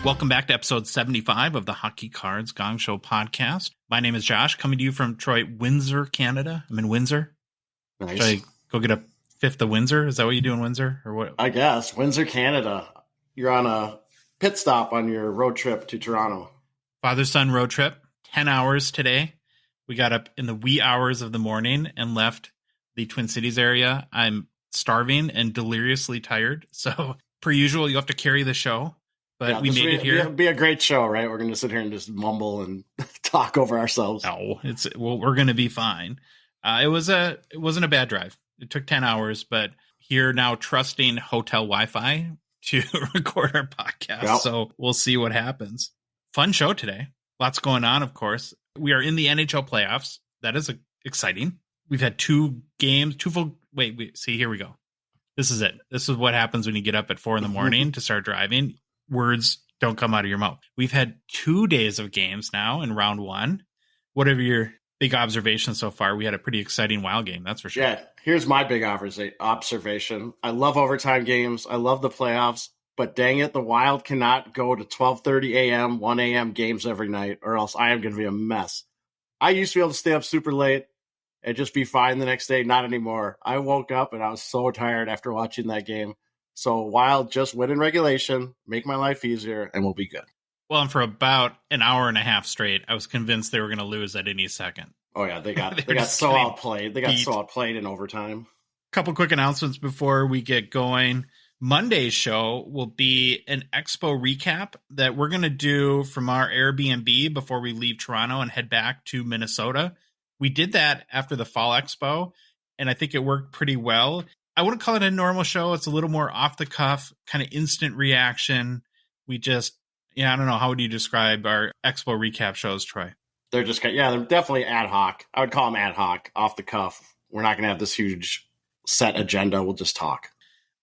Welcome back to episode 75 of the Hockey Cards Gongshow podcast. My name is Josh, coming to you from Detroit, Windsor, Canada. I'm in Windsor. Nice. Should I go get a fifth of Windsor? Is that what you do in Windsor? Or what? I guess. Windsor, Canada. You're on a pit stop on your road trip to Toronto. Father-son road trip, 10 hours today. We got up in the wee hours of the morning and left the Twin Cities area. I'm starving and deliriously tired. So, per usual, you have to carry the show. But we made it here. It'll be a great show, right? We're going to sit here and just mumble and talk over ourselves. No, we're going to be fine. It wasn't a bad drive. It took 10 hours, but here now trusting hotel Wi-Fi to record our podcast. Yep. So we'll see what happens. Fun show today. Lots going on, of course. We are in the NHL Playoffs. That is exciting. We've had two full. Wait, see, here we go. This is it. This is what happens when you get up at 4 a.m. to start driving. Words don't come out of your mouth. We've had 2 days of games now in round one. Whatever your big observation so far, we had a pretty exciting Wild game, that's for sure. Yeah, here's my big observation. I love overtime games. I love the playoffs. But dang it, the Wild cannot go to 12:30 a.m., 1 a.m. games every night, or else I am going to be a mess. I used to be able to stay up super late and just be fine the next day. Not anymore. I woke up and I was so tired after watching that game. So Wild, just win in regulation, make my life easier, and we'll be good. Well, and for about an hour and a half straight, I was convinced they were going to lose at any second. Oh, yeah, they got so outplayed. They got so outplayed in overtime. Couple quick announcements before we get going. Monday's show will be an expo recap that we're going to do from our Airbnb before we leave Toronto and head back to Minnesota. We did that after the Fall Expo, and I think it worked pretty well. I wouldn't call it a normal show. It's a little more off the cuff, kind of instant reaction. I don't know. How would you describe our Expo recap shows, Troy? They're definitely ad hoc. I would call them ad hoc, off the cuff. We're not going to have this huge set agenda. We'll just talk.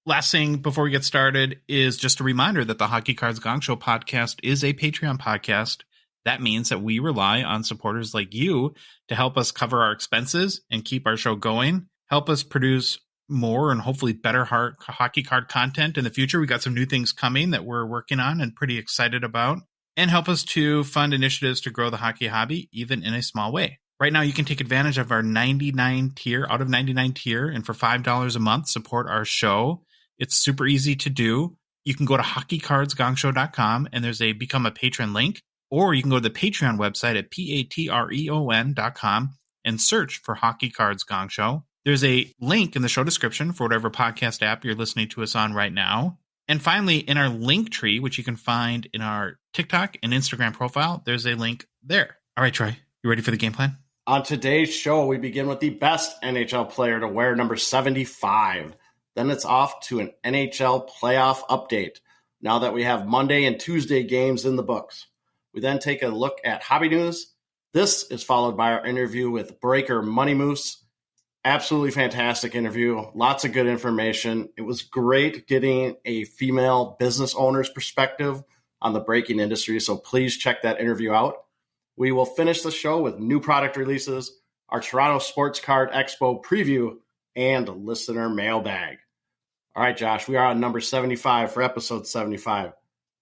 Last thing before we get started is just a reminder that the Hockey Cards Gongshow podcast is a Patreon podcast. That means that we rely on supporters like you to help us cover our expenses and keep our show going, help us produce more and hopefully better hockey card content in the future. We got some new things coming that we're working on and pretty excited about, and help us to fund initiatives to grow the hockey hobby, even in a small way. Right now, you can take advantage of our 99 tier, out of 99 tier, and for $5 a month, support our show. It's super easy to do. You can go to hockeycardsgongshow.com and there's a become a patron link, or you can go to the Patreon website at patreon.com and search for Hockey Cards Gongshow. There's a link in the show description for whatever podcast app you're listening to us on right now. And finally, in our link tree, which you can find in our TikTok and Instagram profile, there's a link there. All right, Troy, you ready for the game plan? On today's show, we begin with the best NHL player to wear number 75. Then it's off to an NHL playoff update, now that we have Monday and Tuesday games in the books. We then take a look at hobby news. This is followed by our interview with breaker MoneyMoose. Absolutely fantastic interview. Lots of good information. It was great getting a female business owner's perspective on the breaking industry, so please check that interview out. We will finish the show with new product releases, our Toronto Sports Card Expo preview, and Listener Mailbag. All right, Josh, we are on number 75 for episode 75.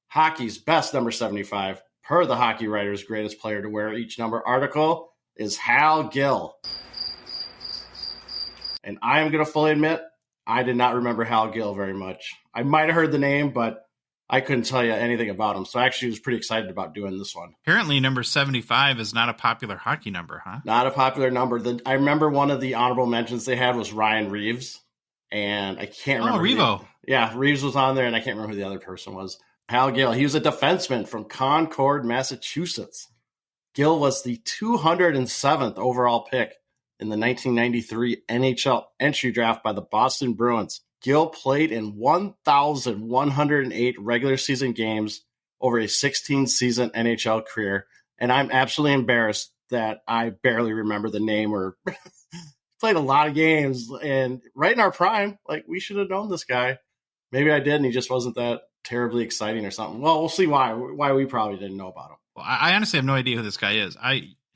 Hockey's best number 75, per the Hockey Writer's greatest player to wear each number article, is Hal Gill. And I am going to fully admit, I did not remember Hal Gill very much. I might have heard the name, but I couldn't tell you anything about him. So I actually was pretty excited about doing this one. Apparently number 75 is not a popular hockey number, huh? Not a popular number. I remember one of the honorable mentions they had was Ryan Reeves. And I can't remember. Oh, Revo. Yeah, Reeves was on there, and I can't remember who the other person was. Hal Gill. He was a defenseman from Concord, Massachusetts. Gill was the 207th overall pick in the 1993 NHL entry draft by the Boston Bruins. Gill played in 1,108 regular season games over a 16-season NHL career, and I'm absolutely embarrassed that I barely remember the name or played a lot of games. And right in our prime, like, we should have known this guy. Maybe I did, and he just wasn't that terribly exciting or something. Well, we'll see why we probably didn't know about him. Well, I honestly have no idea who this guy is.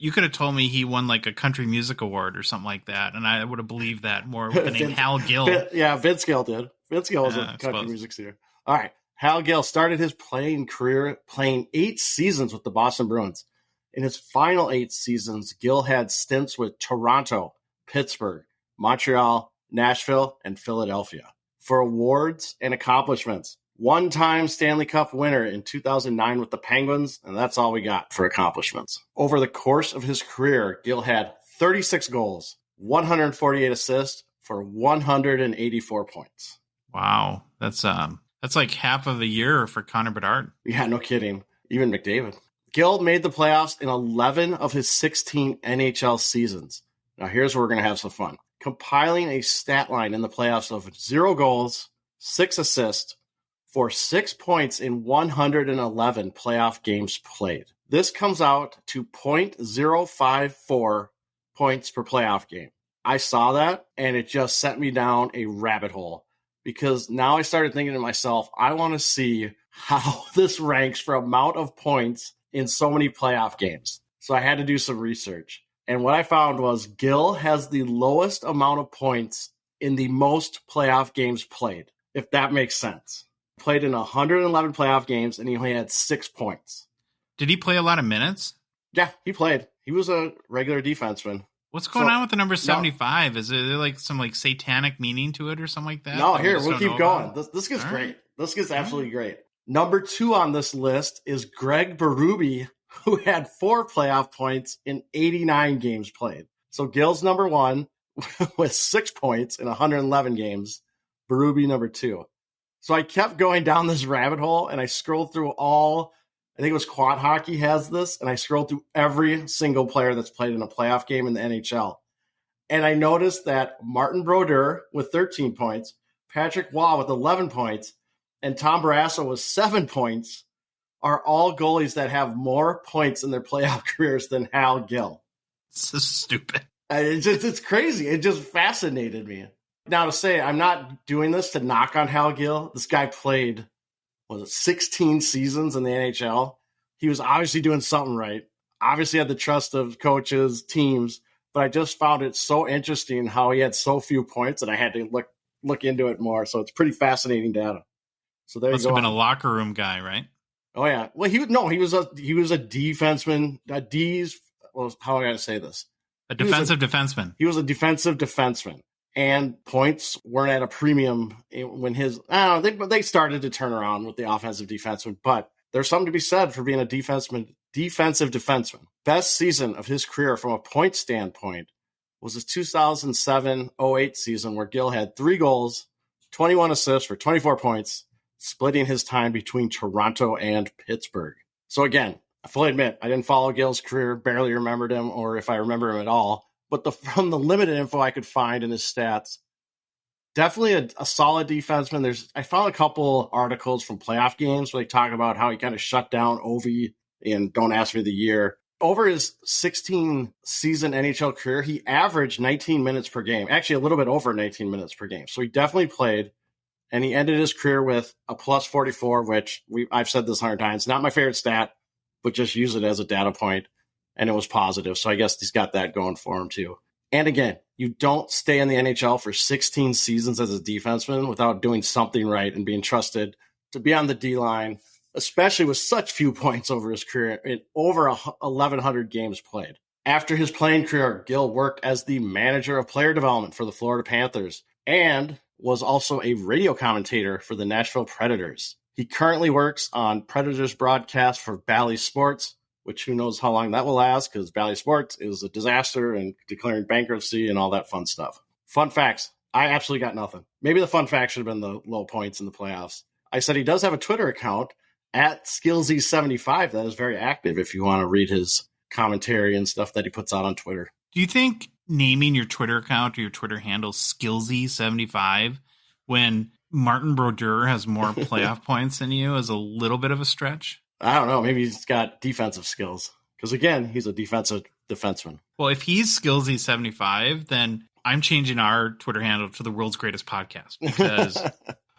You could have told me he won like a country music award or something like that, and I would have believed that more with the name Hal Gill. Vince Gill did. Vince Gill was a country music singer. All right. Hal Gill started his playing career playing 8 seasons with the Boston Bruins. In his final 8 seasons, Gill had stints with Toronto, Pittsburgh, Montreal, Nashville, and Philadelphia. For awards and accomplishments, one-time Stanley Cup winner in 2009 with the Penguins, and that's all we got for accomplishments. Over the course of his career, Gill had 36 goals, 148 assists for 184 points. Wow, that's like half of a year for Connor Bedard. Yeah, no kidding. Even McDavid. Gill made the playoffs in 11 of his 16 NHL seasons. Now here's where we're going to have some fun. Compiling a stat line in the playoffs of 0 goals, 6 assists, for 6 points in 111 playoff games played. This comes out to 0.054 points per playoff game. I saw that, and it just sent me down a rabbit hole, because now I started thinking to myself, I want to see how this ranks for amount of points in so many playoff games. So I had to do some research. And what I found was Gill has the lowest amount of points in the most playoff games played, if that makes sense. Played in 111 playoff games, and he only had 6 points. Did he play a lot of minutes? Yeah, he played. He was a regular defenseman. What's going on with the number 75? Is there like some like satanic meaning to it or something like that? No, here, we'll keep going. This gets great. This gets absolutely great. Number 2 on this list is Greg Berube, who had 4 playoff points in 89 games played. So Gill's number 1 with 6 points in 111 games. Berube number 2. So I kept going down this rabbit hole, and I scrolled through I think it was Quad Hockey has this, and I scrolled through every single player that's played in a playoff game in the NHL. And I noticed that Martin Brodeur with 13 points, Patrick Waugh with 11 points, and Tom Barrasso with 7 points are all goalies that have more points in their playoff careers than Hal Gill. This is stupid. It's crazy. It just fascinated me. Now, to say I'm not doing this to knock on Hal Gill. This guy played, 16 seasons in the NHL. He was obviously doing something right. Obviously had the trust of coaches, teams, but I just found it so interesting how he had so few points, and I had to look into it more. So it's pretty fascinating data. So there you go. Must have been a locker room guy, right? Oh yeah. Well, he was a defenseman. How am I going to say this? A defensive defenseman. He was a defensive defenseman. And points weren't at a premium when they started to turn around with the offensive defenseman. But there's something to be said for being a defensive defenseman. Best season of his career from a point standpoint was his 2007-08 season, where Gill had 3 goals, 21 assists for 24 points, splitting his time between Toronto and Pittsburgh. So again, I fully admit I didn't follow Gill's career, barely remembered him, or if I remember him at all. But from the limited info I could find in his stats, definitely a solid defenseman. I found a couple articles from playoff games where they talk about how he kind of shut down Ovi and Don't Ask Me the Year. Over his 16-season NHL career, he averaged 19 minutes per game. Actually, a little bit over 19 minutes per game. So he definitely played, and he ended his career with a plus 44, which I've said this 100 times. Not my favorite stat, but just use it as a data point. And it was positive. So I guess he's got that going for him too. And again, you don't stay in the NHL for 16 seasons as a defenseman without doing something right and being trusted to be on the D line, especially with such few points over his career in over 1,100 games played. After his playing career, Gill worked as the manager of player development for the Florida Panthers and was also a radio commentator for the Nashville Predators. He currently works on Predators broadcast for Bally Sports, which who knows how long that will last, because Bally Sports is a disaster and declaring bankruptcy and all that fun stuff. Fun facts. I absolutely got nothing. Maybe the fun fact should have been the low points in the playoffs. I said he does have a Twitter account at Skillsy75 that is very active if you want to read his commentary and stuff that he puts out on Twitter. Do you think naming your Twitter account or your Twitter handle Skillsy75 when Martin Brodeur has more playoff points than you is a little bit of a stretch? I don't know. Maybe he's got defensive skills. Because, again, he's a defensive defenseman. Well, if he's Skillsy75, then I'm changing our Twitter handle to the world's greatest podcast because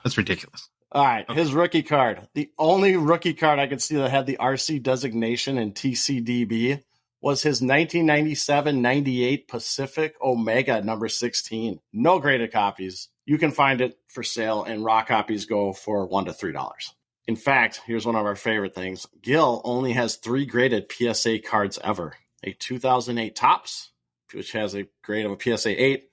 that's ridiculous. All right. Okay. His rookie card. The only rookie card I could see that had the RC designation in TCDB was his 1997-98 Pacific Omega number 16. No graded copies. You can find it for sale, and raw copies go for $1 to $3. In fact, here's one of our favorite things. Gil only has 3 graded PSA cards ever. A 2008 Topps, which has a grade of a PSA 8,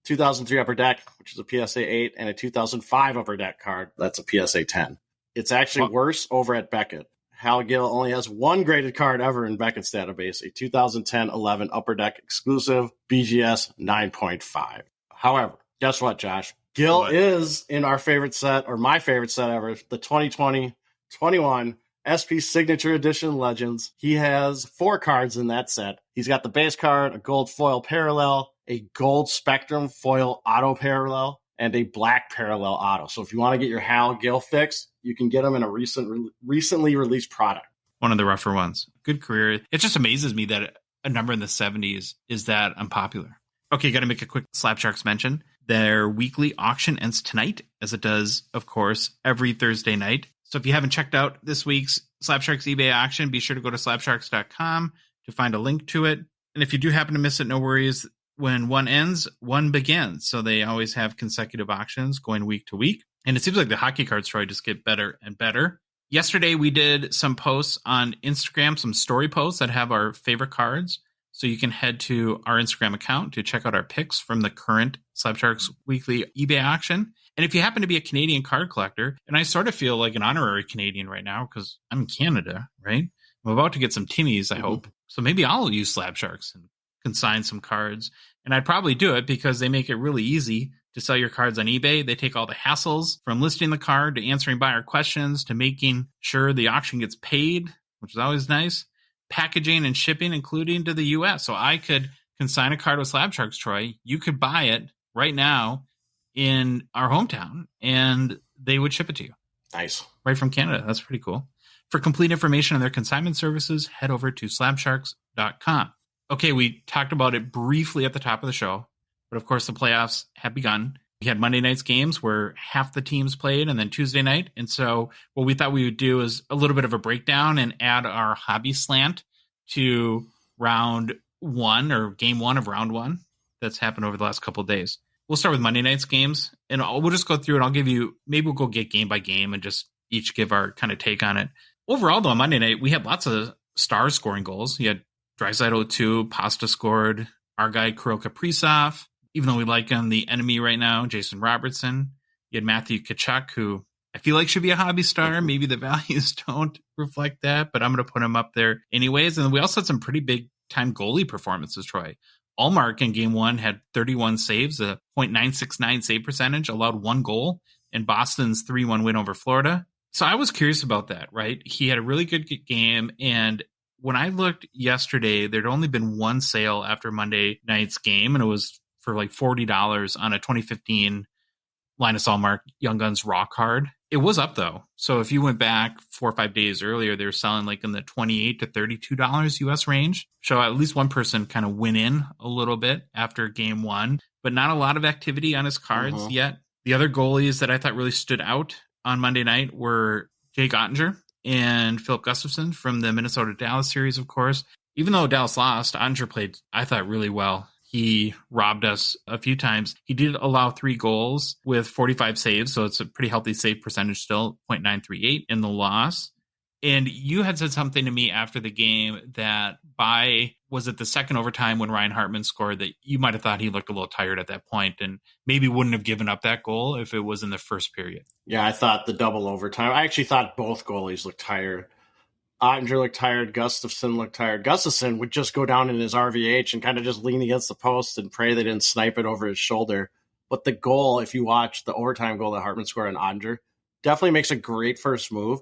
2003 Upper Deck, which is a PSA 8, and a 2005 Upper Deck card. That's a PSA 10. It's actually worse over at Beckett. Hal Gill only has 1 graded card ever in Beckett's database, a 2010-11 Upper Deck exclusive BGS 9.5. However, guess what, Josh? Gil is in our favorite set, or my favorite set ever, the 2020-21 SP Signature Edition Legends. He has 4 cards in that set. He's got the base card, a gold foil parallel, a gold Spectrum foil auto parallel, and a black parallel auto. So if you want to get your Hal Gill fix, you can get them in a recently released product. One of the rougher ones. Good career. It just amazes me that a number in the 70s is that unpopular. Okay, got to make a quick Slab Sharks mention. Their weekly auction ends tonight, as it does, of course, every Thursday night. So if you haven't checked out this week's Slab Sharks eBay auction, be sure to go to slabsharks.com to find a link to it. And if you do happen to miss it, no worries. When one ends, one begins. So they always have consecutive auctions going week to week. And it seems like the hockey cards try just get better and better. Yesterday, we did some posts on Instagram, some story posts that have our favorite cards. So you can head to our Instagram account to check out our picks from the current Slab Sharks weekly eBay auction. And if you happen to be a Canadian card collector, and I sort of feel like an honorary Canadian right now because I'm in Canada, right? I'm about to get some Timmies, I hope. So maybe I'll use Slab Sharks and consign some cards. And I'd probably do it because they make it really easy to sell your cards on eBay. They take all the hassles from listing the card to answering buyer questions to making sure the auction gets paid, which is always nice. Packaging and shipping, including to the U.S. So I could consign a card with Slab Sharks, Troy. You could buy it right now in our hometown, and they would ship it to you. Nice. Right from Canada. That's pretty cool. For complete information on their consignment services, head over to slabsharks.com. Okay, we talked about it briefly at the top of the show, but of course the playoffs have begun. We had Monday night's games where half the teams played, and then Tuesday night. And so what we thought we would do is a little bit of a breakdown and add our hobby slant to round 1 or game 1 of round 1 that's happened over the last couple of days. We'll start with Monday night's games, and we'll just go through and I'll give you, maybe we'll go get game by game and just each give our kind of take on it. Overall, though, on Monday night, we had lots of stars scoring goals. You had Draisaitl 2, Pasta scored, our guy Kirill Kaprizov. Even though we like him, the enemy right now, Jason Robertson. You had Matthew Tkachuk, who I feel like should be a hobby star. Maybe the values don't reflect that, but I'm going to put him up there anyways. And we also had some pretty big-time goalie performances, Troy. Allmark in Game 1 had 31 saves, a .969 save percentage, allowed 1 goal in Boston's 3-1 win over Florida. So I was curious about that, right? He had a really good game, and when I looked yesterday, there'd only been 1 sale after Monday night's game, and it was for like $40 on a 2015 Linus Allmark Young Guns Raw card. It was up though. So if you went back 4 or 5 days earlier, they were selling like in the $28 to $32 US range. So at least one person kind of went in a little bit after game 1, but not a lot of activity on his cards yet. The other goalies that I thought really stood out on Monday night were Jake Ottinger and Philip Gustafson from the Minnesota-Dallas series, of course. Even though Dallas lost, Ottinger played, I thought, really well. He robbed us a few times. He did allow 3 goals with 45 saves, so it's a pretty healthy save percentage still, .938 in the loss. And you had said something to me after the game that was it the second overtime when Ryan Hartman scored, that you might have thought he looked a little tired at that point and maybe wouldn't have given up that goal if it was in the first period. Yeah, I thought the double overtime. I actually thought both goalies looked tired. Ottinger looked tired. Gustafson looked tired. Gustafson would just go down in his RVH and kind of just lean against the post and pray they didn't snipe it over his shoulder. But the goal, if you watch the overtime goal that Hartman scored on Ottinger, definitely makes a great first move.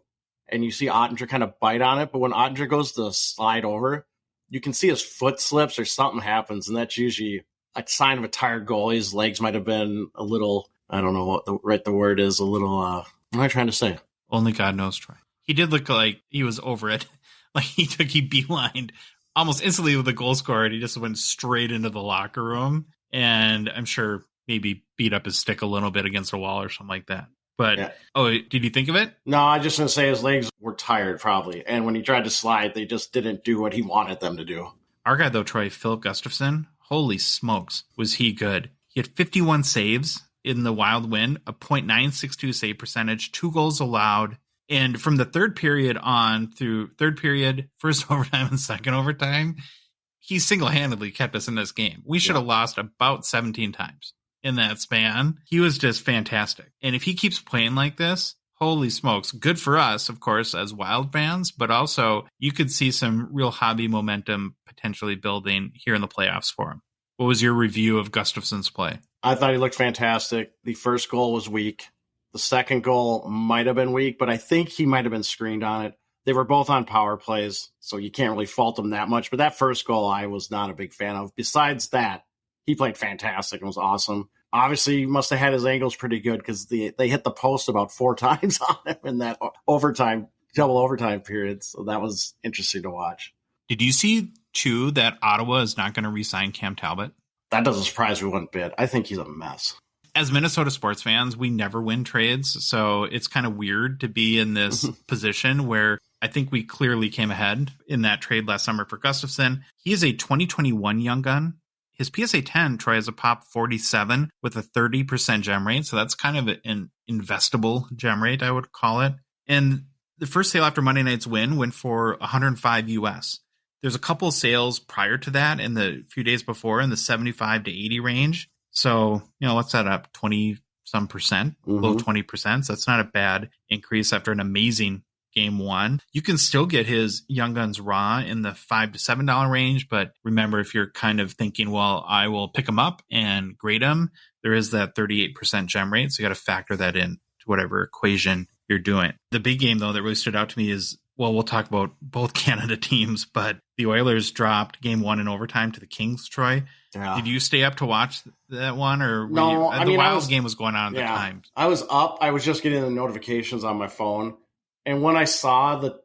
And you see Ottinger kind of bite on it. But when Ottinger goes to slide over, you can see his foot slips or something happens. And that's usually a sign of a tired goalie. His legs might have been a little, I don't know what the word is, a little, what am I trying to say? Only God knows, Troy. He did look like he was over it. Like he beelined almost instantly with the goal scored. He just went straight into the locker room. And I'm sure maybe beat up his stick a little bit against a wall or something like that. But, yeah. Oh, did you think of it? No, I just going to say his legs were tired probably. And when he tried to slide, they just didn't do what he wanted them to do. Our guy, though, Troy, Philip Gustafson, holy smokes, was he good. He had 51 saves in the Wild win, a .962 save percentage, 2 goals allowed. And from the third period on through third period, first overtime and second overtime, he single-handedly kept us in this game. We should have lost about 17 times in that span. He was just fantastic. And if he keeps playing like this, holy smokes, good for us, of course, as Wild fans, but also you could see some real hobby momentum potentially building here in the playoffs for him. What was your review of Gustafsson's play? I thought he looked fantastic. The first goal was weak. The second goal might have been weak, but I think he might have been screened on it. They were both on power plays, so you can't really fault him that much. But that first goal I was not a big fan of. Besides that, he played fantastic and was awesome. Obviously, he must have had his angles pretty good because they hit the post about 4 times on him in that double overtime period. So that was interesting to watch. Did you see, too, that Ottawa is not going to re-sign Cam Talbot? That doesn't surprise me one bit. I think he's a mess. As Minnesota sports fans, we never win trades. So it's kind of weird to be in this position where I think we clearly came ahead in that trade last summer for Gustafsson. He is a 2021 young gun. His PSA 10, Troy, has a pop 47 with a 30% gem rate. So that's kind of an investable gem rate, I would call it. And the first sale after Monday night's win went for $105 US. There's a couple sales prior to that in the few days before in the 75 to 80 range. So, what's that up? 20 some percent, low 20%. So that's not a bad increase after an amazing game one. You can still get his Young Guns raw in the $5 to $7 range. But remember, if you're kind of thinking, well, I will pick them up and grade them, there is that 38% gem rate. So you got to factor that in to whatever equation you're doing. The big game, though, that really stood out to me is, well, we'll talk about both Canada teams, but the Oilers dropped game one in overtime to the Kings, Troy. Yeah. Did you stay up to watch that one? Or no, the Wild game was going on at the time. I was up. I was just getting the notifications on my phone. And when I saw the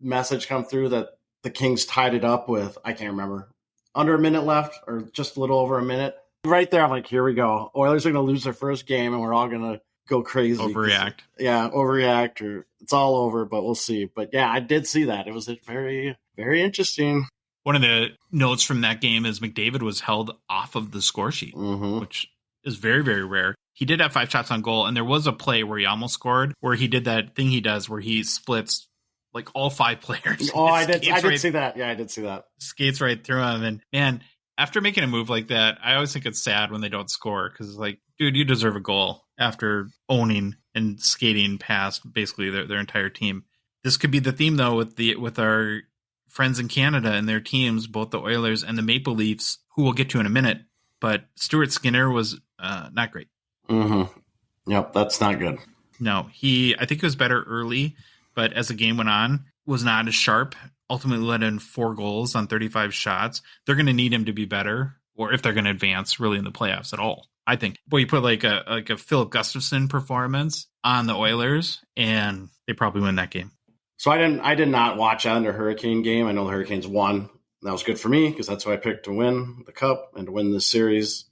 message come through that the Kings tied it up with, I can't remember, under a minute left or just a little over a minute. Right there, I'm like, here we go. Oilers are going to lose their first game and we're all going to go crazy. Overreact. Yeah, overreact, or it's all over, but we'll see. But yeah, I did see that. It was very, very interesting. One of the notes from that game is McDavid was held off of the score sheet, which is very, very rare. He did have 5 shots on goal, and there was a play where he almost scored, where he did that thing he does where he splits like all 5 players. Oh, I did see that. Yeah, I did see that. Skates right through him. And man, after making a move like that, I always think it's sad when they don't score because it's like, dude, you deserve a goal after owning and skating past basically their entire team. This could be the theme, though, with our friends in Canada and their teams, both the Oilers and the Maple Leafs, who we'll get to in a minute. But Stuart Skinner was not great. Yep, that's not good. No, I think he was better early, but as the game went on, was not as sharp. Ultimately let in 4 goals on 35 shots. They're going to need him to be better, or if they're going to advance really in the playoffs at all. I think. Boy, you put like a Philip Gustafsson performance on the Oilers, and they probably win that game. So I did not watch that under Hurricane game. I know the Hurricanes won. That was good for me because that's who I picked to win the Cup and to win this series.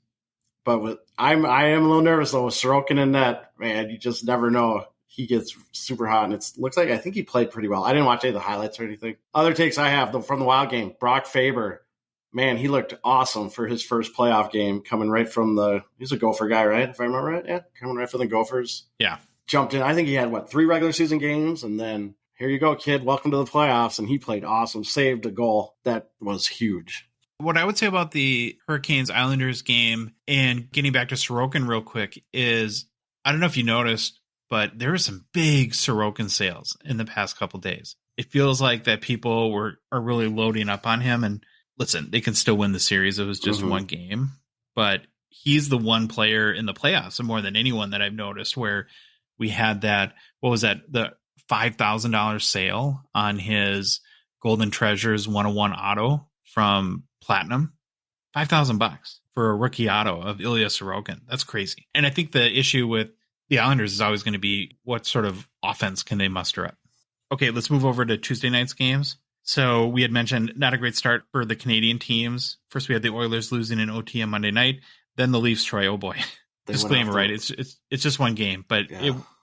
But I am a little nervous though with Sorokin in net. Man, you just never know. He gets super hot, and it looks like I think he played pretty well. I didn't watch any of the highlights or anything. Other takes I have from the Wild game, Brock Faber. Man, he looked awesome for his first playoff game, coming right from he's a Gopher guy, right? If I remember right, yeah, coming right from the Gophers. Yeah, jumped in. I think he had 3 regular season games, and then here you go, kid. Welcome to the playoffs, and he played awesome. Saved a goal that was huge. What I would say about the Hurricanes Islanders game, and getting back to Sorokin real quick, is I don't know if you noticed, but there were some big Sorokin sales in the past couple days. It feels like that people are really loading up on him. And listen, they can still win the series. It was just one game, but he's the one player in the playoffs, and more than anyone that I've noticed, where we had that. What was that? The $5,000 sale on his Golden Treasures 101 auto from Platinum. $5,000 for a rookie auto of Ilya Sorokin. That's crazy. And I think the issue with the Islanders is always going to be what sort of offense can they muster up. Okay, let's move over to Tuesday night's games. So we had mentioned not a great start for the Canadian teams. First, we had the Oilers losing in OT on Monday night. Then the Leafs, Troy, oh boy. Disclaimer, right? It's just one game, but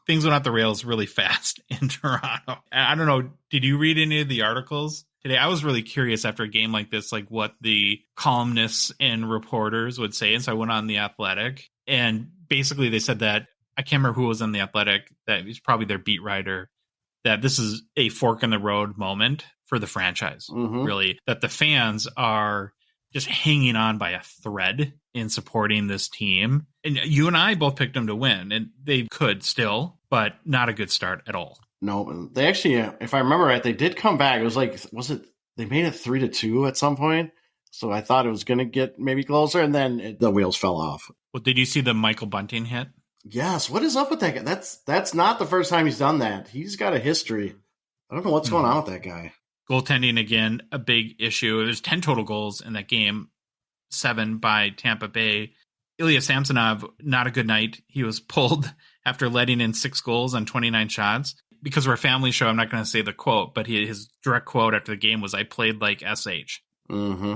things went off the rails really fast in Toronto. I don't know. Did you read any of the articles today? I was really curious after a game like this, like what the columnists and reporters would say. And so I went on The Athletic, and basically they said that, I can't remember who was on The Athletic, that was probably their beat writer, that this is a fork in the road moment for the franchise, really, that the fans are just hanging on by a thread in supporting this team. And you and I both picked them to win, and they could still, but not a good start at all. No, they actually, if I remember right, they did come back. It was like, they made it 3-2 at some point. So I thought it was going to get maybe closer, and then the wheels fell off. Well, did you see the Michael Bunting hit? Yes. What is up with that guy? That's not the first time he's done that. He's got a history. I don't know what's going on with that guy. Goaltending, again, a big issue. There's 10 total goals in that game, 7 by Tampa Bay. Ilya Samsonov, not a good night. He was pulled after letting in 6 goals on 29 shots. Because we're a family show, I'm not going to say the quote, but his direct quote after the game was, "I played like SH." Mm-hmm.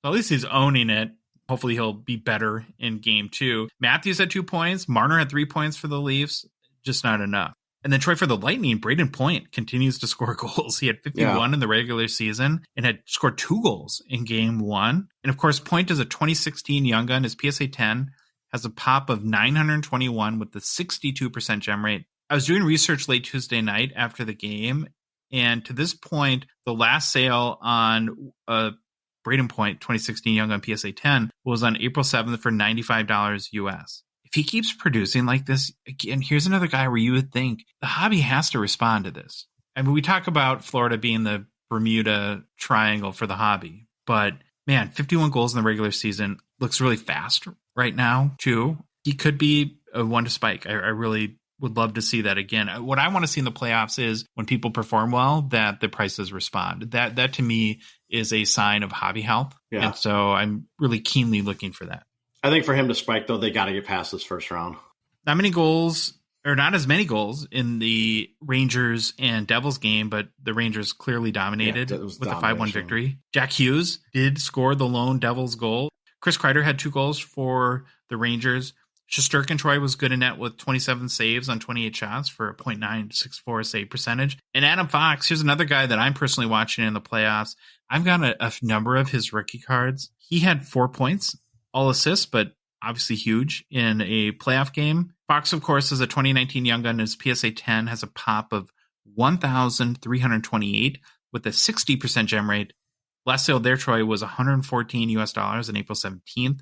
At least he's owning it. Hopefully he'll be better in game 2. Matthews had 2 points. Marner had 3 points for the Leafs. Just not enough. And then Troy, for the Lightning, Braden Point continues to score goals. He had 51 in the regular season and had scored 2 goals in game 1. And of course, Point is a 2016 Young Gun. His PSA 10 has a pop of 921 with the 62% gem rate. I was doing research late Tuesday night after the game, and to this point, the last sale on Braden Point 2016 Young Gun PSA 10 was on April 7th for $95 US. If he keeps producing like this, again, here's another guy where you would think the hobby has to respond to this. I mean, we talk about Florida being the Bermuda Triangle for the hobby, but man, 51 goals in the regular season looks really fast right now, too. He could be a one to spike. I really would love to see that again. What I want to see in the playoffs is when people perform well, that the prices respond. That to me is a sign of hobby health. Yeah. And so I'm really keenly looking for that. I think for him to spike, though, they got to get past this first round. Not many goals, or not as many goals in the Rangers and Devils game, but the Rangers clearly dominated with a 5-1 victory. Jack Hughes did score the lone Devils goal. Chris Kreider had 2 goals for the Rangers. Shesterkin was good in net with 27 saves on 28 shots for a .964 save percentage. And Adam Fox, here's another guy that I'm personally watching in the playoffs. I've got a number of his rookie cards. He had 4 points, all assists, but obviously huge in a playoff game. Fox, of course, is a 2019 Young Gun. His PSA 10 has a pop of 1,328 with a 60% gem rate. Last sale there, Troy, was $114 US on April 17th.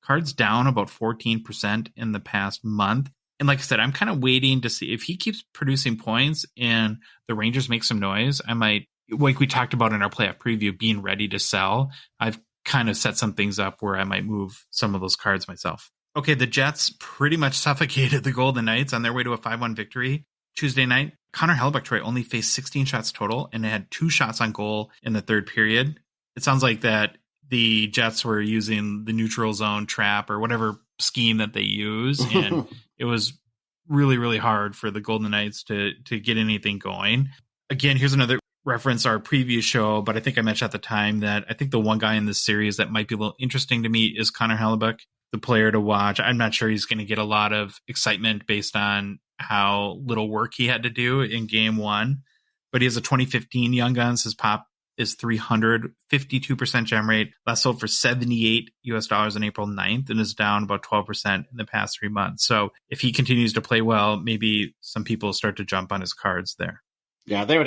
Cards down about 14% in the past month. And like I said, I'm kind of waiting to see if he keeps producing points and the Rangers make some noise. I might, like we talked about in our playoff preview, being ready to sell. I've kind of set some things up where I might move some of those cards myself. Okay, the Jets pretty much suffocated the Golden Knights on their way to a 5-1 victory. Tuesday night, Connor Hellebuyck, Troy, only faced 16 shots total and had 2 shots on goal in the third period. It sounds like that the Jets were using the neutral zone trap or whatever scheme that they use. And it was really, really hard for the Golden Knights to get anything going. Again, here's another reference our previous show, but I think I mentioned at the time that I think the one guy in this series that might be a little interesting to me is Connor Hellebuyck, the player to watch. I'm not sure he's going to get a lot of excitement based on how little work he had to do in game 1, but he has a 2015 Young Guns. His pop is 300, 52% gem rate. Last sold for $78 US on April 9th and is down about 12% in the past 3 months. So if he continues to play well, maybe some people start to jump on his cards there. Yeah, I think they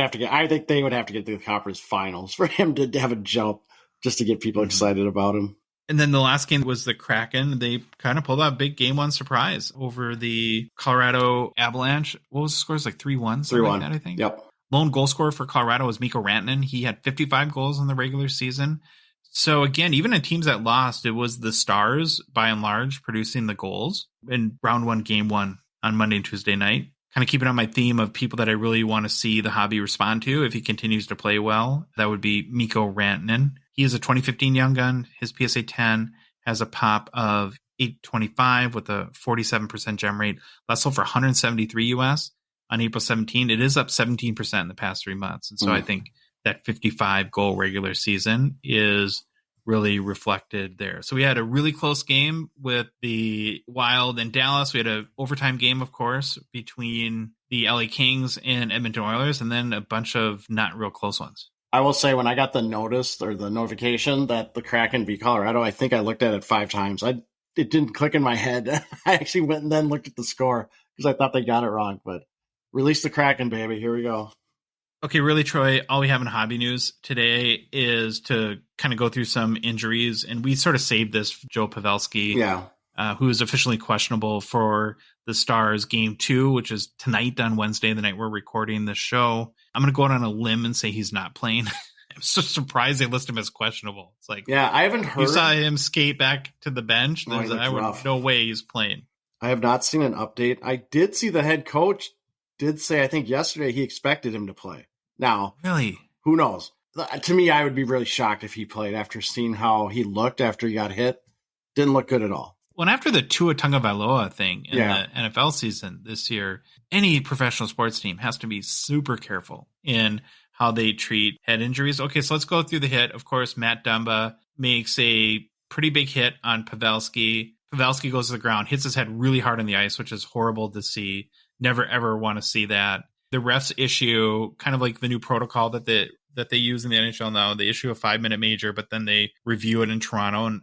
would have to get to the conference finals for him to have a jump just to get people excited about him. And then the last game was the Kraken. They kind of pulled out a big game 1 surprise over the Colorado Avalanche. What was the score? It was like 3-1. 3-1, like that, I think. Yep. Lone goal scorer for Colorado was Mikko Rantanen. He had 55 goals in the regular season. So again, even in teams that lost, it was the Stars, by and large, producing the goals in round 1, game 1 on Monday and Tuesday night. Kind of keeping on my theme of people that I really want to see the hobby respond to if he continues to play well. That would be Mikko Rantanen. He is a 2015 Young Gun. His PSA 10 has a pop of 825 with a 47% gem rate. Last sold for $173 US on April 17. It is up 17% in the past 3 months. And so I think that 55 goal regular season is really reflected there. So we had a really close game with the Wild and Dallas. We had an overtime game, of course, between the LA Kings and Edmonton Oilers, and then a bunch of not real close ones. I will say when I got the notice or the notification that the Kraken beat Colorado, I think I looked at it 5 times. It didn't click in my head. I actually went and then looked at the score because I thought they got it wrong. But release the Kraken, baby. Here we go. Okay, really, Troy, all we have in hobby news today is to kind of go through some injuries. And we sort of saved this for Joe Pavelski, who is officially questionable for the Stars Game 2, which is tonight on Wednesday, the night we're recording the show. I'm going to go out on a limb and say he's not playing. I'm so surprised they list him as questionable. It's like, yeah, I haven't heard. You saw him skate back to the bench. No way he's playing. I have not seen an update. I did see the head coach did say, I think yesterday, he expected him to play. Now, really, who knows? To me, I would be really shocked if he played after seeing how he looked after he got hit. Didn't look good at all. Well, after the Tua Tagovailoa thing in the NFL season this year, any professional sports team has to be super careful in how they treat head injuries. Okay, so let's go through the hit. Of course, Matt Dumba makes a pretty big hit on Pavelski. Pavelski goes to the ground, hits his head really hard on the ice, which is horrible to see. Never, ever want to see that. The refs issue, kind of like the new protocol that they use in the NHL now, they issue a 5-minute major, but then they review it in Toronto, and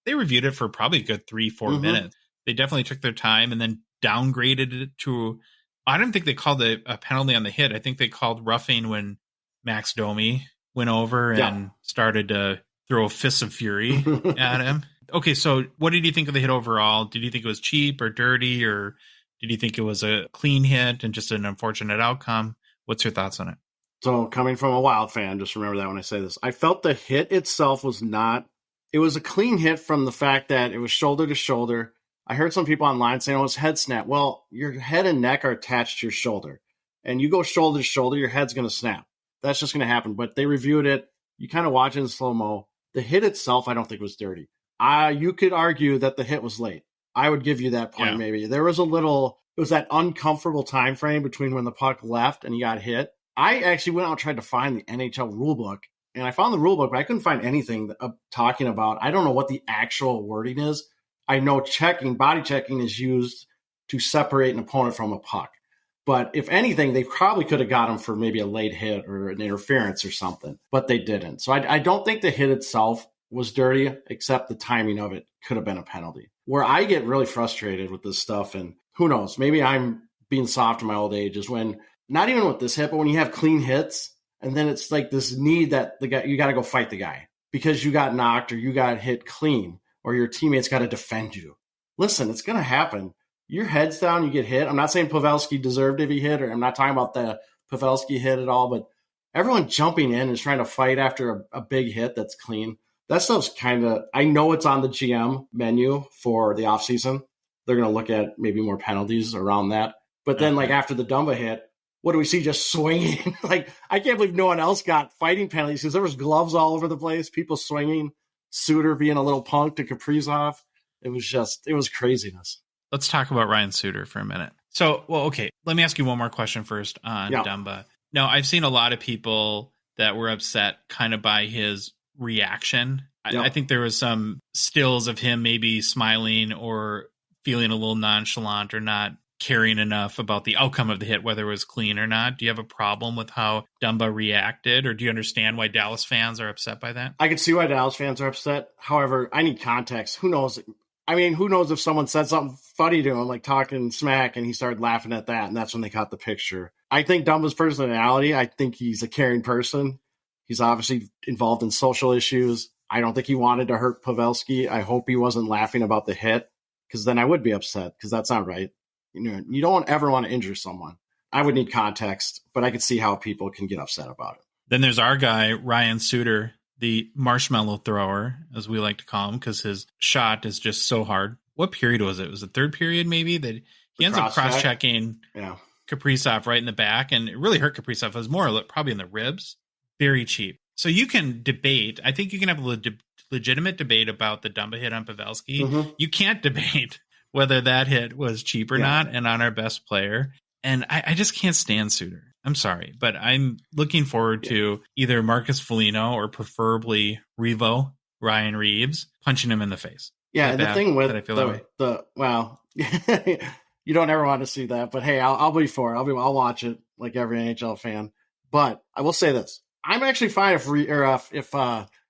they reviewed it for probably a good 3-4 minutes. They definitely took their time and then downgraded it to, I don't think they called a penalty on the hit. I think they called roughing when Max Domi went over and started to throw fists of fury at him. Okay, so what did you think of the hit overall? Did you think it was cheap or dirty, or did you think it was a clean hit and just an unfortunate outcome? What's your thoughts on it? So coming from a Wild fan, just remember that when I say this, I felt the hit itself was not, it was a clean hit from the fact that it was shoulder to shoulder. I heard some people online saying, oh, it's head snap. Well, your head and neck are attached to your shoulder, and you go shoulder to shoulder, your head's going to snap. That's just going to happen. But they reviewed it. You kind of watch it in slow-mo. The hit itself, I don't think was dirty. You could argue that the hit was late. I would give you that point maybe. There was it was that uncomfortable time frame between when the puck left and he got hit. I actually went out and tried to find the NHL rulebook, and I found the rulebook, but I couldn't find anything talking about, I don't know what the actual wording is. I know body checking is used to separate an opponent from a puck. But if anything, they probably could have got him for maybe a late hit or an interference or something, but they didn't. So I don't think the hit itself was dirty, except the timing of it could have been a penalty. Where I get really frustrated with this stuff, and who knows, maybe I'm being soft in my old age, is when, not even with this hit, but when you have clean hits, and then it's like this need that the guy, you got to go fight the guy because you got knocked or you got hit clean, or your teammates got to defend you. Listen, it's going to happen. Your head's down, you get hit. I'm not saying Pavelski deserved to be hit, or I'm not talking about the Pavelski hit at all, but everyone jumping in is trying to fight after a big hit that's clean. That stuff's kind of, I know it's on the GM menu for the offseason. They're going to look at maybe more penalties around that. But then, like, after the Dumba hit, what do we see? Just swinging. Like, I can't believe no one else got fighting penalties because there was gloves all over the place, people swinging, Suter being a little punk to Kaprizov. It was craziness. Let's talk about Ryan Suter for a minute. So, okay, let me ask you one more question first on Dumba. Now, I've seen a lot of people that were upset kind of by his reaction. I think there was some stills of him maybe smiling or feeling a little nonchalant or not caring enough about the outcome of the hit, whether it was clean or not. Do you have a problem with how Dumba reacted, or do you understand why Dallas fans are upset by that? I can see why Dallas fans are upset. However, I need context. Who knows? I mean, who knows if someone said something funny to him, like talking smack, and he started laughing at that, and that's when they caught the picture. I think Dumba's personality, I think he's a caring person. He's obviously involved in social issues. I don't think he wanted to hurt Pavelski. I hope he wasn't laughing about the hit, because then I would be upset, because that's not right. You know, you don't ever want to injure someone. I would need context, but I could see how people can get upset about it. Then there's our guy, Ryan Suter, the marshmallow thrower, as we like to call him, because his shot is just so hard. What period was it? Was it third period maybe? That he ends up cross-checking Kaprizov right in the back, and it really hurt Kaprizov. It was more probably in the ribs. Very cheap. So you can debate. I think you can have a legitimate debate about the Dumba hit on Pavelski. Mm-hmm. You can't debate whether that hit was cheap or not and on our best player. And I just can't stand Suter. I'm sorry, but I'm looking forward to either Marcus Foligno or preferably Ryan Reeves, punching him in the face. Yeah, and the thing with you don't ever want to see that, but hey, I'll be for it. I'll watch it like every NHL fan. But I will say this: I'm actually fine if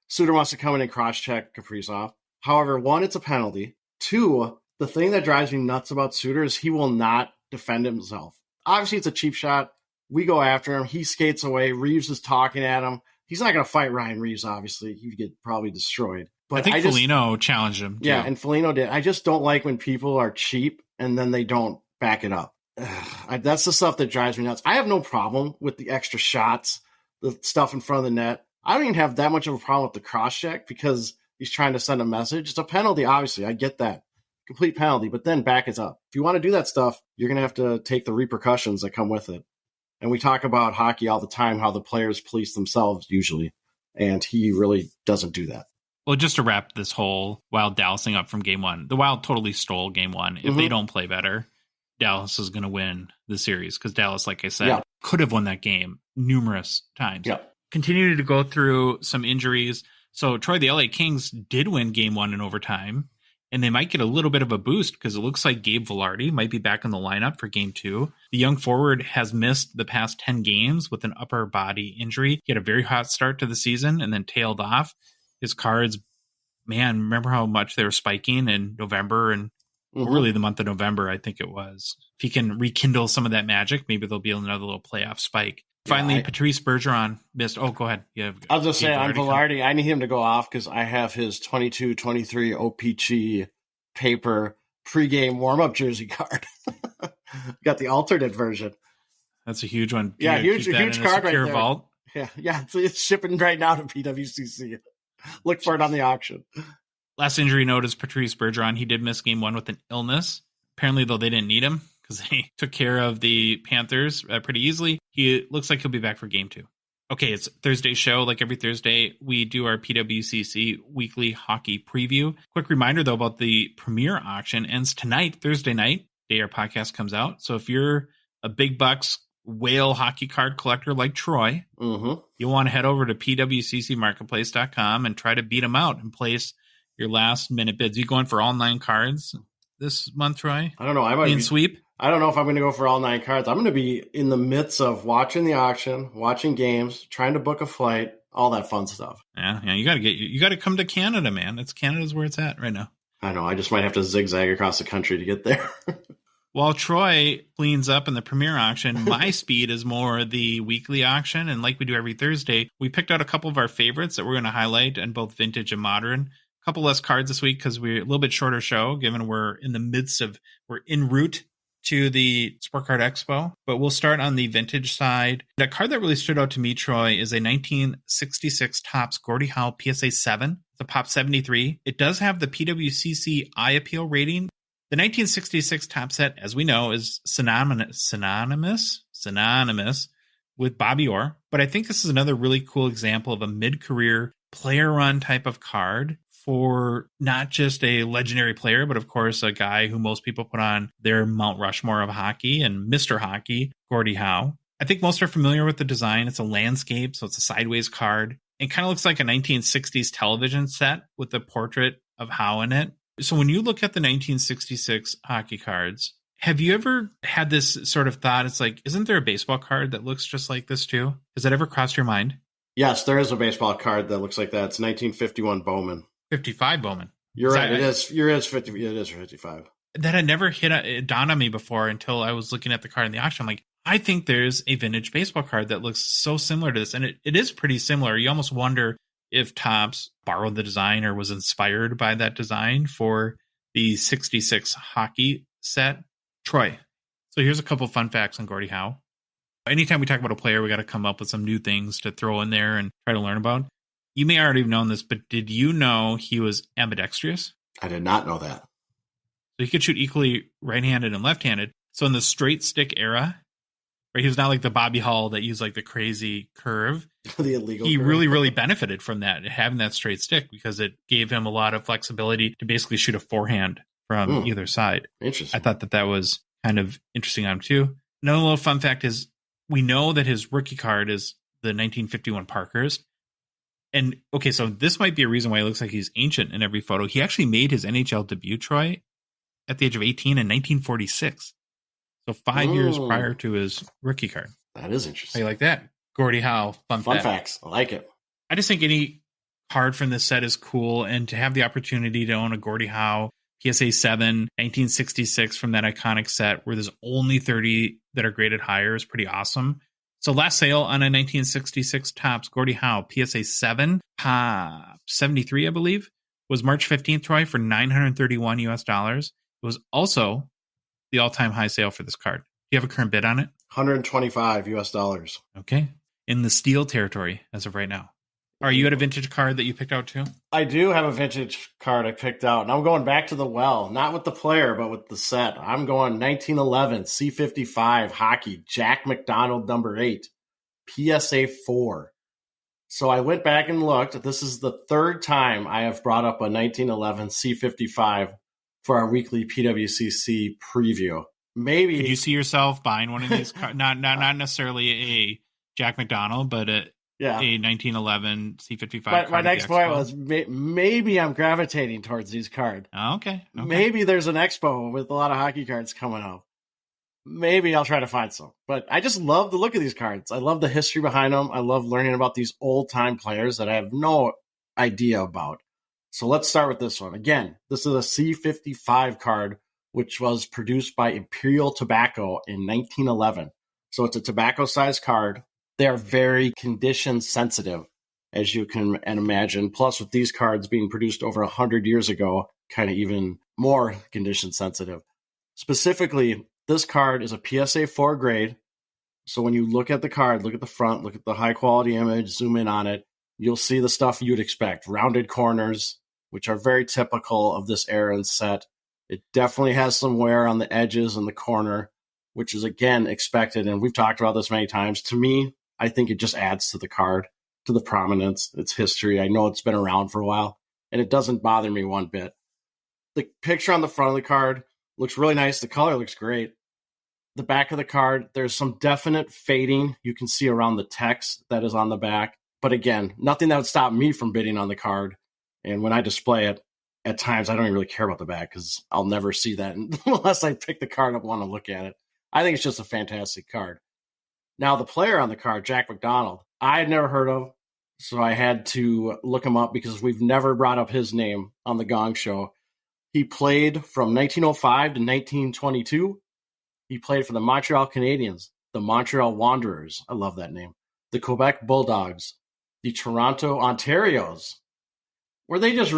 Suter wants to come in and cross-check Kaprizov. However, one, it's a penalty. Two, the thing that drives me nuts about Suter is he will not defend himself. Obviously, it's a cheap shot. We go after him. He skates away. Reeves is talking at him. He's not going to fight Ryan Reeves, obviously. He'd get probably destroyed. But I think Foligno challenged him, too. Yeah, and Foligno did. I just don't like when people are cheap and then they don't back it up. That's the stuff that drives me nuts. I have no problem with the extra shots, the stuff in front of the net. I don't even have that much of a problem with the cross-check because he's trying to send a message. It's a penalty, obviously. I get that. Complete penalty, but then back it up. If you want to do that stuff, you're going to have to take the repercussions that come with it. And we talk about hockey all the time, how the players police themselves usually, and he really doesn't do that. Well, just to wrap this whole Wild Dallasing up from game one, the Wild totally stole game one. If they don't play better, Dallas is going to win the series because Dallas, like I said, could have won that game numerous times. Yeah. Continuing to go through some injuries. So Troy, the LA Kings did win game one in overtime. And they might get a little bit of a boost because it looks like Gabe Vilardi might be back in the lineup for game two. The young forward has missed the past 10 games with an upper body injury. He had a very hot start to the season and then tailed off. His Cards, man, remember how much they were spiking in November and really the month of November, I think it was. If he can rekindle some of that magic, maybe there'll be another little playoff spike. Finally, Patrice Bergeron missed. Oh, go ahead. I'll just say on Vilardi, I need him to go off because I have his 22-23 OPG paper pregame warm-up jersey card. Got the alternate version. That's a huge one. Yeah, huge card right there. Vault? Yeah. It's shipping right now to PWCC. Look for it on the auction. Last injury note is Patrice Bergeron. He did miss game one with an illness. Apparently, though, they didn't need him because they took care of the Panthers pretty easily. He looks like he'll be back for game two. Okay, it's Thursday's show. Like every Thursday, we do our PWCC Weekly Hockey Preview. Quick reminder, though, about the premiere auction ends tonight, Thursday night, day our podcast comes out. So if you're a big bucks whale hockey card collector like Troy, you'll want to head over to pwccmarketplace.com and try to beat them out and place your last minute bids. You going for all 9 cards this month, Troy? I don't know. I might sweep. I don't know if I'm going to go for all 9 cards. I'm going to be in the midst of watching the auction, watching games, trying to book a flight, all that fun stuff. Yeah. You got to come to Canada, man. Canada's where it's at right now. I know. I just might have to zigzag across the country to get there. While Troy cleans up in the premiere auction, my speed is more the weekly auction. And like we do every Thursday, we picked out a couple of our favorites that we're going to highlight in both vintage and modern. A couple less cards this week because we're a little bit shorter show, given we're en route to the Sport Card Expo. But we'll start on the vintage side. The card that really stood out to me, Troy, is a 1966 Topps Gordie Howe PSA 7. It's a Pop 73. It does have the PWCC Eye Appeal rating. The 1966 Top set, as we know, is synonymous with Bobby Orr. But I think this is another really cool example of a mid-career player run type of card for not just a legendary player, but of course a guy who most people put on their Mount Rushmore of hockey and Mr. Hockey, Gordie Howe. I think most are familiar with the design. It's a landscape, so it's a sideways card. It kind of looks like a 1960s television set with a portrait of Howe in it. So when you look at the 1966 hockey cards, have you ever had this sort of thought? It's like, isn't there a baseball card that looks just like this too? Has that ever crossed your mind? Yes, there is a baseball card that looks like that. It's 1951 Bowman. 55 Bowman. You're right. It is 50. It is 55. That had never dawned on me before until I was looking at the card in the auction. I'm like, I think there's a vintage baseball card that looks so similar to this. And it is pretty similar. You almost wonder if Topps borrowed the design or was inspired by that design for the 66 hockey set. Troy. So here's a couple fun facts on Gordie Howe. Anytime we talk about a player, we got to come up with some new things to throw in there and try to learn about. You may already have known this, but did you know he was ambidextrous? I did not know that. So he could shoot equally right-handed and left-handed. So in the straight stick era, right, he was not like the Bobby Hull that used like the crazy curve. The illegal He curve. really benefited from that, having that straight stick, because it gave him a lot of flexibility to basically shoot a forehand from either side. Interesting. I thought that was kind of interesting on him too. Another little fun fact is we know that his rookie card is the 1951 Parkhurst. And okay, so this might be a reason why he looks like he's ancient in every photo. He actually made his NHL debut, Troy, at the age of 18 in 1946. So 5 years prior to his rookie card. That is interesting. How you like that? Gordie Howe, fun facts. I like it. I just think any card from this set is cool. And to have the opportunity to own a Gordie Howe PSA 7, 1966 from that iconic set where there's only 30 that are graded higher is pretty awesome. So last sale on a 1966 Topps Gordie Howe PSA 7, Top 73, I believe, was March 15th, Troy, for $931 US. It was also the all-time high sale for this card. Do you have a current bid on it? $125 US. Okay. In the steal territory as of right now. Are you at a vintage card that you picked out too? I do have a vintage card I picked out, and I'm going back to the well, not with the player, but with the set. I'm going 1911 C55 hockey, Jack McDonald number 8, PSA 4. So I went back and looked. This is the third time I have brought up a 1911 C55 for our weekly PWCC preview. Maybe. Could you see yourself buying one of these cards? Not necessarily a Jack McDonald, but a 1911 C55. My next point was maybe I'm gravitating towards these cards. Oh, okay. Maybe there's an expo with a lot of hockey cards coming up. Maybe I'll try to find some. But I just love the look of these cards. I love the history behind them. I love learning about these old-time players that I have no idea about. So let's start with this one. Again, this is a C55 card, which was produced by Imperial Tobacco in 1911. So it's a tobacco-sized card. They are very condition sensitive, as you can imagine. Plus, with these cards being produced over 100 years ago, kind of even more condition sensitive. Specifically, this card is a PSA 4 grade. So when you look at the card, look at the front, look at the high quality image, zoom in on it, you'll see the stuff you'd expect. Rounded corners, which are very typical of this era and set. It definitely has some wear on the edges and the corner, which is, again, expected. And we've talked about this many times. To me, I think it just adds to the card, to the prominence, its history. I know it's been around for a while, and it doesn't bother me one bit. The picture on the front of the card looks really nice. The color looks great. The back of the card, there's some definite fading you can see around the text that is on the back. But again, nothing that would stop me from bidding on the card. And when I display it, at times I don't even really care about the back because I'll never see that unless I pick the card up and want to look at it. I think it's just a fantastic card. Now, the player on the card, Jack McDonald, I had never heard of, so I had to look him up because we've never brought up his name on the Gong Show. He played from 1905 to 1922. He played for the Montreal Canadiens, the Montreal Wanderers, I love that name, the Quebec Bulldogs, the Toronto Ontarios. Were they just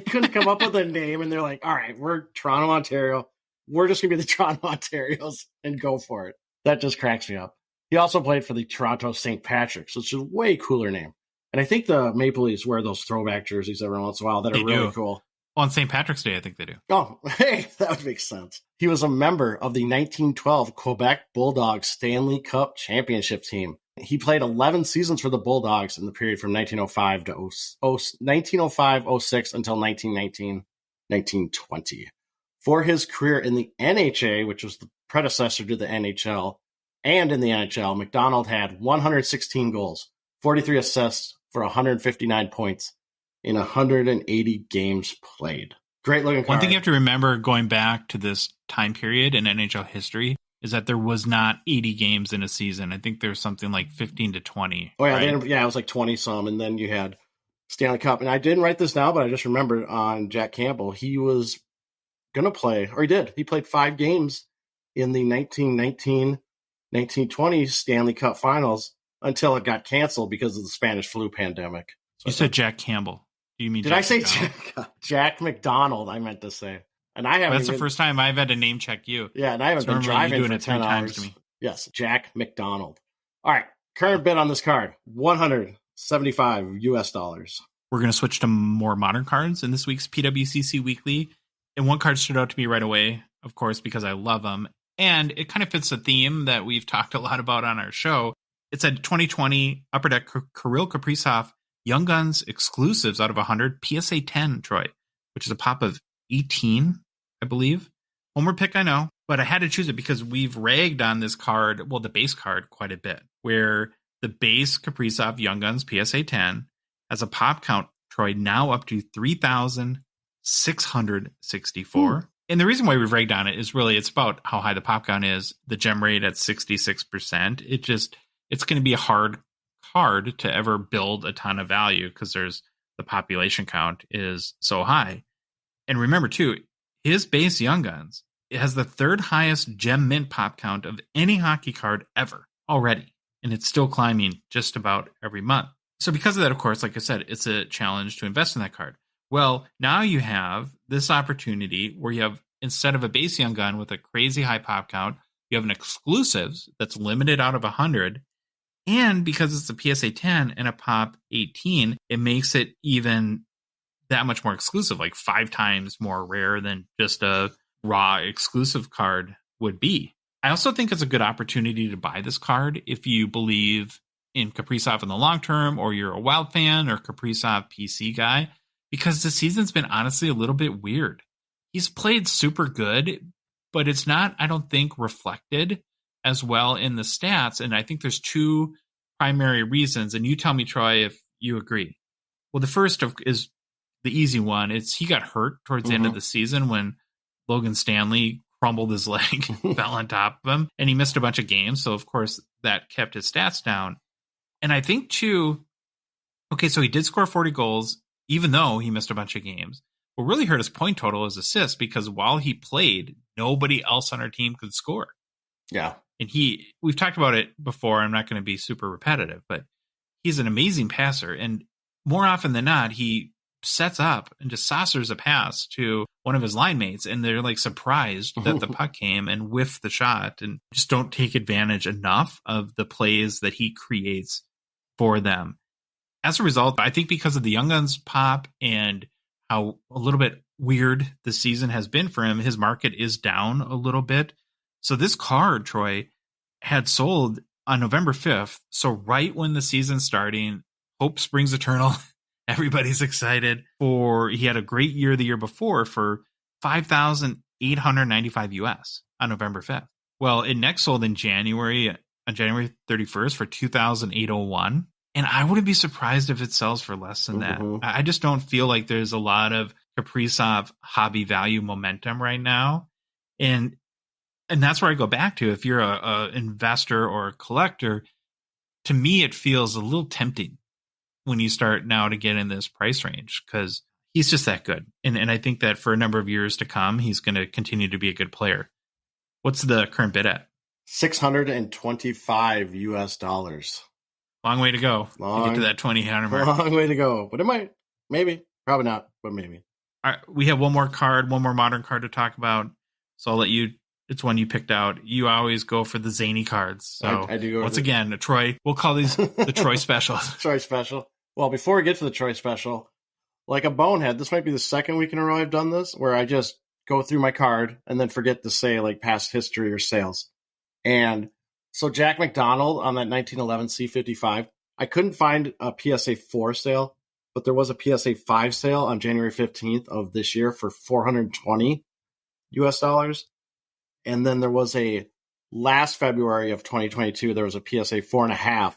couldn't come up with a name, and they're like, all right, we're Toronto, Ontario. We're just going to be the Toronto Ontarios and go for it. That just cracks me up. He also played for the Toronto St. Patrick's, which is a way cooler name. And I think the Maple Leafs wear those throwback jerseys every once in a while that are really cool. Well, on St. Patrick's Day, I think they do. Oh, hey, that would make sense. He was a member of the 1912 Quebec Bulldogs Stanley Cup Championship team. He played 11 seasons for the Bulldogs in the period from 1905 to 1905-06 until 1919-1920. For his career in the NHA, which was the predecessor to the NHL, and in the NHL, McDonald had 116 goals, 43 assists for 159 points in 180 games played. Great looking card. One thing you have to remember going back to this time period in NHL history is that there was not 80 games in a season. I think there's something like 15 to 20. Oh, yeah. Right? It was like 20 some. And then you had Stanley Cup. And I didn't write this down, but I just remembered on Jack Campbell, he was going to play, or he did. He played 5 games in the 1919-1920 Stanley Cup Finals until it got canceled because of the Spanish flu pandemic. So you said Jack Campbell. Do you mean did Jack I say McDonald? Jack McDonald? I meant to say. And I haven't. That's the first time I've had to name check you. Yeah, and I haven't been driving for 10 hours. To me. Yes, Jack McDonald. All right, current bid on this card, $175 US. We're going to switch to more modern cards in this week's PWCC Weekly. And one card stood out to me right away, of course, because I love them. And it kind of fits a theme that we've talked a lot about on our show. It's a 2020 Upper Deck Kirill Kaprizov Young Guns exclusives out of 100 PSA 10, Troy, which is a pop of 18, I believe. Homer pick, I know, but I had to choose it because we've ragged on this card, well, the base card, quite a bit, where the base Kaprizov Young Guns PSA 10 has a pop count, Troy, now up to 3,664. And the reason why we've ragged on it is really it's about how high the pop count is, the gem rate at 66%. It's going to be a hard card to ever build a ton of value because the population count is so high. And remember too, his base Young Guns, it has the third highest gem mint pop count of any hockey card ever. already, and it's still climbing just about every month. So because of that, of course, like I said, it's a challenge to invest in that card. Well, now you have this opportunity where you have, instead of a base young gun with a crazy high pop count, you have an exclusives that's limited out of 100. And because it's a PSA 10 and a pop 18, it makes it even that much more exclusive, like 5 times more rare than just a raw exclusive card would be. I also think it's a good opportunity to buy this card if you believe in Kaprizov in the long term, or you're a Wild fan or Kaprizov PC guy, because the season's been honestly a little bit weird. He's played super good, but it's not, I don't think, reflected as well in the stats. And I think there's 2 primary reasons. And you tell me, Troy, if you agree. Well, the first is the easy one. It's he got hurt towards the end of the season when Logan Stanley crumbled his leg, fell on top of him, and he missed a bunch of games. So, of course, that kept his stats down. And I think, too, okay, so he did score 40 goals, even though he missed a bunch of games. What really hurt his point total is assists, because while he played, nobody else on our team could score. Yeah. And we've talked about it before. I'm not going to be super repetitive, but he's an amazing passer. And more often than not, he sets up and just saucers a pass to one of his line mates, and they're like surprised that the puck came and whiffed the shot, and just don't take advantage enough of the plays that he creates for them. As a result, I think because of the Young Guns pop and how a little bit weird the season has been for him, his market is down a little bit. So this card, Troy, had sold on November 5th. So right when the season's starting, hope springs eternal. Everybody's excited he had a great year the year before for $5,895 US on November 5th. Well, it next sold in January, on January 31st for $2,801. And I wouldn't be surprised if it sells for less than that. I just don't feel like there's a lot of Kaprizov hobby value momentum right now. And that's where I go back to, if you're a investor or a collector, to me, it feels a little tempting when you start now to get in this price range, because he's just that good. And I think that for a number of years to come, he's going to continue to be a good player. What's the current bid at? $625 US. Long way to go to get to that 2,800 mark. Long way to go. But it might, maybe, probably not, but maybe. All right, we have one more modern card to talk about. So I'll let you, it's one you picked out. You always go for the zany cards. So I do go once again, Troy, we'll call these the Troy special. Troy special. Well, before we get to the Troy special, like a bonehead, this might be the second week in a row I've done this, where I just go through my card and then forget to say like past history or sales. And so Jack McDonald on that 1911 C55, I couldn't find a PSA 4 sale, but there was a PSA 5 sale on January 15th of this year for $420 US. And then there was a last February of 2022, there was a PSA 4.5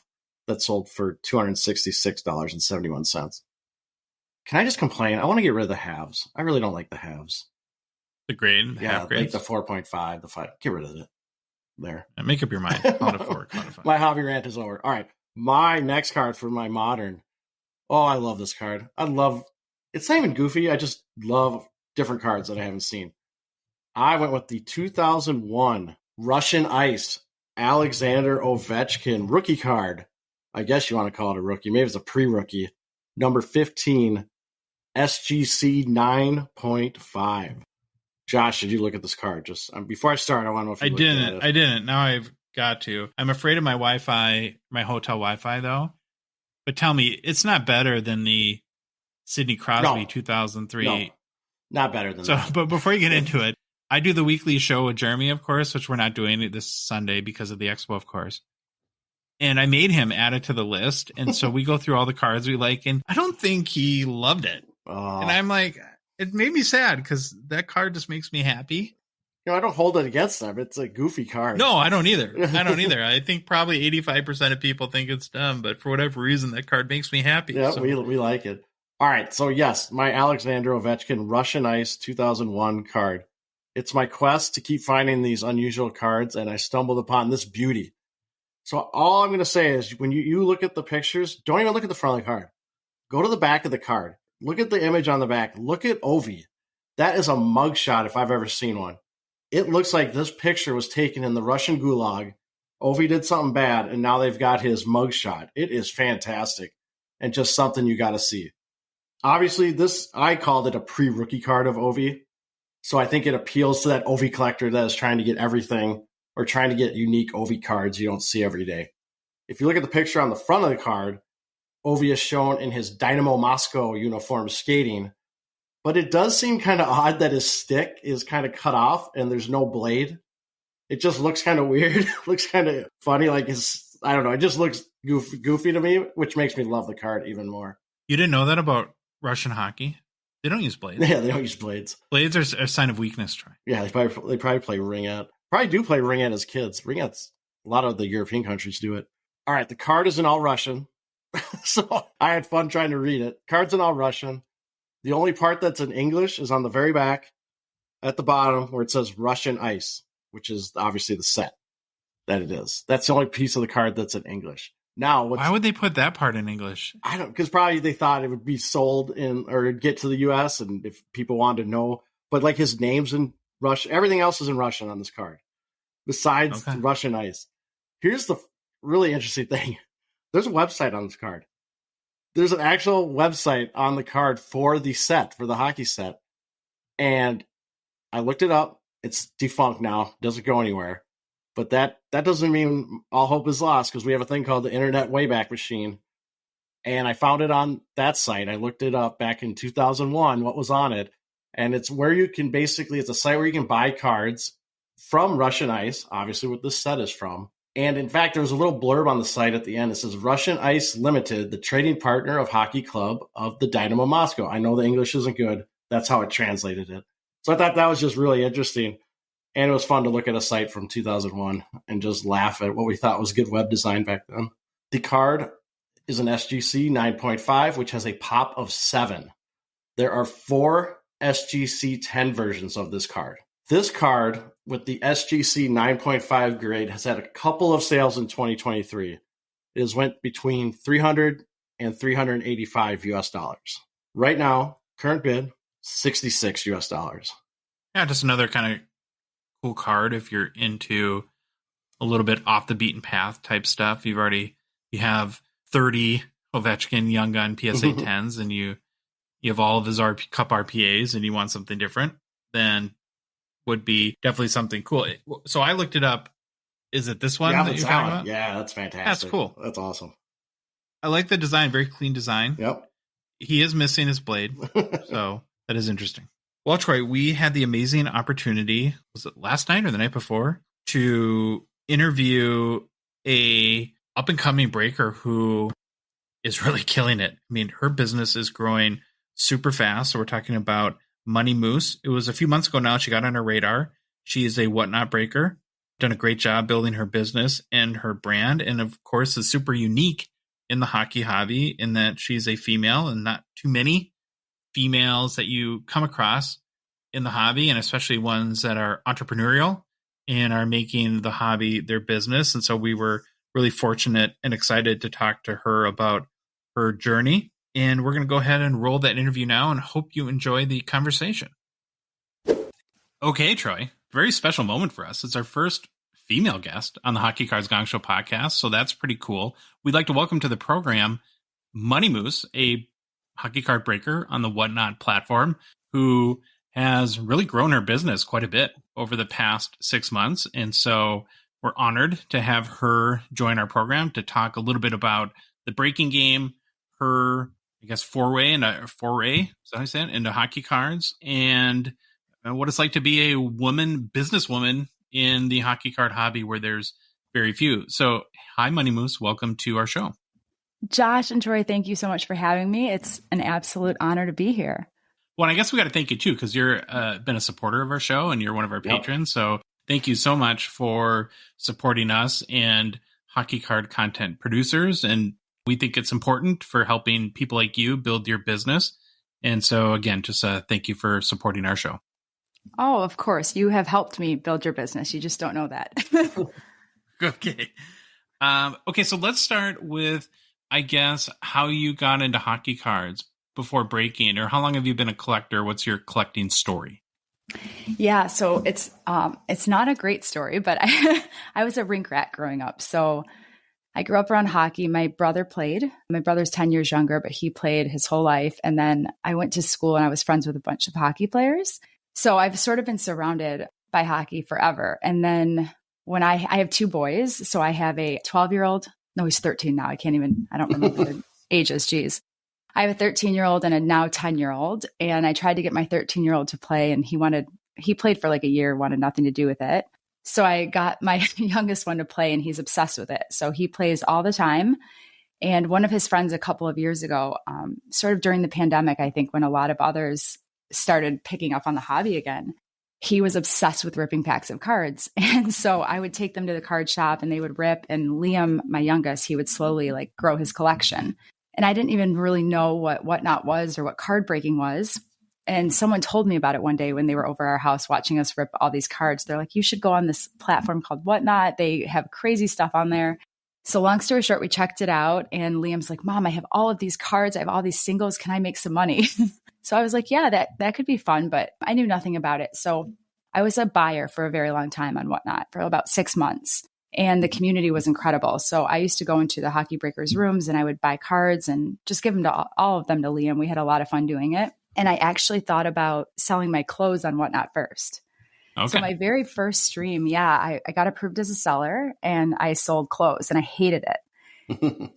that sold for $266.71. Can I just complain? I want to get rid of the halves. I really don't like the halves. The grade, the half grades? Like the 4.5, the 5. Get rid of it. There. Make up your mind. Call it a 4. My hobby rant is over. All right. My next card for my modern. Oh, I love this card. It's not even goofy. I just love different cards that I haven't seen. I went with the 2001 Russian Ice Alexander Ovechkin rookie card. I guess you want to call it a rookie. Maybe it's a pre-rookie. Number 15, SGC 9.5. Josh, did you look at this card? Just before I start, I want to know if you looked at it. I didn't. Now I've got to. I'm afraid of my Wi-Fi, my hotel Wi-Fi, though. But tell me, it's not better than the Sidney Crosby 2003. No, not better than that. But before you get into it, I do the weekly show with Jeremy, of course, which we're not doing this Sunday because of the Expo, of course. And I made him add it to the list. And so we go through all the cards we like. And I don't think he loved it. And I'm like, it made me sad because that card just makes me happy. I don't hold it against them. It's a goofy card. No, I don't either. I think probably 85% of people think it's dumb. But for whatever reason, that card makes me happy. Yeah, so. we like it. All right. So, yes, my Alexander Ovechkin Russian Ice 2001 card. It's my quest to keep finding these unusual cards, and I stumbled upon this beauty. So all I'm going to say is when you look at the pictures, don't even look at the front of the card. Go to the back of the card. Look at the image on the back. Look at Ovi. That is a mugshot if I've ever seen one. It looks like this picture was taken in the Russian Gulag Ovi did something bad, and now they've got his mugshot. It is fantastic and just something you got to see. Obviously, I called it a pre-rookie card of Ovi, so I think it appeals to that Ovi collector that is trying to get everything or trying to get unique Ovi cards you don't see every day. If you look at the picture on the front of the card, Ovi is shown in his Dynamo Moscow uniform skating, but it does seem kind of odd that his stick is kind of cut off and there's no blade. It just looks kind of weird. Looks kind of funny. Like I don't know. It just looks goofy to me, which makes me love the card even more. You didn't know that about Russian hockey? They don't use blades. Yeah, they don't use blades. Blades are a sign of weakness, Troy. Yeah, they probably play ringette. Probably do play ringette as kids. Ringette's, a lot of the European countries do it. All right, the card is in all Russian. So I had fun trying to read it. Card's in all Russian. The only part that's in English is on the very back at the bottom where it says Russian Ice, which is obviously the set that it is. That's the only piece of the card that's in English. Now, why would they put that part in English? I don't, because probably they thought it would be sold in or get to the U.S. and if people wanted to know. But like his name's in Russian, everything else is in Russian on this card, besides the Russian Ice. Here's the really interesting thing: there's a website on this card. There's an actual website on the card for the set, for the hockey set, and I looked it up. It's defunct now; doesn't go anywhere. But that doesn't mean all hope is lost because we have a thing called the Internet Wayback Machine. And I found it on that site. I looked it up back in 2001, what was on it. And it's where you can it's a site where you can buy cards from Russian Ice, obviously what this set is from. And in fact, there's a little blurb on the site at the end. It says, Russian Ice Limited, the trading partner of Hockey Club of the Dynamo Moscow. I know the English isn't good. That's how it translated it. So I thought that was just really interesting. And it was fun to look at a site from 2001 and just laugh at what we thought was good web design back then. The card is an SGC 9.5, which has a pop of 7. There are 4 SGC 10 versions of this card. This card with the SGC 9.5 grade has had a couple of sales in 2023. It has went between $300 and $385 US dollars. Right now, current bid, $66 US dollars. Yeah, just another kind of cool card if you're into a little bit off the beaten path type stuff. You have 30 Ovechkin Young Gun PSA 10s and you have all of his Cup RPAs and you want something different, then would be definitely something cool. So I looked it up. Is it this one that you're talking about? Yeah, that's fantastic. That's cool. That's awesome. I like the design. Very clean design. Yep. He is missing his blade. So that is interesting. Well, Troy, we had the amazing opportunity, was it last night or the night before, to interview a up-and-coming breaker who is really killing it. I mean, her business is growing super fast. So we're talking about MoneyMoose. It was a few months ago now. She got on our radar. She is a whatnot breaker, done a great job building her business and her brand. And of course, is super unique in the hockey hobby in that she's a female and not too many females that you come across in the hobby, and especially ones that are entrepreneurial and are making the hobby their business. And so we were really fortunate and excited to talk to her about her journey. And we're going to go ahead and roll that interview now and hope you enjoy the conversation. Okay, Troy, very special moment for us. It's our first female guest on the Hockey Cards Gongshow podcast. So that's pretty cool. We'd like to welcome to the program MoneyMoose, a hockey card breaker on the Whatnot platform, who has really grown her business quite a bit over the past 6 months. And so we're honored to have her join our program to talk a little bit about the breaking game, her, I guess, foray, is that how I say it, into hockey cards, and what it's like to be a businesswoman in the hockey card hobby where there's very few. So, hi, MoneyMoose. Welcome to our show. Josh and Troy, thank you so much for having me. It's an absolute honor to be here. Well, I guess we got to thank you, too, because you're been a supporter of our show and you're one of our patrons. So thank you so much for supporting us and hockey card content producers. And we think it's important for helping people like you build your business. And so, again, just thank you for supporting our show. Oh, of course. You have helped me build your business. You just don't know that. Okay. Okay, so let's start with, I guess, how you got into hockey cards before breaking, or how long have you been a collector? What's your collecting story? Yeah, so it's not a great story, but I was a rink rat growing up. So I grew up around hockey. My brother played. My brother's 10 years younger, but he played his whole life. And then I went to school and I was friends with a bunch of hockey players. So I've sort of been surrounded by hockey forever. And then when I have two boys, so I have a 12-year-old. No, he's 13 now. I don't remember their ages. Geez. I have a 13-year-old and a now 10-year-old. And I tried to get my 13-year-old to play, and he played for like a year, wanted nothing to do with it. So I got my youngest one to play, and he's obsessed with it. So he plays all the time. And one of his friends a couple of years ago, sort of during the pandemic, I think when a lot of others started picking up on the hobby again, he was obsessed with ripping packs of cards. And so I would take them to the card shop and they would rip. And Liam, my youngest, he would slowly like grow his collection. And I didn't even really know what whatnot was or what card breaking was. And someone told me about it one day when they were over our house watching us rip all these cards. They're like, you should go on this platform called Whatnot. They have crazy stuff on there. So long story short, we checked it out. And Liam's like, Mom, I have all of these cards. I have all these singles. Can I make some money? So I was like, yeah, that could be fun. But I knew nothing about it. So I was a buyer for a very long time on Whatnot for about 6 months. And the community was incredible. So I used to go into the hockey breakers rooms and I would buy cards and just give them to all of them to Liam. We had a lot of fun doing it. And I actually thought about selling my clothes on Whatnot first. Okay. So my very first stream, I got approved as a seller and I sold clothes and I hated it.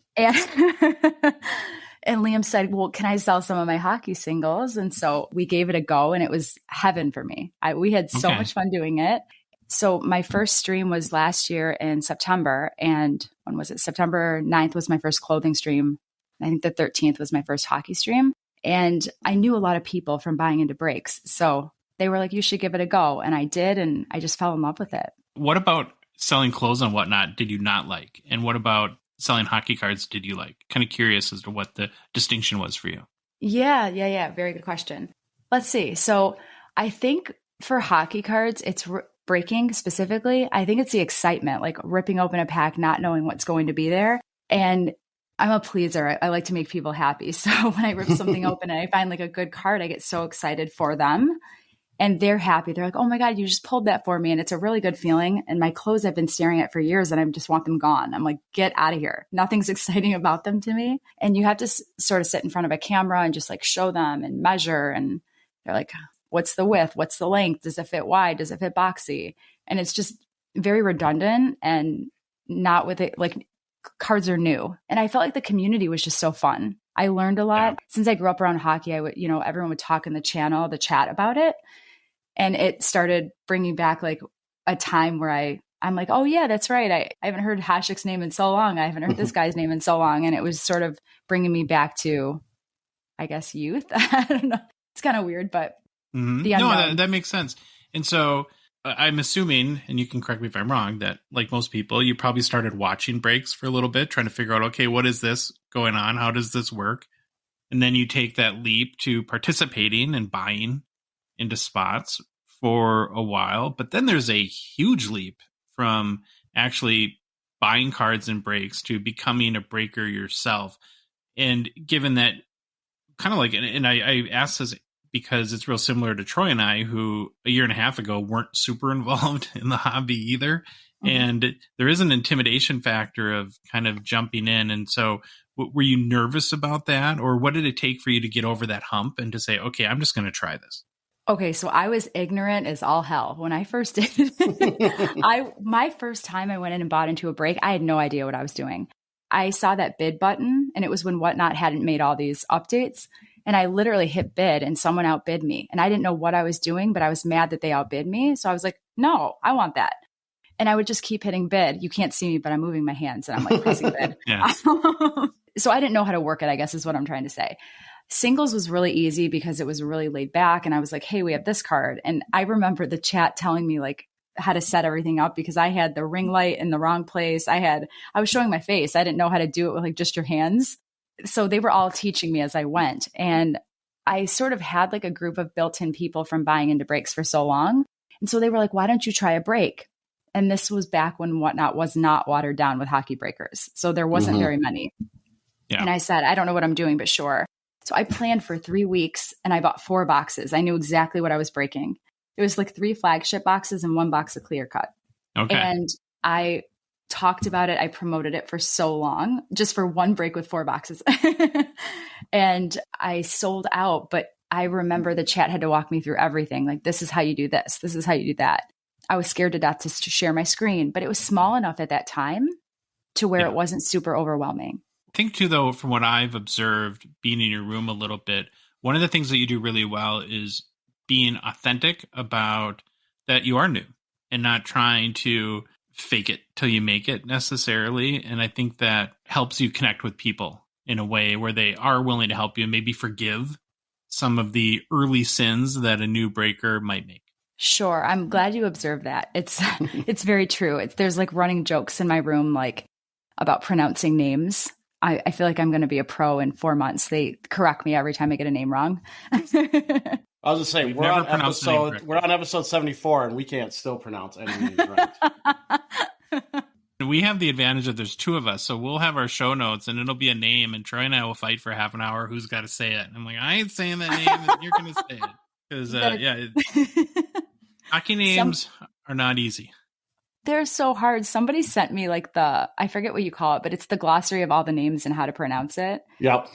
And Liam said, well, can I sell some of my hockey singles? And so we gave it a go and it was heaven for me. We had so much fun doing it. So my first stream was last year in September. And when was it? September 9th was my first clothing stream. I think the 13th was my first hockey stream. And I knew a lot of people from buying into breaks. So they were like, you should give it a go. And I did. And I just fell in love with it. What about selling clothes on Whatnot did you not like? And what about selling hockey cards did you like? Kind of curious as to what the distinction was for you. Yeah. Very good question. Let's see. So I think for hockey cards, it's breaking specifically. I think it's the excitement, like ripping open a pack, not knowing what's going to be there. And I'm a pleaser. I like to make people happy. So when I rip something open and I find like a good card, I get so excited for them. And they're happy. They're like, oh my God, you just pulled that for me. And it's a really good feeling. And my clothes I've been staring at for years and I just want them gone. I'm like, get out of here. Nothing's exciting about them to me. And you have to sort of sit in front of a camera and just like show them and measure. And they're like, what's the width? What's the length? Does it fit wide? Does it fit boxy? And it's just very redundant and not with it. Like cards are new. And I felt like the community was just so fun. I learned a lot. Since I grew up around hockey. I would, everyone would talk in the chat about it. And it started bringing back like a time where I'm like, oh yeah, that's right. I haven't heard Hashik's name in so long. I haven't heard this guy's name in so long. And it was sort of bringing me back to, I guess, youth. I don't know. It's kind of weird, but no, that makes sense. And so I'm assuming, and you can correct me if I'm wrong, that like most people, you probably started watching breaks for a little bit, trying to figure out, okay, what is this going on? How does this work? And then you take that leap to participating and buying into spots for a while. But then there's a huge leap from actually buying cards and breaks to becoming a breaker yourself. And given that kind of like, and I asked this because it's real similar to Troy and I, who a year and a half ago weren't super involved in the hobby either. Mm-hmm. And there is an intimidation factor of kind of jumping in. And so were you nervous about that? Or what did it take for you to get over that hump and to say, okay, I'm just going to try this? Okay, so I was ignorant as all hell when I first did it. My first time I went in and bought into a break, I had no idea what I was doing. I saw that bid button, and it was when Whatnot hadn't made all these updates. And I literally hit bid, and someone outbid me. And I didn't know what I was doing, but I was mad that they outbid me. So I was like, no, I want that. And I would just keep hitting bid. You can't see me, but I'm moving my hands, and I'm like pressing bid. So I didn't know how to work it, I guess is what I'm trying to say. Singles was really easy because it was really laid back. And I was like, hey, we have this card. And I remember the chat telling me like how to set everything up because I had the ring light in the wrong place. I was showing my face. I didn't know how to do it with like just your hands. So they were all teaching me as I went. And I sort of had like a group of built-in people from buying into breaks for so long. And so they were like, why don't you try a break? And this was back when Whatnot was not watered down with hockey breakers. So there wasn't very many. Yeah. And I said, I don't know what I'm doing, but sure. So I planned for 3 weeks and I bought 4 boxes. I knew exactly what I was breaking. It was like 3 flagship boxes and 1 box of clear cut. Okay. And I talked about it. I promoted it for so long, just for one break with 4 boxes. And I sold out, but I remember the chat had to walk me through everything. Like, this is how you do this. This is how you do that. I was scared to death to share my screen, but it was small enough at that time to where it wasn't super overwhelming. I think too, though, from what I've observed being in your room a little bit, one of the things that you do really well is being authentic about that you are new and not trying to fake it till you make it necessarily. And I think that helps you connect with people in a way where they are willing to help you and maybe forgive some of the early sins that a new breaker might make. Sure. I'm glad you observed that. It's very true. There's like running jokes in my room, like about pronouncing names. I feel like I'm going to be a pro in 4 months. They correct me every time I get a name wrong. I was just saying, we're on episode 74 and we can't still pronounce any names right. We have the advantage that there's 2 of us, so we'll have our show notes and it'll be a name, and Troy and I will fight for half an hour who's got to say it. And I'm like, I ain't saying that name, and you're going to say it. Because, hockey names are not easy. They're so hard. Somebody sent me like I forget what you call it, but it's the glossary of all the names and how to pronounce it. Yep.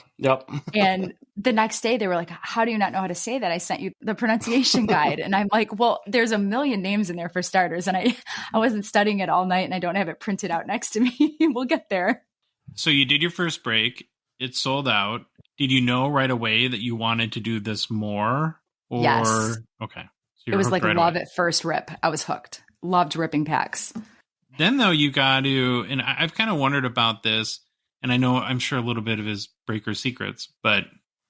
And the next day they were like, how do you not know how to say that? I sent you the pronunciation guide. And I'm like, well, there's a million names in there for starters. And I wasn't studying it all night and I don't have it printed out next to me. We'll get there. So you did your first break. It sold out. Did you know right away that you wanted to do this more? Or... Yes. Okay. So it was like love at first rip. I was hooked. Loved ripping packs. Then though, you got to, and I've kind of wondered about this, and I'm sure a little bit of his breaker secrets, but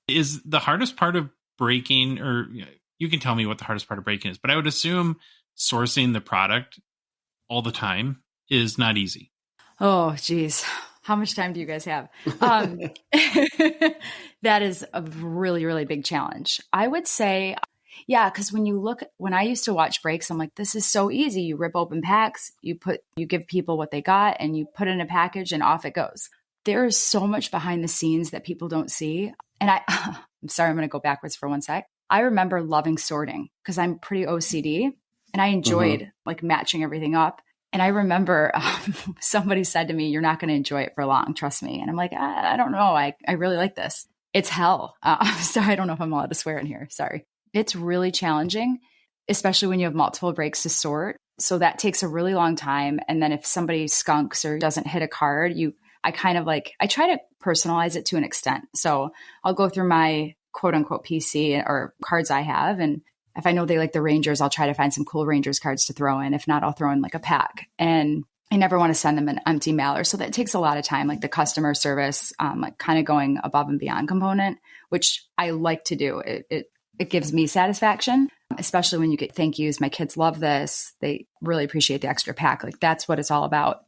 is the hardest part of breaking, or you can tell me what the hardest part of breaking is, but I would assume sourcing the product all the time is not easy. Oh, geez. How much time do you guys have? That is a really, really big challenge. I would say, yeah, because when I used to watch breaks, I'm like, this is so easy. You rip open packs, you give people what they got, and you put it in a package and off it goes. There is so much behind the scenes that people don't see. And I'm sorry, I'm going to go backwards for 1 sec. I remember loving sorting because I'm pretty OCD and I enjoyed like matching everything up. And I remember somebody said to me, you're not going to enjoy it for long, trust me. And I'm like, I don't know. I really like this. It's hell. Sorry, I don't know if I'm allowed to swear in here. Sorry. It's really challenging, especially when you have multiple breaks to sort. So that takes a really long time. And then if somebody skunks or doesn't hit a card, I try to personalize it to an extent. So I'll go through my quote unquote PC or cards I have. And if I know they like the Rangers, I'll try to find some cool Rangers cards to throw in. If not, I'll throw in like a pack. And I never want to send them an empty mailer. So that takes a lot of time, like the customer service, like kind of going above and beyond component, which I like to do. It gives me satisfaction, especially when you get thank yous. My kids love this. They really appreciate the extra pack. Like that's what it's all about.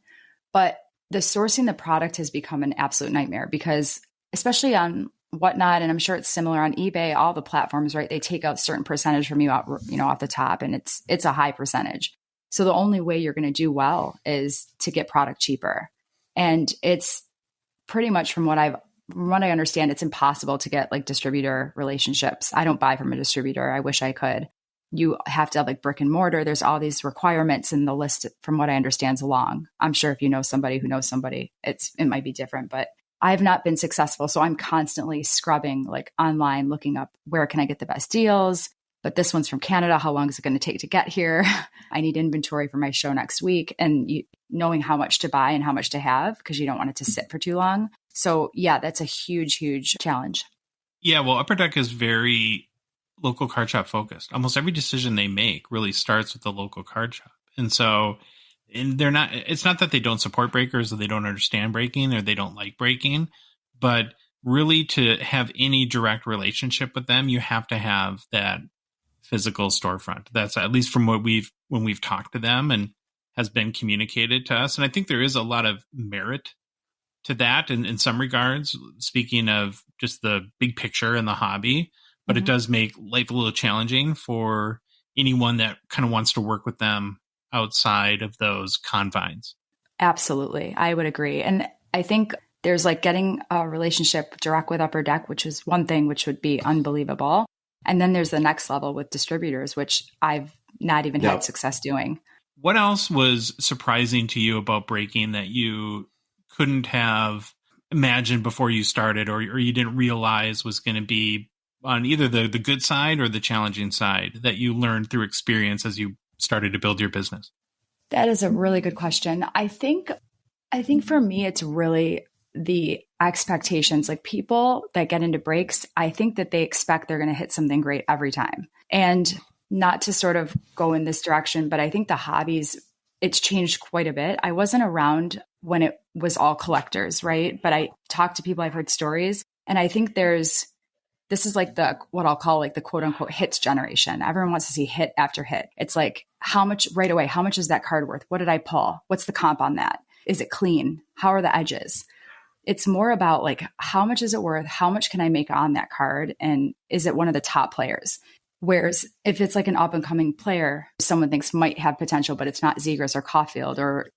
But the sourcing the product has become an absolute nightmare because especially on Whatnot, and I'm sure it's similar on eBay, all the platforms, right? They take out a certain percentage from you out, off the top, and it's a high percentage. So the only way you're going to do well is to get product cheaper. And it's pretty much from what I understand, it's impossible to get like distributor relationships. I don't buy from a distributor. I wish I could. You have to have like brick and mortar. There's all these requirements, and the list, from what I understand, is long. I'm sure if you know somebody who knows somebody, it might be different, but I have not been successful. So I'm constantly scrubbing like online, looking up where can I get the best deals. But this one's from Canada. How long is it going to take to get here? I need inventory for my show next week. And knowing how much to buy and how much to have, because you don't want it to sit for too long. So yeah, that's a huge, huge challenge. Yeah, well, Upper Deck is very local card shop focused. Almost every decision they make really starts with the local card shop. And so it's not that they don't support breakers or they don't understand breaking or they don't like breaking, but really to have any direct relationship with them, you have to have that physical storefront. That's at least from when we've talked to them and has been communicated to us. And I think there is a lot of merit to that in some regards, speaking of just the big picture and the hobby, but it does make life a little challenging for anyone that kind of wants to work with them outside of those confines. Absolutely. I would agree. And I think there's like getting a relationship direct with Upper Deck, which is one thing which would be unbelievable. And then there's the next level with distributors, which I've not even had success doing. What else was surprising to you about breaking that you couldn't have imagined before you started, or you didn't realize was going to be on either the good side or the challenging side that you learned through experience as you started to build your business? That is a really good question. I think for me, it's really the expectations. Like people that get into breaks, I think that they expect they're going to hit something great every time. And not to sort of go in this direction, but I think the hobbies, it's changed quite a bit. I wasn't around when it was all collectors, right? But I talked to people, I've heard stories, and I think this is like what I'll call like the quote unquote hits generation. Everyone wants to see hit after hit. It's like, how much right away? How much is that card worth? What did I pull? What's the comp on that? Is it clean? How are the edges? It's more about like, how much is it worth? How much can I make on that card? And is it one of the top players? Whereas if it's like an up and coming player, someone thinks might have potential, but it's not Zegras or Caulfield, or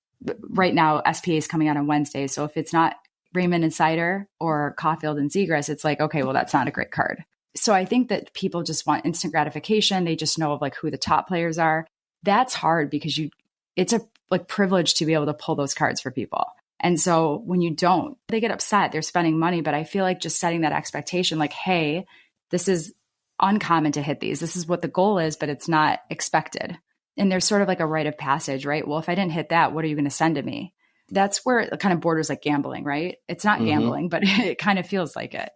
right now SPA is coming out on Wednesday. So if it's not Raymond and Sider or Caulfield and Zegras, it's like, okay, well, that's not a great card. So I think that people just want instant gratification. They just know of like who the top players are. That's hard because it's a like privilege to be able to pull those cards for people. And so when you don't, they get upset. They're spending money. But I feel like just setting that expectation, like, hey, this is uncommon to hit these. This is what the goal is, but it's not expected. And there's sort of like a rite of passage, right? Well, if I didn't hit that, what are you going to send to me? That's where it kind of borders like gambling, right? It's not gambling, but it kind of feels like it.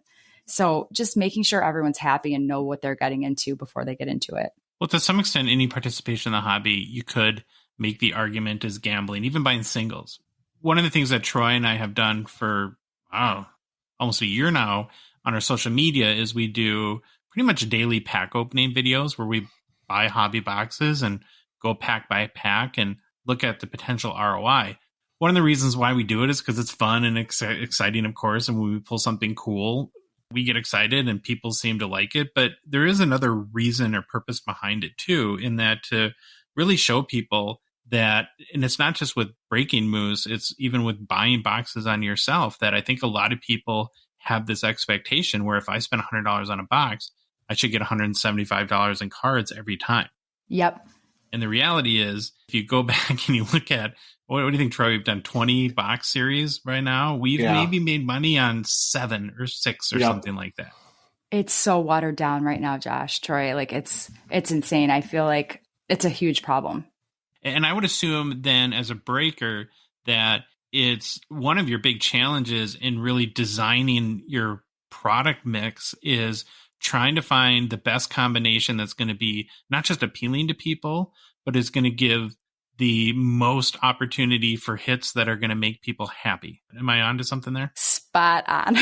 So just making sure everyone's happy and know what they're getting into before they get into it. Well, to some extent, any participation in the hobby, you could make the argument as gambling, even buying singles. One of the things that Troy and I have done for almost a year now on our social media is we do pretty much daily pack opening videos where we buy hobby boxes and go pack by pack and look at the potential ROI. One of the reasons why we do it is because it's fun and exciting, of course. And when we pull something cool, we get excited and people seem to like it. But there is another reason or purpose behind it too, in that to really show people that, and it's not just with breaking moves, it's even with buying boxes on yourself, that I think a lot of people have this expectation where if I spend $100 on a box, I should get $175 in cards every time. Yep. And the reality is, if you go back and you look at, what do you think, Troy? We've done 20 box series right now. We've maybe made money on 7 or 6 or something like that. It's so watered down right now, Josh, Troy. Like it's insane. I feel like it's a huge problem. And I would assume then as a breaker that it's one of your big challenges in really designing your product mix is trying to find the best combination that's going to be not just appealing to people, but is going to give the most opportunity for hits that are going to make people happy. Am I onto something there? Spot on.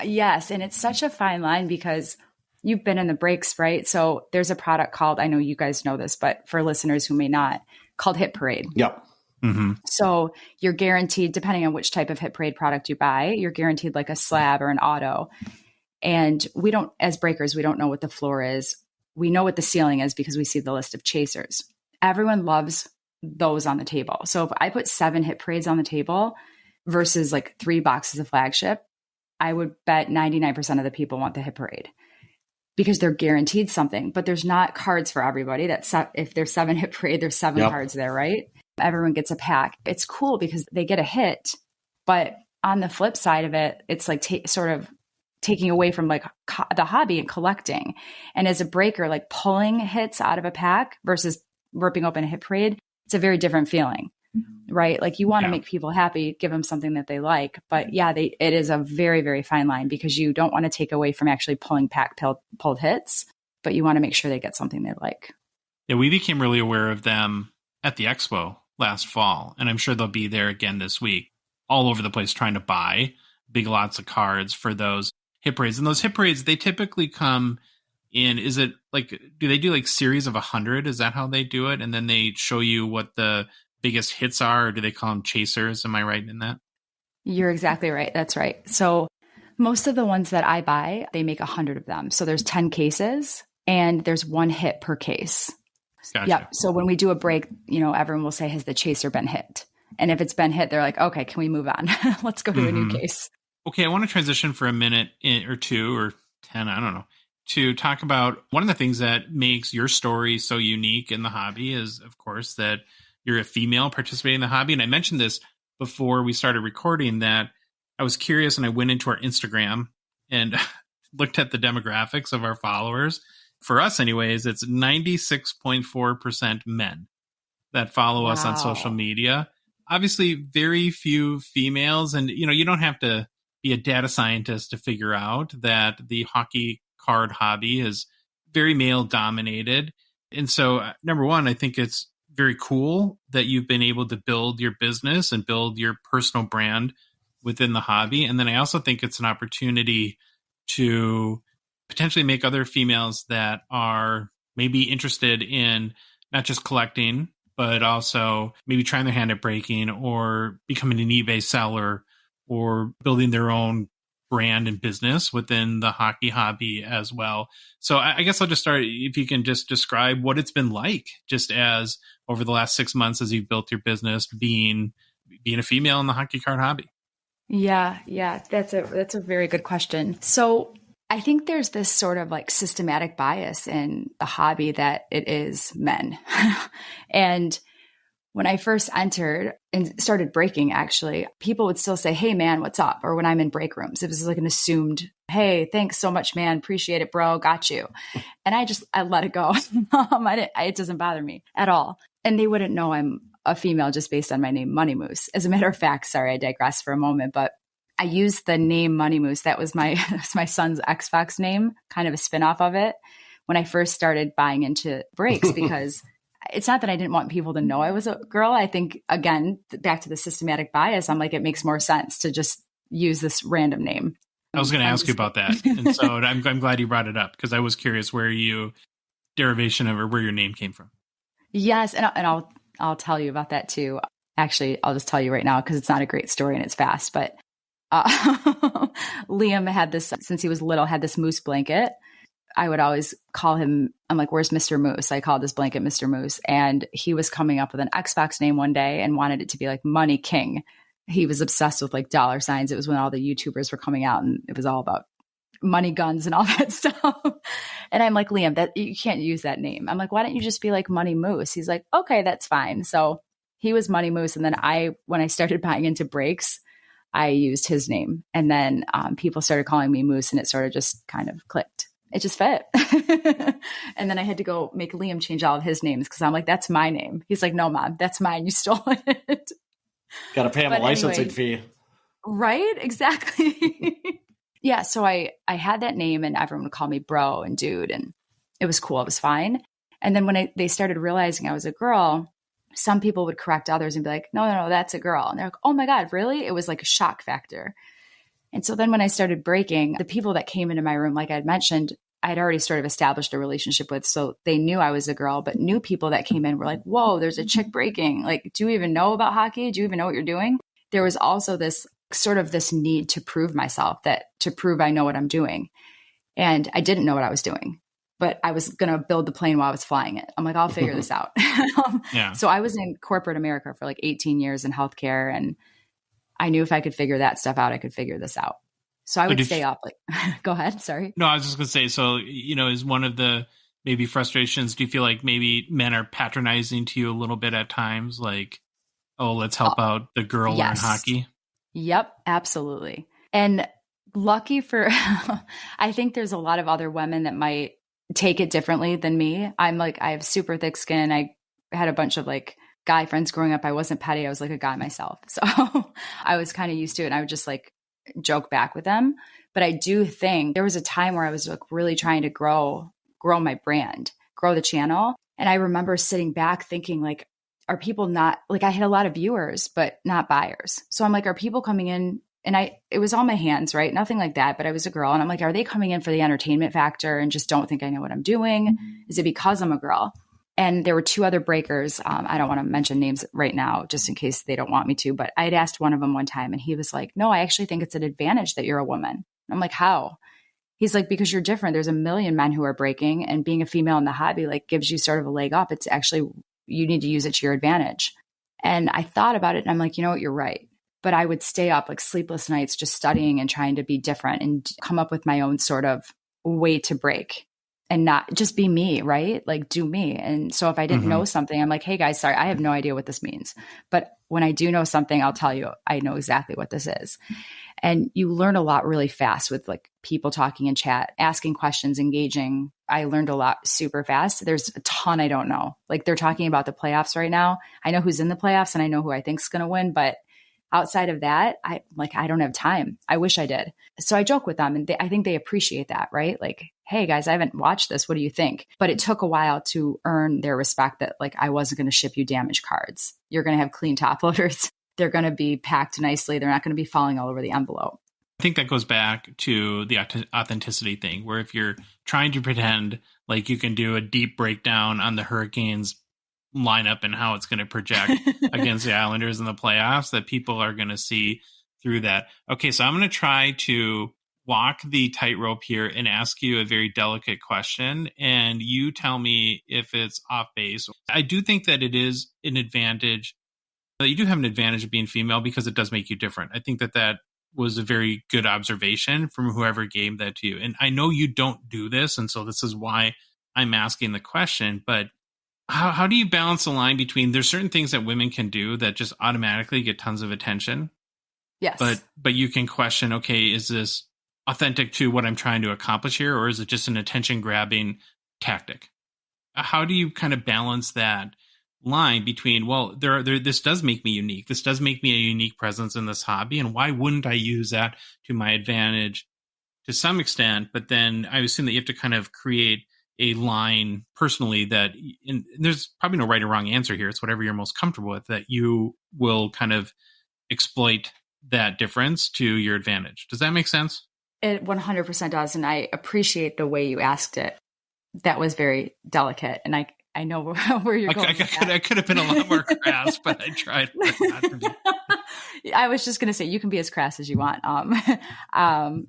Yes. And it's such a fine line because you've been in the breaks, right? So there's a product called, I know you guys know this, but for listeners who may not, called Hit Parade. Yep. Mm-hmm. So you're guaranteed, depending on which type of Hit Parade product you buy, you're guaranteed like a slab or an auto. And we don't, as breakers, we don't know what the floor is. We know what the ceiling is because we see the list of chasers. Everyone loves those on the table. So if I put 7 Hit Parades on the table versus like 3 boxes of flagship, I would bet 99% of the people want the Hit Parade because they're guaranteed something, but there's not cards for everybody. If there's 7 Hit Parade, there's 7 cards there, right? Everyone gets a pack. It's cool because they get a hit, but on the flip side of it, it's like sort of taking away from like the hobby and collecting. And as a breaker, like pulling hits out of a pack versus ripping open a Hit Parade, it's a very different feeling, right? Like you want to make people happy, give them something that they like. But yeah, it is a very, very fine line because you don't want to take away from actually pulling pack pulled hits, but you want to make sure they get something they like. Yeah, we became really aware of them at the expo last fall, and I'm sure they'll be there again this week, all over the place trying to buy big lots of cards for those Hit Parades. And those Hit Parades, they typically come in, is it like, do they do like series of 100? Is that how they do it? And then they show you what the biggest hits are, or do they call them chasers? Am I right in that? You're exactly right. That's right. So most of the ones that I buy, they make 100 of them. So there's 10 cases and there's 1 hit per case. Gotcha. Yep. So when we do a break, everyone will say, has the chaser been hit? And if it's been hit, they're like, okay, can we move on? Let's go to a new case. Okay. I want to transition for a minute or 2 or 10. I don't know. to talk about one of the things that makes your story so unique in the hobby is, of course, that you're a female participating in the hobby. And I mentioned this before we started recording, that I was curious and I went into our Instagram and looked at the demographics of our followers. For us anyways, it's 96.4% men that follow us on social media. Obviously, very few females. And, you don't have to be a data scientist to figure out that the hockey card hobby is very male dominated. And so, number one, I think it's very cool that you've been able to build your business and build your personal brand within the hobby. And then I also think it's an opportunity to potentially make other females that are maybe interested in not just collecting, but also maybe trying their hand at breaking or becoming an eBay seller or building their own brand and business within the hockey hobby as well. So I guess I'll just start, if you can just describe what it's been like just as over the last 6 months as you've built your business, being a female in the hockey card hobby. Yeah. That's a very good question. So I think there's this sort of like systematic bias in the hobby that it is men. And when I first entered and started breaking, actually, people would still say, "Hey man, what's up?" Or when I'm in break rooms, it was like an assumed, "Hey, thanks so much, man. Appreciate it, bro. Got you." And I let it go. It doesn't bother me at all. And they wouldn't know I'm a female just based on my name, MoneyMoose. As a matter of fact, sorry, I digress for a moment, but I used the name MoneyMoose. That was my son's Xbox name, kind of a spinoff of it, when I first started buying into breaks, because it's not that I didn't want people to know I was a girl. I think, again, back to the systematic bias, I'm like, it makes more sense to just use this random name. I was going to ask you about that. And so I'm glad you brought it up, because I was curious where your name came from. Yes. And I'll tell you about that too. Actually, I'll just tell you right now, because it's not a great story and it's fast, but Liam had this, since he was little, had this moose blanket. I would always call him, I'm like, "Where's Mr. Moose?" I called this blanket Mr. Moose. And he was coming up with an Xbox name one day and wanted it to be like Money King. He was obsessed with like dollar signs. It was when all the YouTubers were coming out and it was all about money guns and all that stuff. And I'm like, "Liam, that you can't use that name." I'm like, "Why don't you just be like Money Moose?" He's like, "Okay, that's fine." So he was Money Moose. And then when I started buying into breaks, I used his name. And then people started calling me Moose, and it sort of just kind of clicked. It just fit. And then I had to go make Liam change all of his names, because I'm like, "That's my name." He's like, "No, Mom, that's mine. You stole it." Got to pay him a licensing fee. Right? Exactly. Yeah. So I had that name, and everyone would call me bro and dude, and it was cool. It was fine. And then when they started realizing I was a girl, some people would correct others and be like, no, that's a girl. And they're like, "Oh my God, really?" It was like a shock factor. And so then when I started breaking, the people that came into my room, like I'd mentioned, I had already sort of established a relationship with. So they knew I was a girl, but new people that came in were like, "Whoa, there's a chick breaking. Like, do you even know about hockey? Do you even know what you're doing?" There was also this sort of this need to prove myself, to prove I know what I'm doing. And I didn't know what I was doing, but I was going to build the plane while I was flying it. I'm like, "I'll figure this out." Yeah. So I was in corporate America for like 18 years in healthcare, and I knew if I could figure that stuff out, I could figure this out. So I would stay up. Like, go ahead. Sorry. No, I was just going to say, so, is one of the maybe frustrations, do you feel like maybe men are patronizing to you a little bit at times? Like, "Oh, let's help out the girl in hockey." Yep, absolutely. And lucky for, I think there's a lot of other women that might take it differently than me. I'm like, I have super thick skin. I had a bunch of like guy friends growing up. I wasn't petty. I was like a guy myself. So I was kind of used to it. And I would just like joke back with them. But I do think there was a time where I was like really trying to grow my brand, grow the channel. And I remember sitting back thinking like, are people not, like I had a lot of viewers, but not buyers. So I'm like, are people coming in? And it was on my hands, right? Nothing like that, but I was a girl. And I'm like, are they coming in for the entertainment factor and just don't think I know what I'm doing? Mm-hmm. Is it because I'm a girl? And there were two other breakers. I don't want to mention names right now, just in case they don't want me to, but I had asked one of them one time and he was like, "No, I actually think it's an advantage that you're a woman." I'm like, "How?" He's like, "Because you're different. There's a million men who are breaking, and being a female in the hobby like gives you sort of a leg up. It's actually, you need to use it to your advantage." And I thought about it and I'm like, you know what, you're right. But I would stay up like sleepless nights just studying and trying to be different and come up with my own sort of way to break and not just be me, right? Like do me. And so if I didn't know something, I'm like, hey guys, sorry, I have no idea what this means. But when I do know something, I'll tell you, I know exactly what this is. And you learn a lot really fast with like people talking in chat, asking questions, engaging. I learned a lot super fast. There's a ton I don't know. Like they're talking about the playoffs right now. I know who's in the playoffs and I know who I think is going to win, but outside of that, I don't have time. I wish I did. So I joke with them and I think they appreciate that, right? Like, hey guys, I haven't watched this. What do you think? But it took a while to earn their respect that like, I wasn't going to ship you damaged cards. You're going to have clean top loaders. They're going to be packed nicely. They're not going to be falling all over the envelope. I think that goes back to the authenticity thing, where if you're trying to pretend like you can do a deep breakdown on the Hurricanes lineup and how it's going to project against the Islanders in the playoffs, that people are going to see through that. Okay, so I'm going to try to walk the tightrope here and ask you a very delicate question, and you tell me if it's off base. I do think that it is an advantage. You do have an advantage of being female because it does make you different. I think that was a very good observation from whoever gave that to you. And I know you don't do this, and so this is why I'm asking the question, but how do you balance the line between there's certain things that women can do that just automatically get tons of attention? Yes. But you can question, okay, is this authentic to what I'm trying to accomplish here, or is it just an attention grabbing tactic? How do you kind of balance that line between, well, this does make me unique. This does make me a unique presence in this hobby. And why wouldn't I use that to my advantage to some extent? But then I assume that you have to kind of create a line personally that, and there's probably no right or wrong answer here. It's whatever you're most comfortable with, that you will kind of exploit that difference to your advantage. Does that make sense? It 100% does. And I appreciate the way you asked it. That was very delicate. And I know where you're going. I could have been a lot more crass, but I tried not to be. I was just going to say, you can be as crass as you want.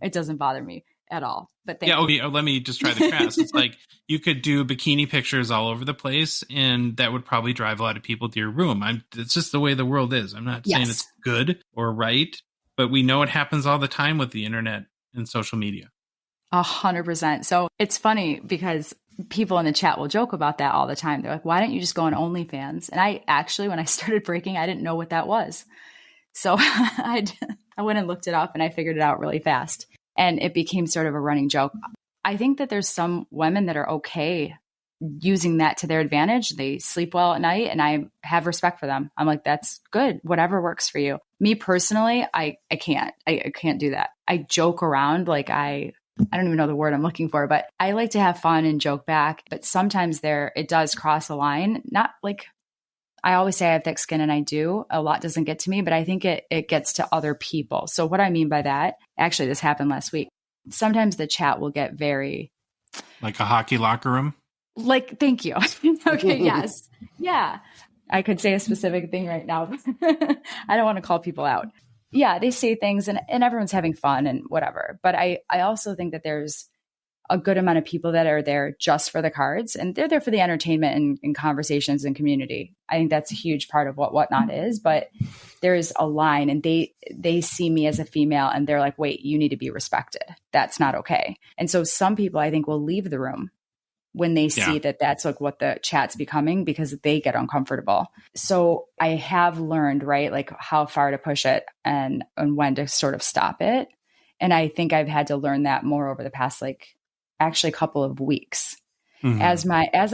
It doesn't bother me at all. But let me just try the crass. It's like you could do bikini pictures all over the place, and that would probably drive a lot of people to your room. It's just the way the world is. I'm not saying it's good or right, but we know it happens all the time with the internet and social media. 100%. So it's funny because people in the chat will joke about that all the time. They're like, why don't you just go on OnlyFans? And I actually, when I started breaking, I didn't know what that was. So I went and looked it up and I figured it out really fast. And it became sort of a running joke. I think that there's some women that are okay using that to their advantage. They sleep well at night and I have respect for them. I'm like, that's good. Whatever works for you. Me personally, I can't do that. I joke around. Like I don't even know the word I'm looking for, but I like to have fun and joke back. But sometimes it does cross a line. Not like I always say I have thick skin and I do. A lot doesn't get to me, but I think it gets to other people. So what I mean by that, actually, this happened last week. Sometimes the chat will get very... Like a hockey locker room? Like, thank you. Okay, yes. Yeah. I could say a specific thing right now. I don't want to call people out. Yeah, they say things and everyone's having fun and whatever. But I also think that there's a good amount of people that are there just for the cards, and they're there for the entertainment and conversations and community. I think that's a huge part of what Whatnot is, but there's a line and they see me as a female and they're like, wait, you need to be respected. That's not okay. And so some people I think will leave the room when they see that that's like what the chat's becoming because they get uncomfortable. So I have learned, right, like how far to push it and when to sort of stop it. And I think I've had to learn that more over the past, like, actually a couple of weeks. Mm-hmm. As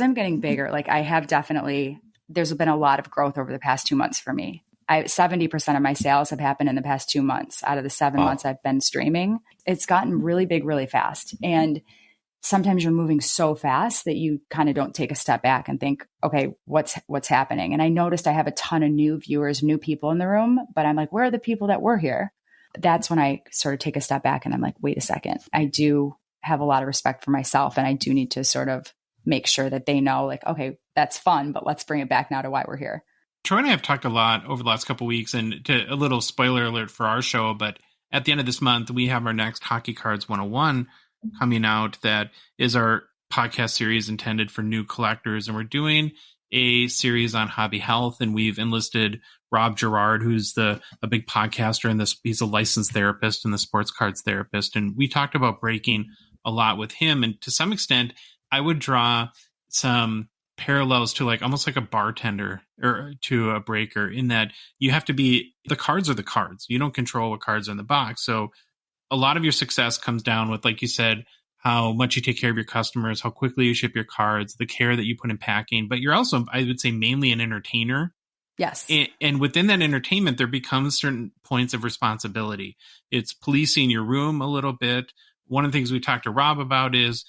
I'm getting bigger, like I have definitely, there's been a lot of growth over the past 2 months for me. 70% of my sales have happened in the past 2 months out of the 7 months I've been streaming. It's gotten really big, really fast. And sometimes you're moving so fast that you kind of don't take a step back and think, okay, what's happening? And I noticed I have a ton of new viewers, new people in the room, but I'm like, where are the people that were here? That's when I sort of take a step back and I'm like, wait a second, I do have a lot of respect for myself. And I do need to sort of make sure that they know, like, okay, that's fun, but let's bring it back now to why we're here. Troy and I have talked a lot over the last couple of weeks, and to a little spoiler alert for our show, but at the end of this month, we have our next Hockey Cards 101 coming out. That is our podcast series intended for new collectors. And we're doing a series on hobby health, and we've enlisted Rob Gerard, who's a big podcaster, and he's a licensed therapist and the sports cards therapist. And we talked about breaking a lot with him. And to some extent, I would draw some parallels to almost like a bartender or to a breaker, in that you have to be, the cards are the cards. You don't control what cards are in the box. So a lot of your success comes down with, like you said, how much you take care of your customers, how quickly you ship your cards, the care that you put in packing. But you're also, I would say, mainly an entertainer. Yes. And within that entertainment, there becomes certain points of responsibility. It's policing your room a little bit. One of the things we talked to Rob about is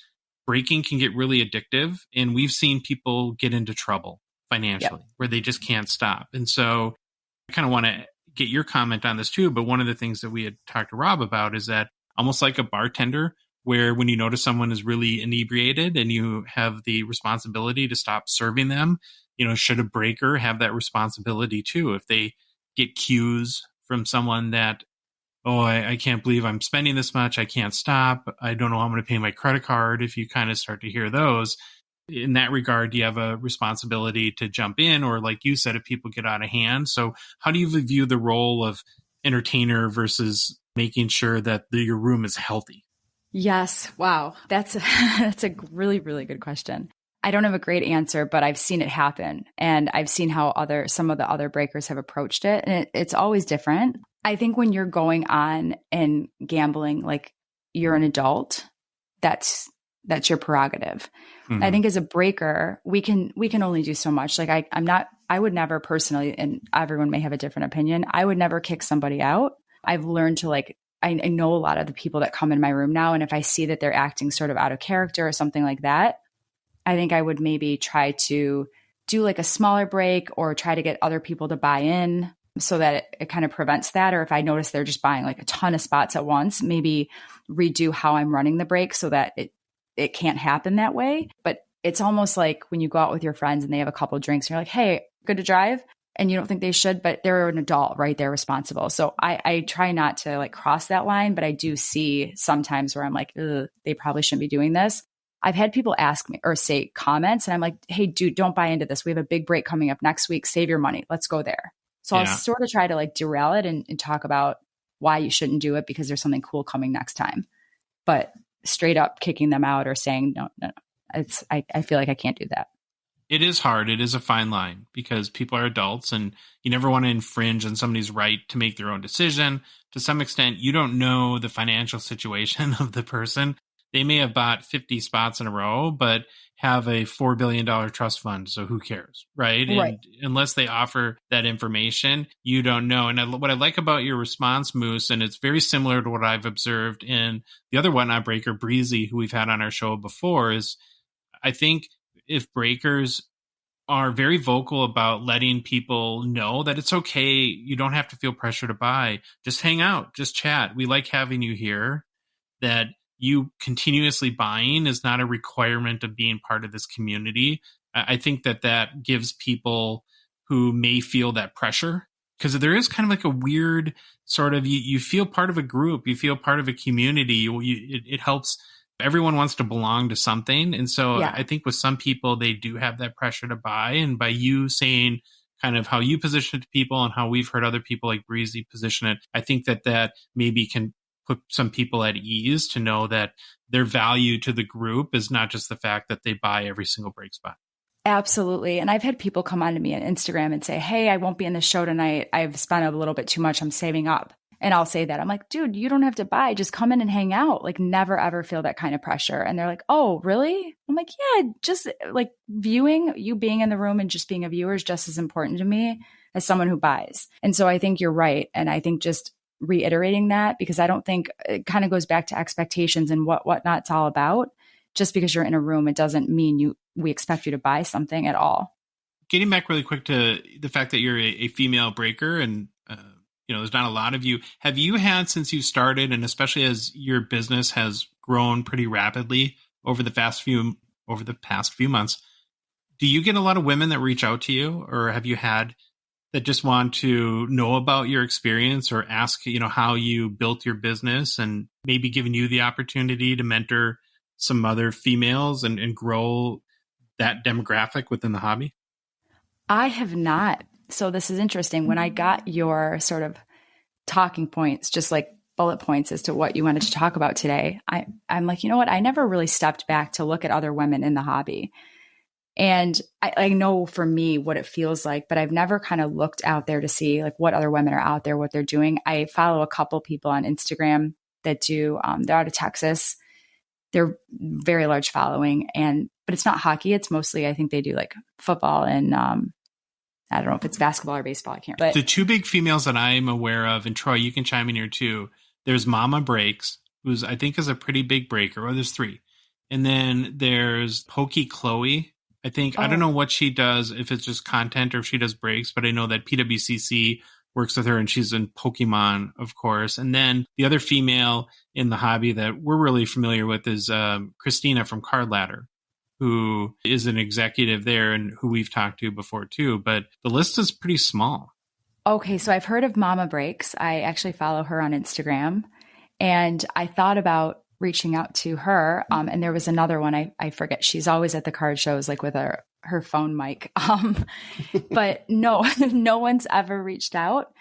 breaking can get really addictive. And we've seen people get into trouble financially where they just can't stop. And so I kind of want to get your comment on this too. But one of the things that we had talked to Rob about is that almost like a bartender, where when you notice someone is really inebriated and you have the responsibility to stop serving them, should a breaker have that responsibility too? If they get cues from someone that, I can't believe I'm spending this much, I can't stop, I don't know how I'm going to pay my credit card. If you kind of start to hear those, in that regard, do you have a responsibility to jump in? Or like you said, if people get out of hand. So how do you view the role of entertainer versus making sure that your room is healthy? Yes. Wow. That's a really, really good question. I don't have a great answer, but I've seen it happen. And I've seen how some of the other breakers have approached it. And it's always different. I think when you're going on and gambling, like you're an adult, that's your prerogative. Mm-hmm. I think as a breaker, we can only do so much. Like I would never personally, and everyone may have a different opinion, I would never kick somebody out. I've learned to I know a lot of the people that come in my room now. And if I see that they're acting sort of out of character or something like that, I think I would maybe try to do like a smaller break or try to get other people to buy in so that it kind of prevents that. Or if I notice they're just buying like a ton of spots at once, maybe redo how I'm running the break so that it can't happen that way. But it's almost like when you go out with your friends and they have a couple of drinks and you're like, hey, good to drive. And you don't think they should, but they're an adult, right? They're responsible. So I try not to cross that line, but I do see sometimes where I'm like, they probably shouldn't be doing this. I've had people ask me or say comments and I'm like, hey, dude, don't buy into this. We have a big break coming up next week. Save your money. Let's go there. So I'll sort of try to derail it and talk about why you shouldn't do it because there's something cool coming next time. But straight up kicking them out or saying, no. I feel like I can't do that. It is hard. It is a fine line because people are adults and you never want to infringe on somebody's right to make their own decision. To some extent, you don't know the financial situation of the person. They may have bought 50 spots in a row, but have a $4 billion trust fund. So who cares, right? And unless they offer that information, you don't know. And what I like about your response, Moose, and it's very similar to what I've observed in the other whatnot breaker, Breezy, who we've had on our show before, is I think if breakers are very vocal about letting people know that it's okay, you don't have to feel pressure to buy, just hang out, just chat. We like having you here. That you continuously buying is not a requirement of being part of this community. I think that gives people who may feel that pressure, because there is kind of like a weird sort of, you feel part of a group, you feel part of a community. It helps. Everyone wants to belong to something. And so I think with some people, they do have that pressure to buy. And by you saying kind of how you position it to people and how we've heard other people like Breezy position it, I think that maybe can put some people at ease to know that their value to the group is not just the fact that they buy every single break spot. Absolutely. And I've had people come on to me on Instagram and say, hey, I won't be in the show tonight. I've spent a little bit too much. I'm saving up. And I'll say that. I'm like, dude, you don't have to buy. Just come in and hang out. Never, ever feel that kind of pressure. And they're like, oh, really? I'm like, yeah, just viewing, you being in the room and just being a viewer is just as important to me as someone who buys. And so I think you're right. And I think just reiterating that, because I don't think it kind of goes back to expectations and whatnot's all about. Just because you're in a room, it doesn't mean we expect you to buy something at all. Getting back really quick to the fact that you're a female breaker and, there's not a lot of you. Have you had, since you started, and especially as your business has grown pretty rapidly over the past few months, do you get a lot of women that reach out to you, or have you had that just want to know about your experience or ask, how you built your business and maybe giving you the opportunity to mentor some other females and grow that demographic within the hobby? I have not So this is interesting. When I got your sort of talking points, just like bullet points as to what you wanted to talk about today, I'm like, you know what? I never really stepped back to look at other women in the hobby. And I know for me what it feels like, but I've never kind of looked out there to see like what other women are out there, what they're doing. I follow a couple people on Instagram that do, they're out of Texas. They're very large following, but it's not hockey. It's mostly, I think they do like football and I don't know if it's basketball or baseball. I can't. But the two big females that I'm aware of, and Troy, you can chime in here too. There's Mama Breaks, who's I think is a pretty big breaker. Well, there's three. And then there's Pokey Chloe. I think, I don't know what she does, if it's just content or if she does breaks, but I know that PWCC works with her and she's in Pokemon, of course. And then the other female in the hobby that we're really familiar with is Christina from Card Ladder, who is an executive there and who we've talked to before too. But the list is pretty small. Okay, so I've heard of Mama Breaks. I actually follow her on Instagram. And I thought about reaching out to her. And there was another one, I forget. She's always at the card shows, like with her phone mic. But no one's ever reached out.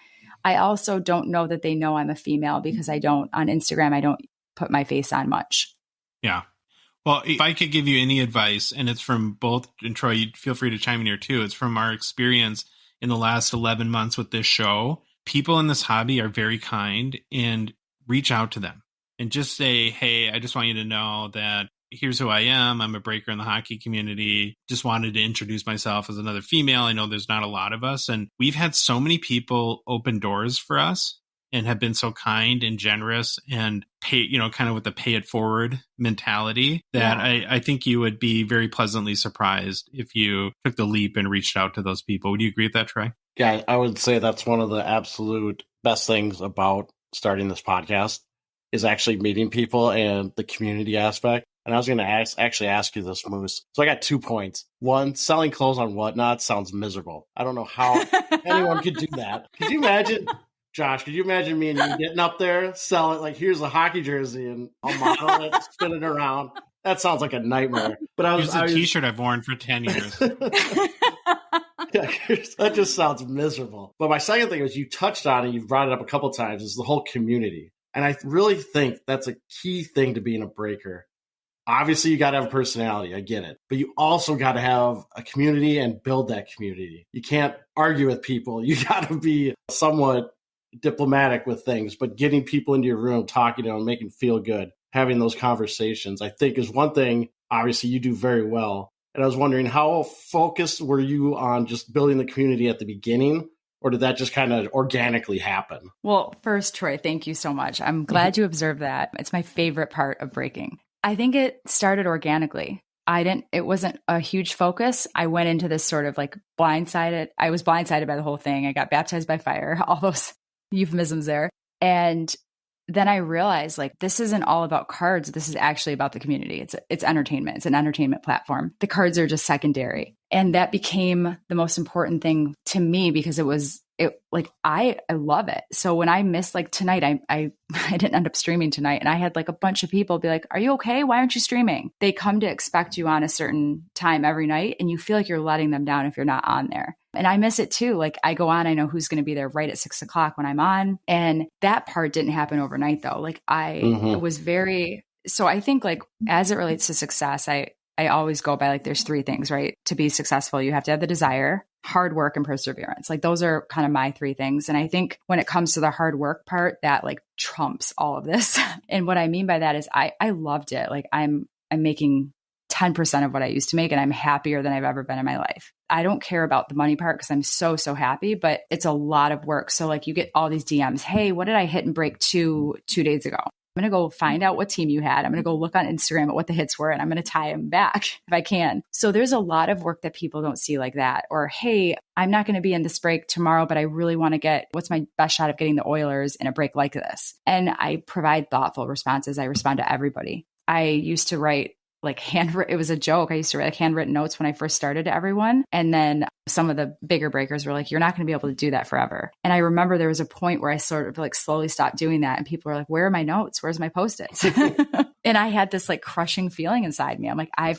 I also don't know that they know I'm a female because on Instagram, I don't put my face on much. Yeah. Well, if I could give you any advice, and it's from both, and Troy, you feel free to chime in here too. It's from our experience in the last 11 months with this show. People in this hobby are very kind, and reach out to them and just say, hey, I just want you to know that here's who I am. I'm a breaker in the hockey community. Just wanted to introduce myself as another female. I know there's not a lot of us, and we've had so many people open doors for us and have been so kind and generous and pay, kind of with the pay it forward mentality that I think you would be very pleasantly surprised if you took the leap and reached out to those people. Would you agree with that, Troy? Yeah, I would say that's one of the absolute best things about starting this podcast is actually meeting people and the community aspect. And I was going to ask you this, Moose. So I got 2 points. One, selling clothes on Whatnot sounds miserable. I don't know how anyone could do that. Could you imagine, Josh, could you imagine me and you getting up there, selling, like, here's a hockey jersey and I'll model it, spin it around. That sounds like a nightmare. But here's a t-shirt I've worn for 10 years. Yeah, that just sounds miserable. But my second thing is you touched on it, you've brought it up a couple times, is the whole community. And I really think that's a key thing to being a breaker. Obviously, you got to have a personality. I get it. But you also got to have a community and build that community. You can't argue with people. You got to be somewhat diplomatic with things. But getting people into your room, talking to them, making them feel good, having those conversations, I think is one thing, obviously, you do very well. And I was wondering, how focused were you on just building the community at the beginning? Or did that just kind of organically happen? Well, first, Troy, thank you so much. I'm glad you observed that. It's my favorite part of breaking. I think it started organically. It wasn't a huge focus. I went into this sort of like blindsided. I was blindsided by the whole thing. I got baptized by fire, all those euphemisms there. And then I realized like, this isn't all about cards. This is actually about the community. It's entertainment. It's an entertainment platform. The cards are just secondary. And that became the most important thing to me because I love it. So when I missed like tonight, I didn't end up streaming tonight. And I had like a bunch of people be like, are you okay? Why aren't you streaming? They come to expect you on a certain time every night. And you feel like you're letting them down if you're not on there. And I miss it too. Like I go on, I know who's going to be there right at 6 o'clock when I'm on. And that part didn't happen overnight though. Like it was so I think like as it relates to success, I always go by like, there's 3 things, right? To be successful, you have to have the desire, hard work, and perseverance. Like those are kind of my 3 things. And I think when it comes to the hard work part, that like trumps all of this. And what I mean by that is I loved it. Like I'm making 10% of what I used to make, and I'm happier than I've ever been in my life. I don't care about the money part because I'm so happy, but it's a lot of work. So like you get all these DMs. Hey, what did I hit and break 2 days ago? I'm going to go find out what team you had. I'm going to go look on Instagram at what the hits were, and I'm going to tie them back if I can. So there's a lot of work that people don't see like that. Or, hey, I'm not going to be in this break tomorrow, but I really want to get, what's my best shot of getting the Oilers in a break like this? And I provide thoughtful responses. I respond to everybody. I used to write like handwritten, it was a joke. I used to write like handwritten notes when I first started to everyone. And then some of the bigger breakers were like, you're not going to be able to do that forever. And I remember there was a point where I sort of like slowly stopped doing that. And people were like, where are my notes? Where's my Post-its? And I had this like crushing feeling inside me. I'm like, I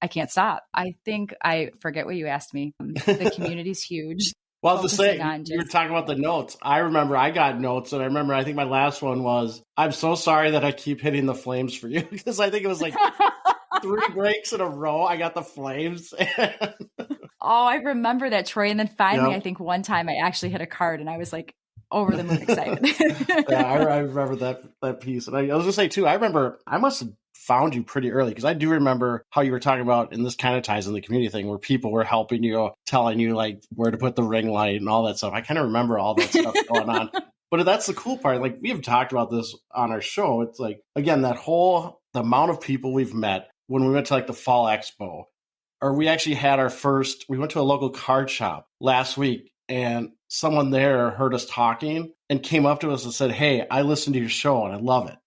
can't stop. I think I forget what you asked me. The community's huge. Well, I was just saying, on you were talking about the notes. I remember I got notes, and I remember I think my last one was, I'm so sorry that I keep hitting the flames for you, because I think it was like 3 breaks in a row. I got the flames. Oh, I remember that, Troy. And then finally, I think one time I actually hit a card and I was like over the moon excited. Yeah, I remember that piece. And I was going to say too, I remember I must have found you pretty early, because I do remember how you were talking about, and this kind of ties in the community thing, where people were helping you, telling you like where to put the ring light and all that stuff. I kind of remember all that stuff going on. But that's the cool part. Like, we have talked about this on our show. It's like, again, the amount of people we've met when we went to like the Fall Expo, or we actually had we went to a local card shop last week, and someone there heard us talking and came up to us and said, "Hey, I listened to your show and I love it."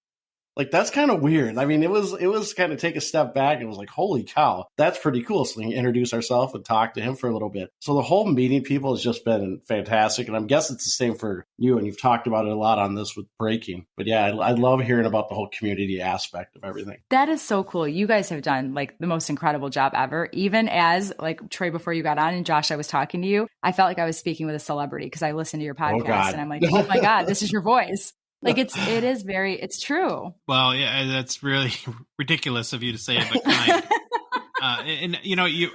Like, that's kind of weird. I mean, it was kind of take a step back. It was like, holy cow, that's pretty cool. So we can introduce ourselves and talk to him for a little bit. So the whole meeting people has just been fantastic. And I'm guessing it's the same for you. And you've talked about it a lot on this with breaking. But yeah, I love hearing about the whole community aspect of everything. That is so cool. You guys have done like the most incredible job ever. Even as like Troy, before you got on, and Josh, I was talking to you, I felt like I was speaking with a celebrity because I listened to your podcast and I'm like, oh my God, this is your voice. Like, it's true. Well, yeah, that's really ridiculous of you to say it, but kind. And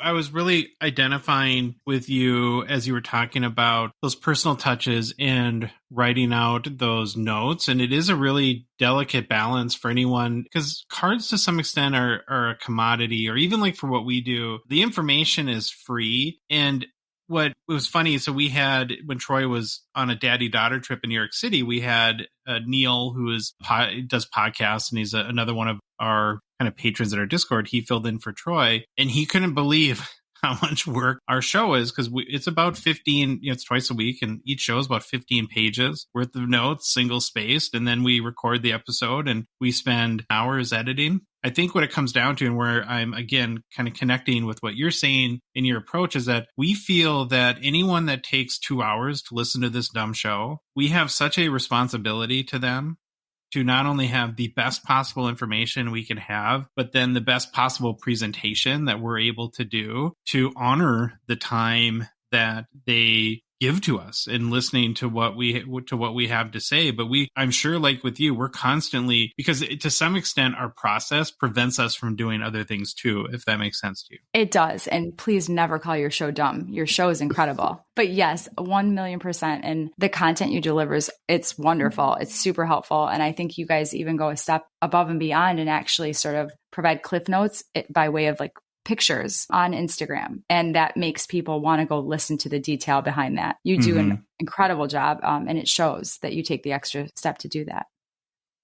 I was really identifying with you as you were talking about those personal touches and writing out those notes. And it is a really delicate balance for anyone, because cards to some extent are a commodity, or even like for what we do, the information is free. And what was funny, so we had, when Troy was on a daddy-daughter trip in New York City, we had Neil, who does podcasts, and he's another one of our kind of patrons at our Discord. He filled in for Troy, and he couldn't believe how much work our show is, because it's about 15, it's twice a week, and each show is about 15 pages worth of notes, single spaced, and then we record the episode and we spend hours editing. I think what it comes down to, and where I'm again kind of connecting with what you're saying in your approach, is that we feel that anyone that takes 2 hours to listen to this dumb show, we have such a responsibility to them to not only have the best possible information we can have, but then the best possible presentation that we're able to do to honor the time that they give to us and listening to what we have to say. But I'm sure, like with you, we're constantly, because to some extent our process prevents us from doing other things too, if that makes sense to you. It does. And please never call your show dumb. Your show is incredible. But yes, 1,000,000%. And the content you deliver it's wonderful. It's super helpful. And I think you guys even go a step above and beyond and actually sort of provide cliff notes by way of like pictures on Instagram. And that makes people want to go listen to the detail behind that. You do an incredible job. And it shows that you take the extra step to do that.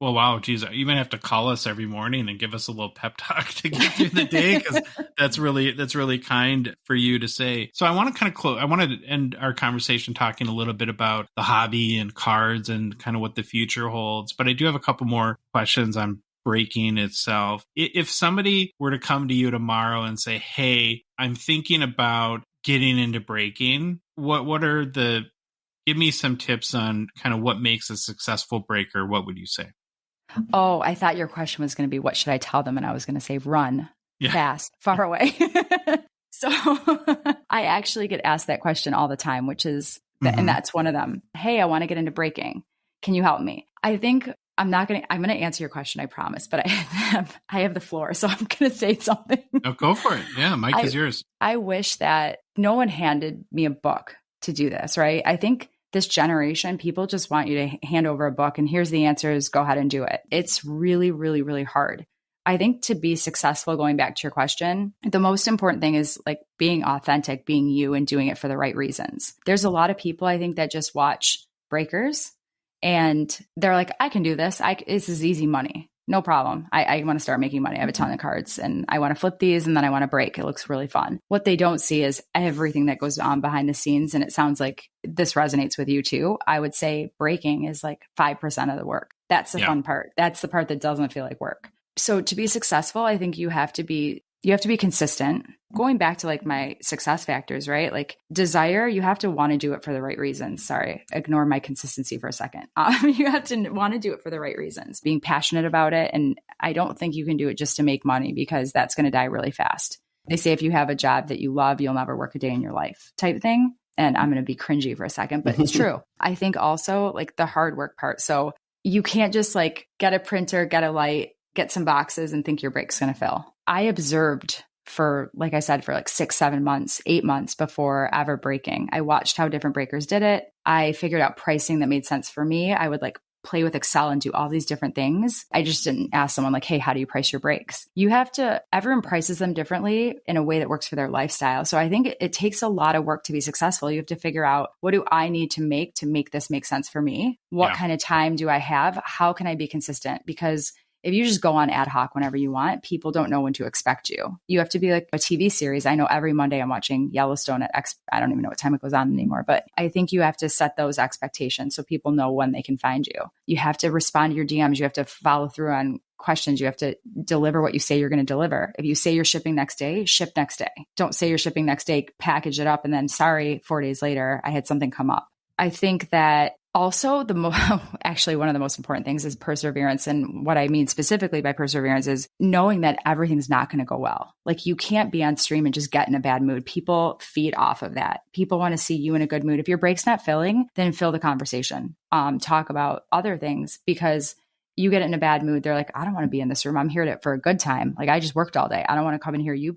Well, wow, geez, you might have to call us every morning and give us a little pep talk to get through the day, because that's really kind for you to say. So I want to kind of close. I want to end our conversation talking a little bit about the hobby and cards and kind of what the future holds. But I do have a couple more questions on breaking itself. If somebody were to come to you tomorrow and say, "Hey, I'm thinking about getting into breaking," give me some tips on kind of what makes a successful breaker. What would you say? Oh, I thought your question was going to be, what should I tell them? And I was going to say, run fast, far away. So I actually get asked that question all the time, which is, and that's one of them. Hey, I want to get into breaking. Can you help me? I think I'm going to answer your question, I promise, but I have the floor, so I'm going to say something. Oh, go for it. Yeah, Mike is yours. I wish that no one handed me a book to do this, right? I think this generation, people just want you to hand over a book and here's the answers, go ahead and do it. It's really, really, really hard. I think to be successful, going back to your question, the most important thing is like being authentic, being you, and doing it for the right reasons. There's a lot of people, I think, that just watch breakers and they're like, I can do this. This is easy money. No problem. I want to start making money. I have a ton of cards and I want to flip these and then I want to break. It looks really fun. What they don't see is everything that goes on behind the scenes. And it sounds like this resonates with you too. I would say breaking is like 5% of the work. That's the fun part. That's the part that doesn't feel like work. So to be successful, I think you have to be consistent. Going back to like my success factors, right? Like desire, you have to want to do it for the right reasons. Sorry, ignore my consistency for a second. You have to want to do it for the right reasons, being passionate about it. And I don't think you can do it just to make money, because that's going to die really fast. They say if you have a job that you love, you'll never work a day in your life type thing. And I'm going to be cringy for a second, but it's true. I think also like the hard work part. So you can't just like get a printer, get a light, get some boxes and think your break's going to fill. I observed for, like I said, for like 6, 7 months, 8 months before ever breaking. I watched how different breakers did it. I figured out pricing that made sense for me. I would like play with Excel and do all these different things. I just didn't ask someone like, hey, how do you price your breaks? You have to, everyone prices them differently in a way that works for their lifestyle. So I think it takes a lot of work to be successful. You have to figure out, what do I need to make this make sense for me? What kind of time do I have? How can I be consistent? Because if you just go on ad hoc whenever you want, people don't know when to expect you. You have to be like a TV series. I know every Monday I'm watching Yellowstone at I don't even know what time it goes on anymore, but I think you have to set those expectations so people know when they can find you. You have to respond to your DMs. You have to follow through on questions. You have to deliver what you say you're going to deliver. If you say you're shipping next day, ship next day. Don't say you're shipping next day, package it up, and then sorry, 4 days later, I had something come up. I think that also, actually, one of the most important things is perseverance. And what I mean specifically by perseverance is knowing that everything's not going to go well. Like you can't be on stream and just get in a bad mood. People feed off of that. People want to see you in a good mood. If your break's not filling, then fill the conversation. Talk about other things, because you get in a bad mood. They're like, I don't want to be in this room. I'm here for a good time. Like I just worked all day. I don't want to come and hear you.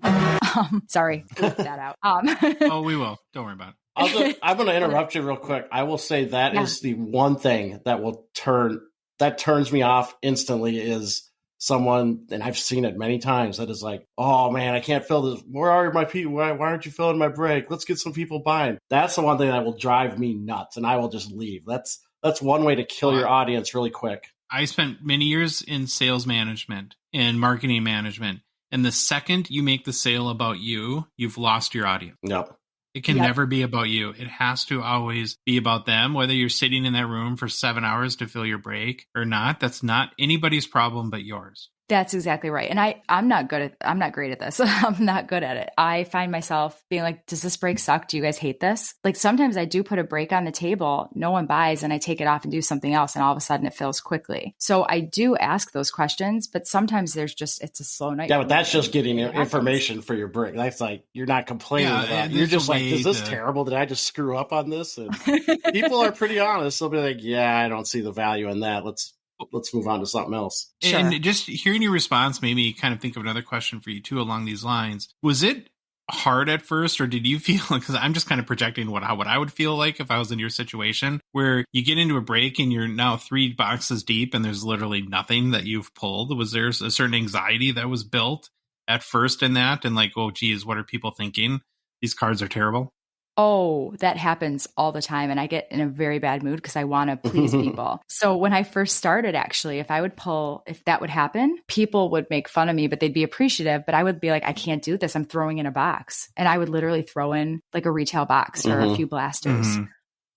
Sorry, bleep that out. Oh, we will. Don't worry about it. I'm going to interrupt you real quick. I will say that is the one thing that turns me off instantly is someone, and I've seen it many times, that is like, oh man, I can't fill this. Where are my people? Why aren't you filling my break? Let's get some people buying. That's the one thing that will drive me nuts, and I will just leave. That's one way to kill your audience really quick. I spent many years in sales management and marketing management. And the second you make the sale about you, you've lost your audience. Yep. It can never be about you. It has to always be about them, whether you're sitting in that room for 7 hours to fill your break or not. That's not anybody's problem but yours. That's exactly right. And I'm not great at this. I'm not good at it. I find myself being like, does this break suck? Do you guys hate this? Like sometimes I do put a break on the table, no one buys, and I take it off and do something else. And all of a sudden it fills quickly. So I do ask those questions, but sometimes it's a slow night. Yeah, but that's just getting information for your break. That's like, you're not complaining about it. You're just like, is this terrible? Did I just screw up on this? And people are pretty honest. They'll be like, yeah, I don't see the value in that. Let's move on to something else. Sure. And just hearing your response made me kind of think of another question for you too along these lines. Was it hard at first, or did you feel, because I'm just kind of projecting what I would feel like if I was in your situation, where you get into a break and you're now 3 boxes deep and there's literally nothing that you've pulled? Was there a certain anxiety that was built at first in that? And like, oh, geez, what are people thinking? These cards are terrible. Oh, that happens all the time. And I get in a very bad mood because I want to please people. So when I first started, actually, if that would happen, people would make fun of me, but they'd be appreciative. But I would be like, I can't do this. I'm throwing in a box. And I would literally throw in like a retail box or a few blasters.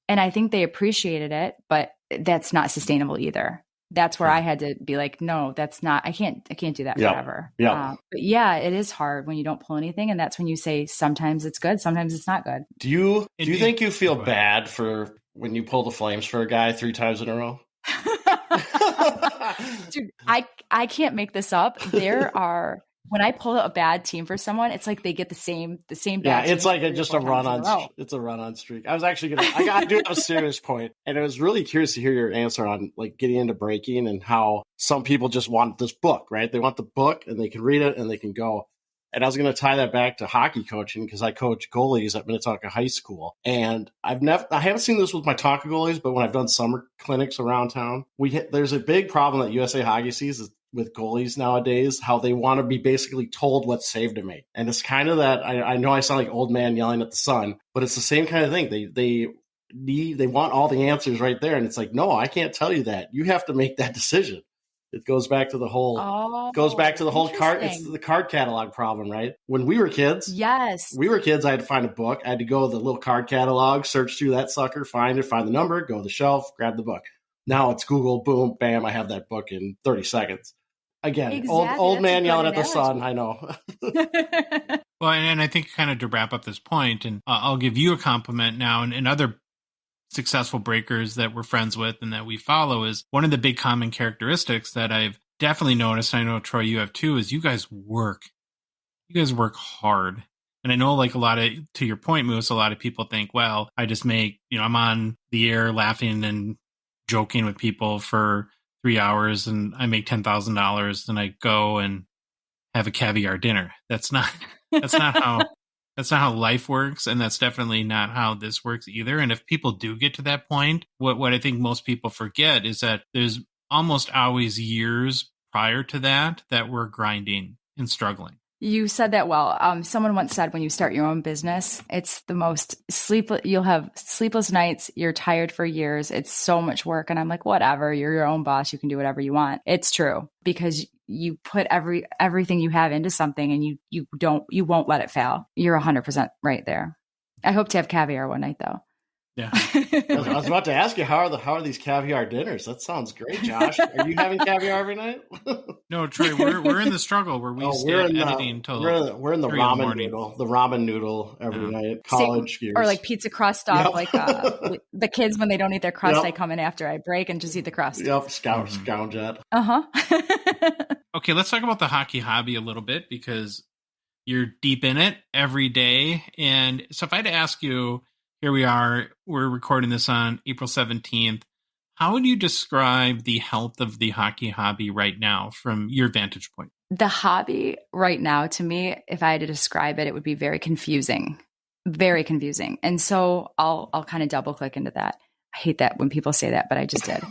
And I think they appreciated it, but that's not sustainable either. That's where I had to be like, no, that's not, I can't do that forever. Yeah. But yeah, it is hard when you don't pull anything. And that's when you say, sometimes it's good, sometimes it's not good. Do you think you feel bad for when you pull the flames for a guy 3 times in a row? Dude, I can't make this up. When I pull a bad team for someone, it's like they get the same bad team. Yeah, it's like it's a run-on streak. I was actually I do have a serious point, and I was really curious to hear your answer on like getting into breaking and how some people just want this book, right? They want the book and they can read it and they can go. And I was going to tie that back to hockey coaching because I coach goalies at Minnetonka High School. And I haven't seen this with my Tonka goalies, but when I've done summer clinics around town, there's a big problem that USA Hockey sees with goalies nowadays, how they want to be basically told what save to make. And it's kind of that, I know I sound like old man yelling at the sun, but it's the same kind of thing. They want all the answers right there. And it's like, no, I can't tell you that. You have to make that decision. It goes back to the whole card. It's the card catalog problem, right? When we were kids, I had to find a book. I had to go to the little card catalog, search through that sucker, find the number, go to the shelf, grab the book. Now it's Google, boom, bam, I have that book in 30 seconds. Again, exactly. old man yelling at the sun, I know. Well, and I think kind of to wrap up this point, and I'll give you a compliment now, and other successful breakers that we're friends with and that we follow, is one of the big common characteristics that I've definitely noticed, I know, Troy, you have too, is you guys work hard. And I know like to your point, Moose, a lot of people think, well, I just make, I'm on the air laughing and joking with people for 3 hours and I make $10,000. Then I go and have a caviar dinner. That's not how life works. And that's definitely not how this works either. And if people do get to that point, what I think most people forget is that there's almost always years prior to that we're grinding and struggling. You said that well. Someone once said when you start your own business, it's the most you'll have sleepless nights. You're tired for years. It's so much work. And I'm like, whatever, you're your own boss. You can do whatever you want. It's true because you put everything you have into something and you won't let it fail. You're 100% right there. I hope to have caviar one night though. Yeah. I was about to ask you, how are these caviar dinners? That sounds great, Josh. Are you having caviar every night? No, Trey, we're in the struggle where we stay editing until we're in the ramen noodle. The ramen noodle every night. College years. Or like pizza crust off, like the kids when they don't eat their crust, I come in after I break and just eat the crust. Yep, scourge it. Okay, let's talk about the hockey hobby a little bit because you're deep in it every day. And so if I had to ask you, here we are, we're recording this on April 17th. How would you describe the health of the hockey hobby right now from your vantage point? The hobby right now, to me, if I had to describe it, it would be very confusing. Very confusing. And so I'll kind of double click into that. I hate that when people say that, but I just did.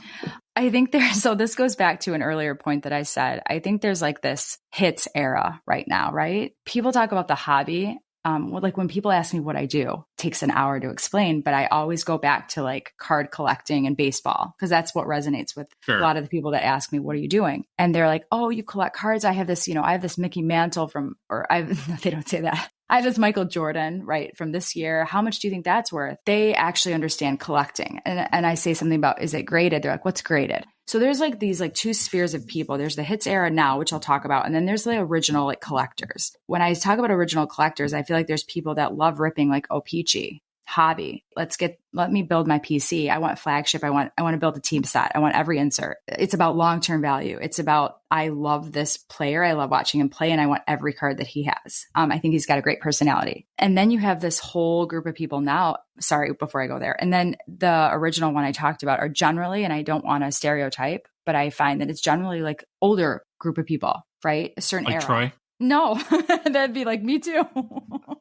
I think so this goes back to an earlier point that I said. I think there's like this hits era right now, right? People talk about the hobby. Like when people ask me what I do, it takes an hour to explain, but I always go back to like card collecting and baseball because that's what resonates with a lot of the people that ask me, what are you doing? And they're like, oh, you collect cards. I have this, I have this Mickey Mantle they don't say that. I have this Michael Jordan, right, from this year. How much do you think that's worth? They actually understand collecting. And I say something about, is it graded? They're like, what's graded? So there's like these like two spheres of people. There's the hits era now, which I'll talk about. And then there's the original like collectors. When I talk about original collectors, I feel like there's people that love ripping like O-Pee-Chee. Hobby. Let me build my PC. I want flagship. I want to build a team set. I want every insert. It's about long-term value. It's about, I love this player. I love watching him play and I want every card that he has. I think he's got a great personality. And then you have this whole group of people now, sorry, before I go there. And then the original one I talked about are generally, and I don't want to stereotype, but I find that it's generally like older group of people, right? A certain like era. Troy? No, that'd be like me too.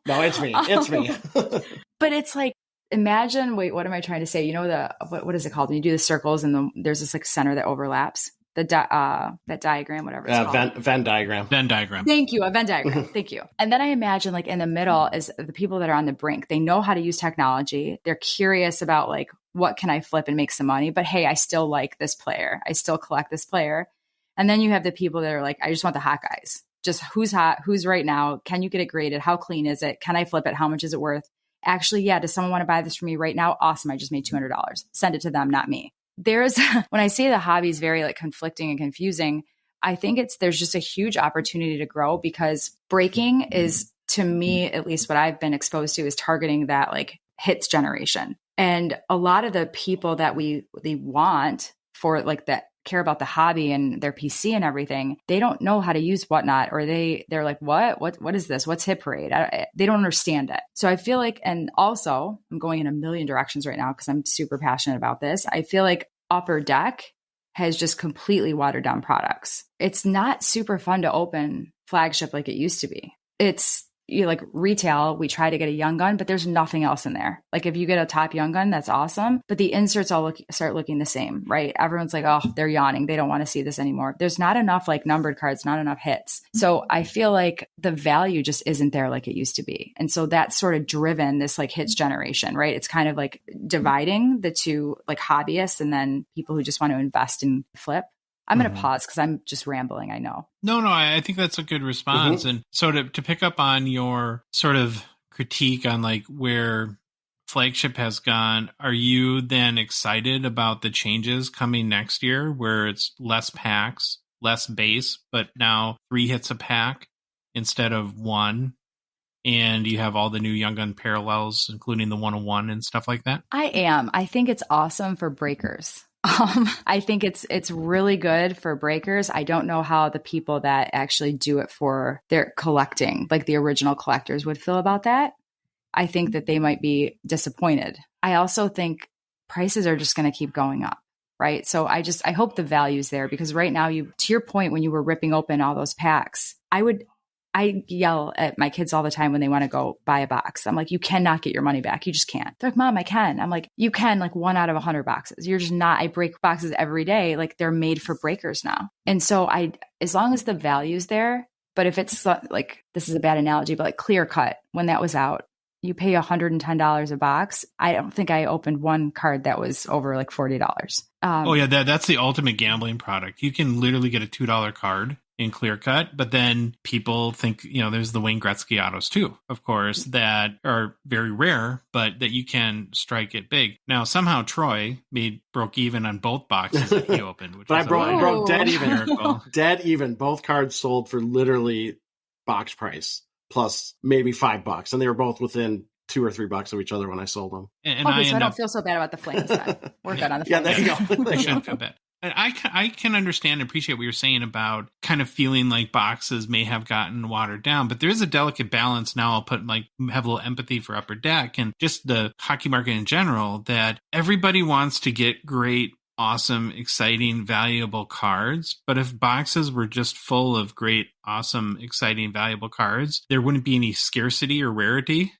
No, it's me. It's me. But it's like, imagine, what am I trying to say? What is it called? When you do the circles and there's this like center that overlaps, that diagram, whatever it's called. Venn diagram. Venn diagram. Thank you. A Venn diagram. Thank you. And then I imagine like in the middle is the people that are on the brink. They know how to use technology. They're curious about like, what can I flip and make some money? But hey, I still like this player. I still collect this player. And then you have the people that are like, I just want the hot guys. Just who's hot, who's right now. Can you get it graded? How clean is it? Can I flip it? How much is it worth? Actually, yeah. Does someone want to buy this for me right now? Awesome. I just made $200. Send it to them, not me. When I say the hobby is very like conflicting and confusing, I think there's just a huge opportunity to grow because breaking is, to me, at least what I've been exposed to, is targeting that like hits generation. And a lot of the people that they want for like that care about the hobby and their PC and everything, they don't know how to use whatnot, or they're like, what is this? What's Hit Parade? They don't understand it. So I feel like, and also I'm going in a million directions right now because I'm super passionate about this. I feel like Upper Deck has just completely watered down products. It's not super fun to open flagship like it used to be. It's like retail, we try to get a Young Gun, but there's nothing else in there. Like if you get a top Young Gun, that's awesome. But the inserts all start looking the same, right? Everyone's like, oh, they're yawning. They don't want to see this anymore. There's not enough like numbered cards, not enough hits. So I feel like the value just isn't there like it used to be. And so that's sort of driven this like hits generation, right? It's kind of like dividing the two like hobbyists and then people who just want to invest and flip. I'm going to pause because I'm just rambling, I know. No, I think that's a good response. And so to pick up on your sort of critique on like where flagship has gone, are you then excited about the changes coming next year where it's less packs, less base, but now 3 hits a pack instead of 1? And you have all the new Young Gun parallels, including the 101 and stuff like that? I am. I think it's awesome for breakers. I think it's really good for breakers. I don't know how the people that actually do it for their collecting, like the original collectors, would feel about that. I think that they might be disappointed. I also think prices are just going to keep going up, right? So I hope the value's there, because right now, to your point, when you were ripping open all those packs, I yell at my kids all the time when they want to go buy a box. I'm like, you cannot get your money back. You just can't. They're like, Mom, I can. I'm like, you can, like 1 out of 100 boxes. You're just not. I break boxes every day. Like, they're made for breakers now. And so as long as the value's there, but if it's like, this is a bad analogy, but like Clear Cut, when that was out, you pay $110 a box. I don't think I opened one card that was over like $40. That's the ultimate gambling product. You can literally get a $2 card in Clear Cut, but then people think, there's the Wayne Gretzky autos too, of course, that are very rare, but that you can strike it big. Now, somehow Troy broke even on both boxes that he opened, which but I broke dead even. Miracle. Dead even. Both cards sold for literally box price plus maybe $5, and they were both within $2 or $3 of each other when I sold them. And I don't feel so bad about the Flames then. We're good on the Flames. Yeah, there you go. I shouldn't feel bad. I can understand and appreciate what you're saying about kind of feeling like boxes may have gotten watered down, but there is a delicate balance now. I'll have a little empathy for Upper Deck and just the hockey market in general, that everybody wants to get great, awesome, exciting, valuable cards. But if boxes were just full of great, awesome, exciting, valuable cards, there wouldn't be any scarcity or rarity.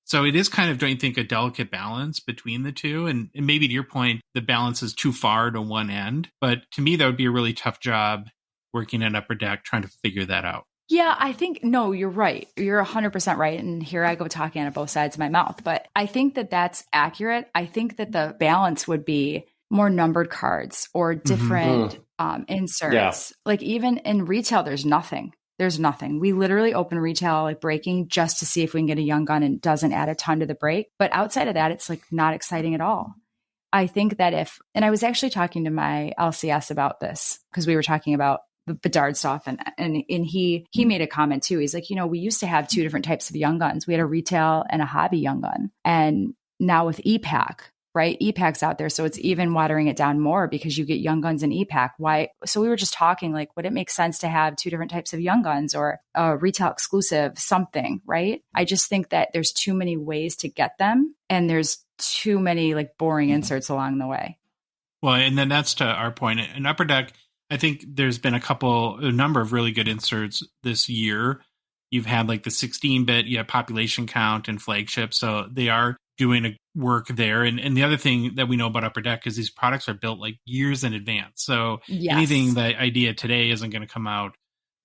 So it is kind of, don't you think, a delicate balance between the two? And maybe to your point, the balance is too far to one end. But to me, that would be a really tough job working at Upper Deck, trying to figure that out. Yeah, I think, no, you're right. You're 100% right. And here I go talking out of both sides of my mouth. But I think that that's accurate. I think that the balance would be more numbered cards or different inserts. Yeah. Like even in retail, there's nothing. We literally open retail, like breaking, just to see if we can get a young gun, and it doesn't add a ton to the break. But outside of that, it's like not exciting at all. I think that and I was actually talking to my LCS about this, because we were talking about the Bedard stuff, and he made a comment too. He's like, we used to have 2 different types of young guns. We had a retail and a hobby young gun. And now with EPAC, right? EPAC's out there. So it's even watering it down more, because you get young guns in EPAC. Why? So we were just talking, like, would it make sense to have 2 different types of young guns, or a retail exclusive something, right? I just think that there's too many ways to get them, and there's too many like boring inserts along the way. Well, and then that's to our point. In Upper Deck, I think there's been a number of really good inserts this year. You've had like the 16-bit, you have population count and flagship. So they are doing a work there. And the other thing that we know about Upper Deck is these products are built like years in advance. So anything that idea today isn't going to come out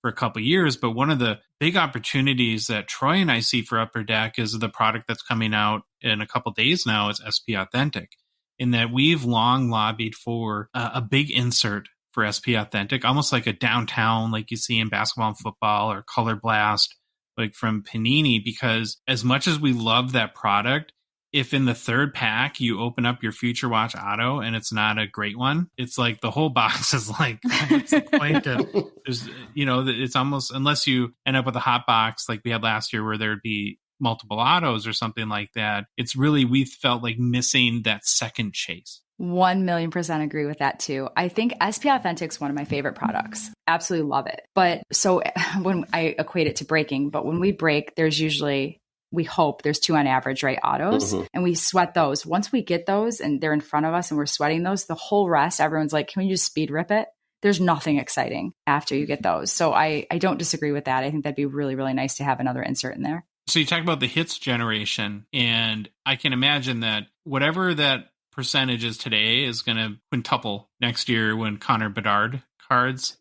for a couple of years. But one of the big opportunities that Troy and I see for Upper Deck is the product that's coming out in a couple of days now is SP Authentic, in that we've long lobbied for a big insert for SP Authentic, almost like a downtown, like you see in basketball and football, or Color Blast, like from Panini, because as much as we love that product, if in the 3rd pack you open up your Future Watch Auto and it's not a great one, it's like the whole box is like, what's the point of, it's almost, unless you end up with a hot box like we had last year where there'd be multiple autos or something like that, it's really, we felt like missing that second chase. 1,000,000% agree with that too. I think SP Authentic is one of my favorite products. Absolutely love it. But so when I equate it to breaking, but when we break, there's usually, we hope there's 2 on average, right? Autos. Mm-hmm. And we sweat those. Once we get those and they're in front of us and we're sweating those, the whole rest, everyone's like, can we just speed rip it? There's nothing exciting after you get those. So I don't disagree with that. I think that'd be really, really nice to have another insert in there. So you talk about the hits generation, and I can imagine that whatever that percentage is today is going to quintuple next year when Connor Bedard cards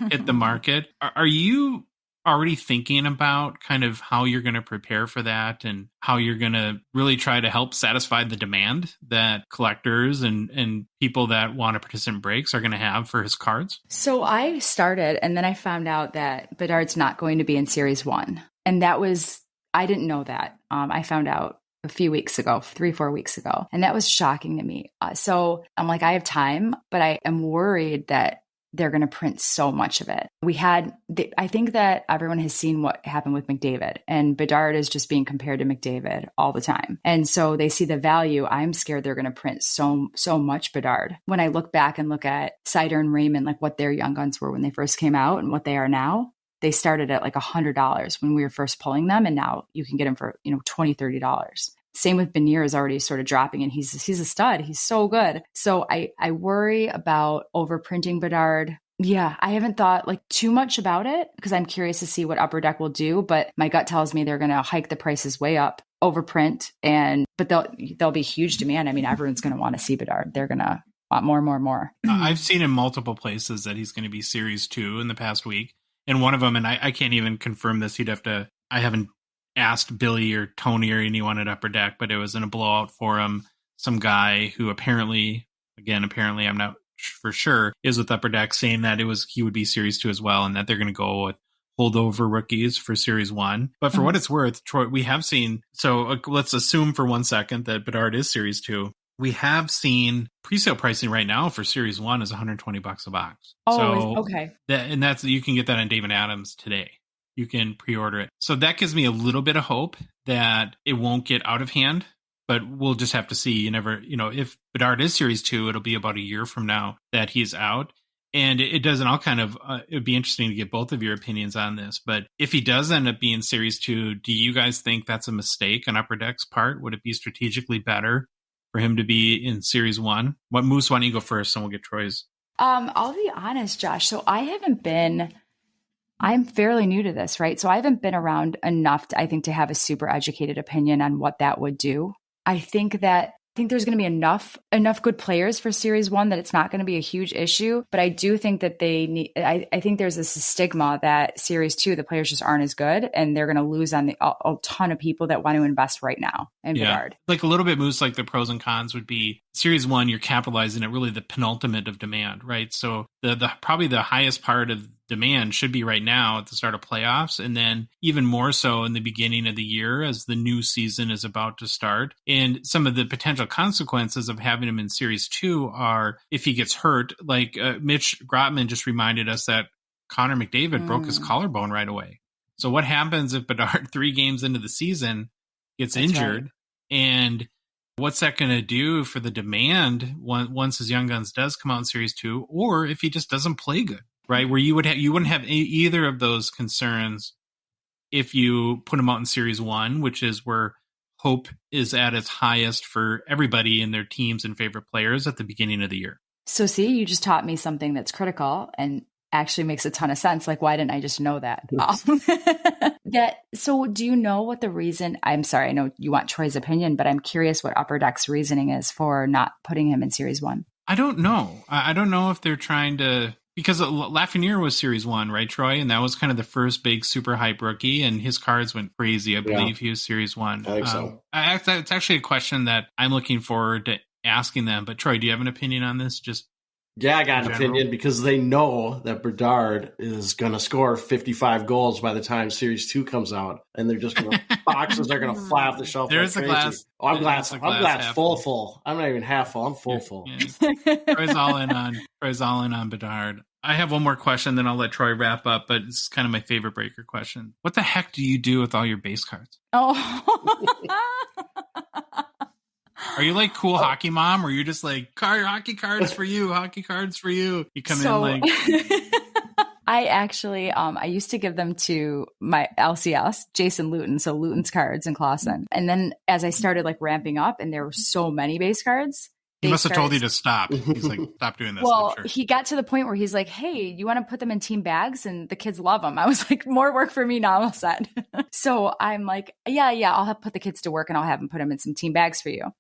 hit the market. Are you already thinking about kind of how you're going to prepare for that, and how you're going to really try to help satisfy the demand that collectors and people that want to participate in breaks are going to have for his cards? So I started, and then I found out that Bedard's not going to be in Series 1. And that was, I didn't know that. I found out a few weeks ago, 3-4 weeks ago. And that was shocking to me. So I'm like, I have time, but I am worried that they're going to print so much of it. I think that everyone has seen what happened with McDavid, and Bedard is just being compared to McDavid all the time. And so they see the value. I'm scared they're going to print so much Bedard. When I look back and look at Sider and Raymond, like what their young guns were when they first came out and what they are now, they started at like $100 when we were first pulling them. And now you can get them for, $20, $30. Same with Benier is already sort of dropping, and he's a stud. He's so good. So I worry about overprinting Bedard. Yeah, I haven't thought like too much about it because I'm curious to see what Upper Deck will do. But my gut tells me they're going to hike the prices way up, overprint, but there'll be huge demand. I mean, everyone's going to want to see Bedard. They're going to want more. I've seen in multiple places that he's going to be Series 2 in the past week. And one of them, and I can't even confirm this. I haven't asked Billy or Tony or anyone at Upper Deck, but it was in a blowout forum. Some guy who apparently I'm not for sure, is with Upper Deck, saying that he would be Series 2 as well, and that they're going to go with holdover rookies for Series 1. But for what it's worth, Troy, we have seen, so let's assume for 1 second that Bedard is Series 2. We have seen presale pricing right now for Series 1 is $120 a box. Oh, so okay. That's you can get that on David Adams today. You can pre-order it. So that gives me a little bit of hope that it won't get out of hand, but we'll just have to see. If Bedard is Series 2, it'll be about a year from now that he's out. And it doesn't all it'd be interesting to get both of your opinions on this. But if he does end up being Series 2, do you guys think that's a mistake on Upper Deck's part? Would it be strategically better for him to be in Series 1? Moose, why don't you go first and we'll get Troy's? I'll be honest, Josh. So I'm fairly new to this, right? So I haven't been around enough, to have a super educated opinion on what that would do. I think there's going to be enough good players for Series 1 that it's not going to be a huge issue. But I do think that I think there's this stigma that Series 2, the players just aren't as good, and they're going to lose on a ton of people that want to invest right now in Bedard. Like a little bit, Moose, like the pros and cons would be Series 1, you're capitalizing at really the penultimate of demand, right? So the probably the highest part of demand should be right now at the start of playoffs, and then even more so in the beginning of the year as the new season is about to start. And some of the potential consequences of having him in Series 2 are if he gets hurt, like Mitch Grotman just reminded us that Connor McDavid broke his collarbone right away. So what happens if Bedard 3 games into the season gets injured? Right. And what's that going to do for the demand once his Young Guns does come out in Series 2, or if he just doesn't play good? Right, where you wouldn't have either of those concerns if you put them out in Series 1, which is where hope is at its highest for everybody in their teams and favorite players at the beginning of the year. So see, you just taught me something that's critical and actually makes a ton of sense. Like, why didn't I just know that? So do you know what the reason, I'm sorry, I know you want Troy's opinion, but I'm curious what Upper Deck's reasoning is for not putting him in Series 1. I don't know. I don't know if they're trying to... Because Lafreniere was Series 1, right, Troy? And that was kind of the first big super hype rookie, and his cards went crazy. I believe he was Series 1. I think so. It's actually a question that I'm looking forward to asking them. But Troy, do you have an opinion on this? Yeah, I got an opinion because they know that Bedard is going to score 55 goals by the time Series 2 comes out, and they're just going to boxes are going to fly off the shelf. There's a glass. Oh, I'm glass full. I'm not even half full. I'm full. Yeah. Troy's all in on Bedard. I have one more question, then I'll let Troy wrap up, but it's kind of my favorite breaker question. What the heck do you do with all your base cards? Oh. Are you like cool hockey mom, or you're just like, hockey cards for you, hockey cards for you? You come in like... I actually, I used to give them to my LCS, Jason Luton, so Luton's cards and Clausen. And then as I started like ramping up and there were so many base cards, he must have told you to stop. He's like, stop doing this. Well, he got to the point where he's like, hey, you want to put them in team bags? And the kids love them. I was like, more work for me now, all set. So I'm like, yeah, I'll put the kids to work and I'll have them put them in some team bags for you.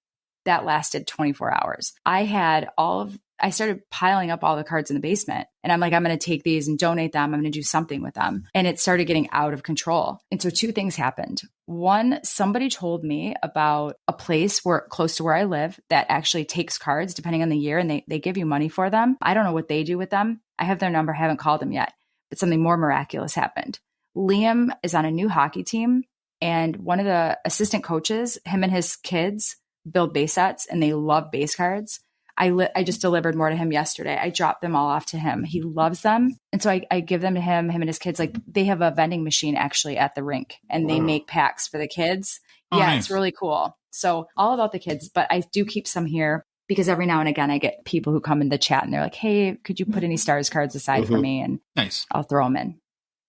That lasted 24 hours. I started piling up all the cards in the basement, and I'm like, I'm going to take these and donate them. I'm going to do something with them. And it started getting out of control. And so 2 things happened. One, somebody told me about a place close to where I live that actually takes cards depending on the year, and they give you money for them. I don't know what they do with them. I have their number, haven't called them yet, but something more miraculous happened. Liam is on a new hockey team, and one of the assistant coaches, him and his kids build base sets, and they love base cards. I just delivered more to him yesterday. I dropped them all off to him. He loves them. And so I give them to him and his kids. Like, they have a vending machine actually at the rink, and they make packs for the kids. Yeah, nice. It's really cool. So all about the kids, but I do keep some here because every now and again I get people who come in the chat and they're like, hey, could you put any Stars cards aside for me? And nice. I'll throw them in.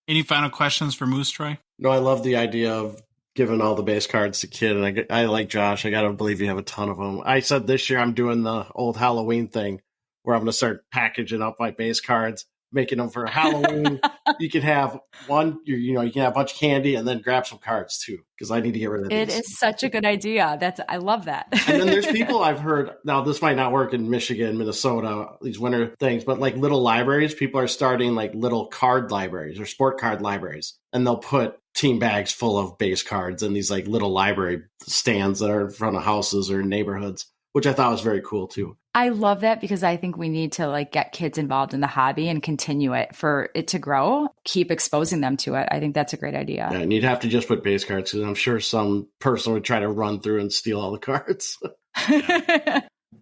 Any final questions for Moose, Troy? No, I love the idea of giving all the base cards to kid. And I like Josh. I got to believe you have a ton of them. I said this year I'm doing the old Halloween thing where I'm going to start packaging up my base cards, making them for Halloween. You can have one, you can have a bunch of candy and then grab some cards too, because I need to get rid of these. It is such a good idea. I love that. And then there's people I've heard, now this might not work in Michigan, Minnesota, these winter things, but like little libraries, people are starting like little card libraries or sport card libraries, and they'll put team bags full of base cards in these like little library stands that are in front of houses or neighborhoods, which I thought was very cool too. I love that because I think we need to like get kids involved in the hobby and continue it for it to grow, keep exposing them to it. I think that's a great idea. Yeah, and you'd have to just put base cards because I'm sure some person would try to run through and steal all the cards.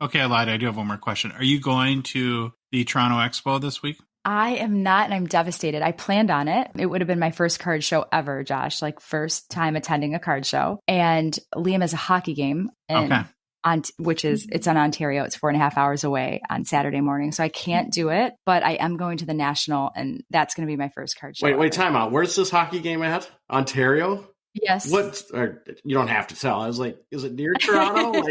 Okay, I lied. I do have one more question. Are you going to the Toronto Expo this week? I am not, and I'm devastated. I planned on it. It would have been my first card show ever, Josh, like first time attending a card show. And Liam has a hockey game. And it's on Ontario. It's 4.5 hours away on Saturday morning. So I can't do it, but I am going to the National, and that's going to be my first card show. Wait, time out. Where's this hockey game at? Ontario? Yes. You don't have to tell. I was like, is it near Toronto?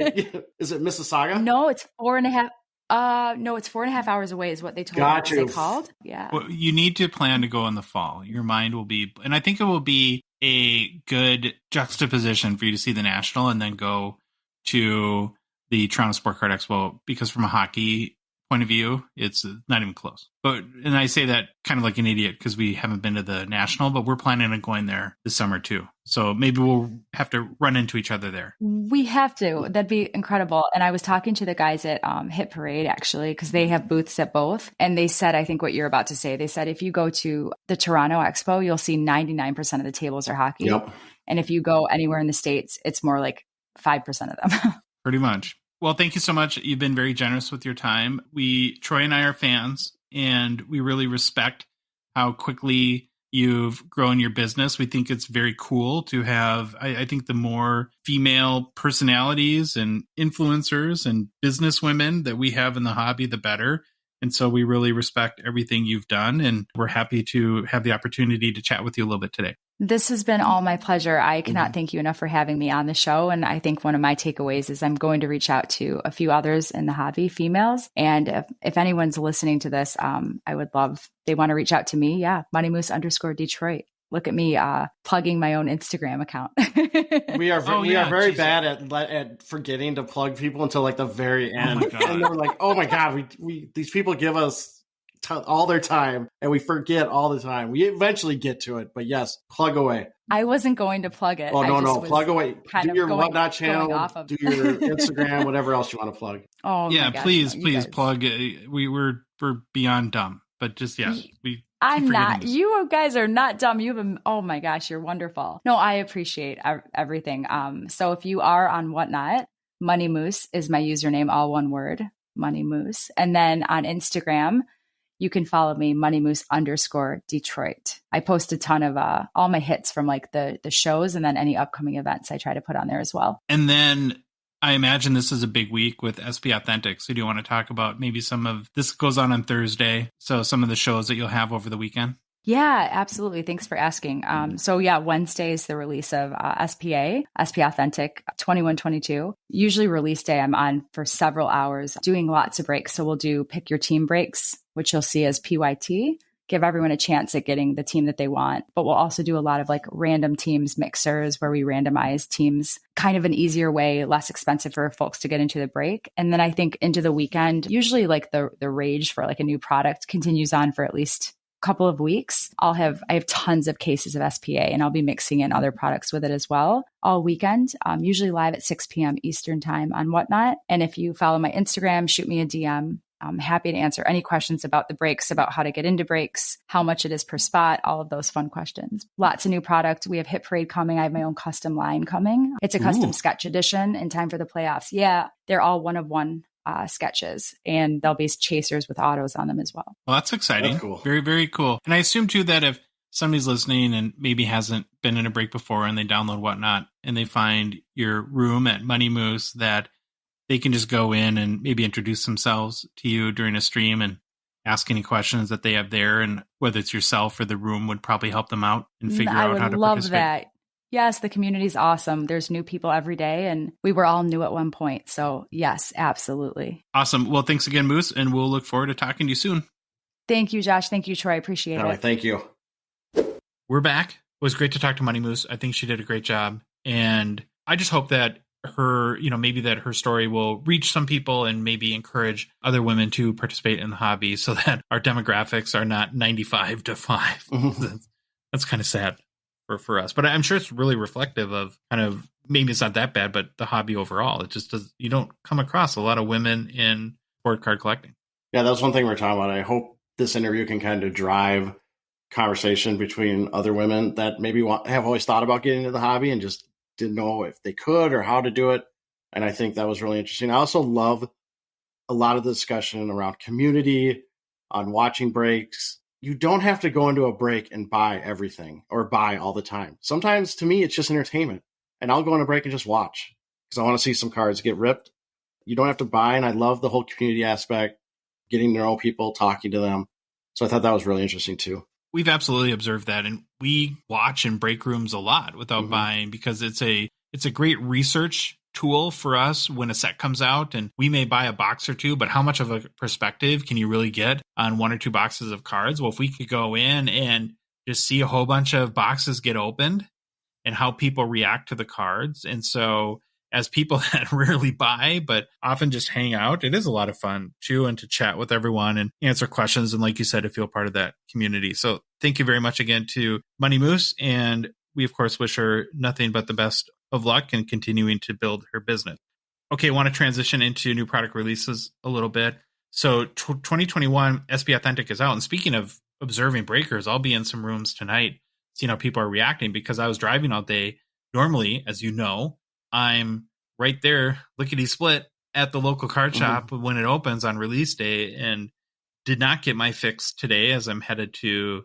Is it Mississauga? No, it's 4.5. No, it's 4.5 hours away is what they told me. What they called. Yeah. Well, you need to plan to go in the fall. Your mind will be, and I think it will be a good juxtaposition for you to see the National and then go to the Toronto Sport Card Expo, because from a hockey point of view, it's not even close. And I say that kind of like an idiot because we haven't been to the National, but we're planning on going there this summer too. So maybe we'll have to run into each other there. We have to. That'd be incredible. And I was talking to the guys at Hit Parade, actually, because they have booths at both. And they said, I think what you're about to say, they said, if you go to the Toronto Expo, you'll see 99% of the tables are hockey. Yep. And if you go anywhere in the States, it's more like 5% of them. Pretty much. Well, thank you so much. You've been very generous with your time. Troy and I are fans, and we really respect how quickly you've grown your business. We think it's very cool to have, I think the more female personalities and influencers and business women that we have in the hobby, the better. And so we really respect everything you've done, and we're happy to have the opportunity to chat with you a little bit today. This has been all my pleasure. I cannot thank you enough for having me on the show. And I think one of my takeaways is I'm going to reach out to a few others in the hobby, females. And if anyone's listening to this, I would love, they want to reach out to me. Yeah. MoneyMoose_Detroit. Look at me plugging my own Instagram account. We are very bad at forgetting to plug people until like the very end. And we're like, oh my God, we these people give us all their time and we forget all the time. We eventually get to it, but yes, plug away. I wasn't going to plug it. Oh, no, plug away. Do your Whatnot channel, do your Instagram, whatever else you want to plug. Oh, yeah, my gosh, please plug. We're beyond dumb, but just, yeah, I'm not. You guys are not dumb. Oh my gosh, you're wonderful. No, I appreciate everything. So if you are on Whatnot, MoneyMoose is my username, all one word, MoneyMoose. And then on Instagram, you can follow me, MoneyMoose_Detroit. I post a ton of all my hits from like the shows, and then any upcoming events I try to put on there as well. And then I imagine this is a big week with SP Authentic. So do you want to talk about maybe this goes on Thursday, so some of the shows that you'll have over the weekend? Yeah, absolutely. Thanks for asking. Wednesday is the release of SP Authentic 2122. Usually release day, I'm on for several hours doing lots of breaks. So we'll do pick your team breaks, which you'll see as PYT. Give everyone a chance at getting the team that they want. But we'll also do a lot of like random teams mixers where we randomize teams, kind of an easier way, less expensive for folks to get into the break. And then I think into the weekend, usually like the rage for like a new product continues on for at least a couple of weeks. I have tons of cases of SPA, and I'll be mixing in other products with it as well all weekend, usually live at 6 p.m. Eastern time on Whatnot. And if you follow my Instagram, shoot me a DM. I'm happy to answer any questions about the breaks, about how to get into breaks, how much it is per spot, all of those fun questions. Lots of new product. We have Hit Parade coming. I have my own custom line coming. It's a custom sketch edition in time for the playoffs. Yeah, they're all one of one sketches, and there'll be chasers with autos on them as well. Well, that's exciting. That's cool. Very, very cool. And I assume too that if somebody's listening and maybe hasn't been in a break before and they download Whatnot and they find your room at MoneyMoose, that they can just go in and maybe introduce themselves to you during a stream and ask any questions that they have there. And whether it's yourself or the room would probably help them out and figure out how to love participate. That. Yes, the community's awesome. There's new people every day, and we were all new at one point. So yes, absolutely. Awesome. Well, thanks again, Moose, and we'll look forward to talking to you soon. Thank you, Josh. Thank you, Troy. I appreciate it. Thank you. We're back. It was great to talk to MoneyMoose. I think she did a great job. And I just hope that maybe that her story will reach some people and maybe encourage other women to participate in the hobby so that our demographics are not 95 to 5. That's kind of sad for us. But I'm sure it's really reflective of kind of, maybe it's not that bad, but the hobby overall. It just does, you don't come across a lot of women in sport card collecting. Yeah, that's one thing we're talking about. I hope this interview can kind of drive conversation between other women that maybe have always thought about getting into the hobby and just didn't know if they could or how to do it. And I think that was really interesting. I also love a lot of the discussion around community, on watching breaks. You don't have to go into a break and buy everything or buy all the time. Sometimes, to me, it's just entertainment. And I'll go on a break and just watch because I want to see some cards get ripped. You don't have to buy. And I love the whole community aspect, getting to know people, talking to them. So I thought that was really interesting too. We've absolutely observed that. And we watch in break rooms a lot without buying because it's a great research tool for us when a set comes out, and we may buy a box or two, but how much of a perspective can you really get on one or two boxes of cards? Well, if we could go in and just see a whole bunch of boxes get opened and how people react to the cards. And so as people that rarely buy, but often just hang out, it is a lot of fun too, and to chat with everyone and answer questions. And like you said, to feel part of that community. So thank you very much again to MoneyMoose. And we, of course, wish her nothing but the best of luck in continuing to build her business. Okay, I want to transition into new product releases a little bit. So 2021 SP Authentic is out. And speaking of observing breakers, I'll be in some rooms tonight, seeing how people are reacting because I was driving all day. Normally, as you know, I'm right there, lickety split at the local card shop when it opens on release day, and did not get my fix today as I'm headed to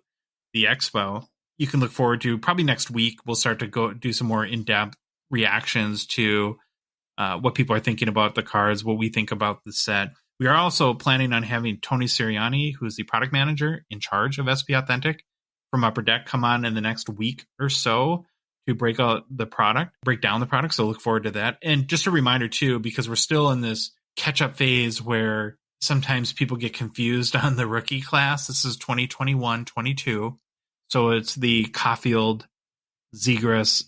the expo. You can look forward to probably next week. We'll start to go do some more in-depth reactions to what people are thinking about the cards, what we think about the set. We are also planning on having Tony Sirianni, who's the product manager in charge of SP Authentic from Upper Deck, come on in the next week or so to break down the product. So look forward to that. And just a reminder too, because we're still in this catch-up phase where sometimes people get confused on the rookie class. This is 2021-22. So it's the Caulfield, Zegras,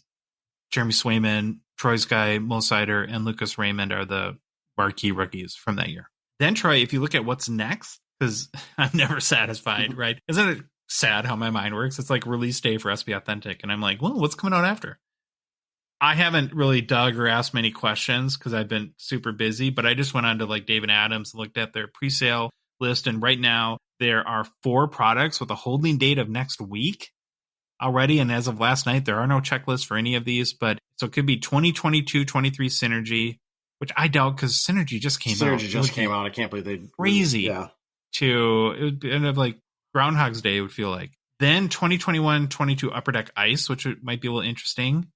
Jeremy Swayman, Troy Skye, Mo Sider, and Lucas Raymond are the marquee rookies from that year. Then, Troy, if you look at what's next, because I'm never satisfied, right? Isn't it sad how my mind works? It's like release day for SP Authentic, and I'm like, well, what's coming out after? I haven't really dug or asked many questions because I've been super busy, but I just went on to like David Adams and looked at their pre-sale list, and right now there are 4 products with a holding date of next week already. And as of last night, there are no checklists for any of these, but so it could be 2022-23 Synergy, which I doubt because Synergy just came out. Synergy just came out. I can't believe they crazy. Yeah. It would be end of like Groundhog's Day, it would feel like. Then 2021-22 Upper Deck Ice, which might be a little interesting.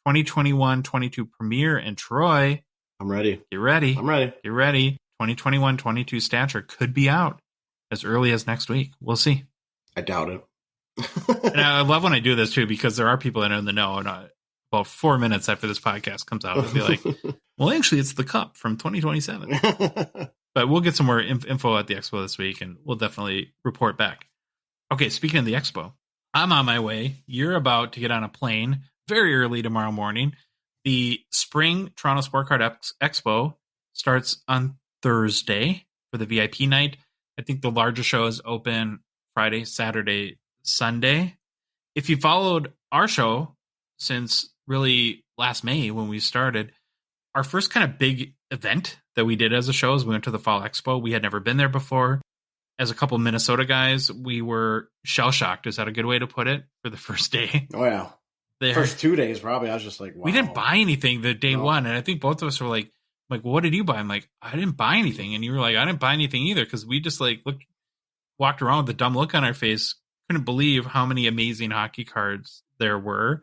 2021-22 Premier and Troy. I'm ready. Get ready. I'm ready. Get ready. 2021-22 Stature could be out as early as next week. We'll see. I doubt it. And I love when I do this too, because there are people that are in the know. And about 4 minutes after this podcast comes out, they'll be like, well, actually, it's the Cup from 2027. But we'll get some more info at the Expo this week, and we'll definitely report back. Okay, speaking of the Expo, I'm on my way. You're about to get on a plane very early tomorrow morning. The Spring Toronto Sport Card Expo starts on Thursday for the VIP night. I think the larger shows open Friday, Saturday, Sunday. If you followed our show since really last May when we started, our first kind of big event that we did as a show is we went to the Fall Expo. We had never been there before. As a couple of Minnesota guys, we were shell-shocked. Is that a good way to put it for the first day? Oh, yeah. First 2 days, probably. I was just like, wow. We didn't buy anything the day one. And I think both of us were like, like, well, what did you buy? I'm like, I didn't buy anything. And you were like, I didn't buy anything either. Cause we just like walked around with a dumb look on our face. Couldn't believe how many amazing hockey cards there were.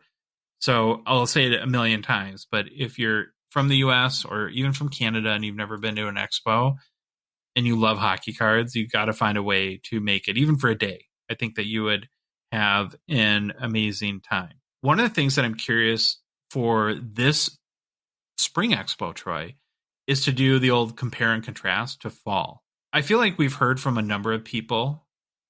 So I'll say it a million times, but if you're from the US or even from Canada and you've never been to an expo and you love hockey cards, you got to find a way to make it, even for a day. I think that you would have an amazing time. One of the things that I'm curious for this spring expo, Troy, is to do the old compare and contrast to fall. I feel like we've heard from a number of people,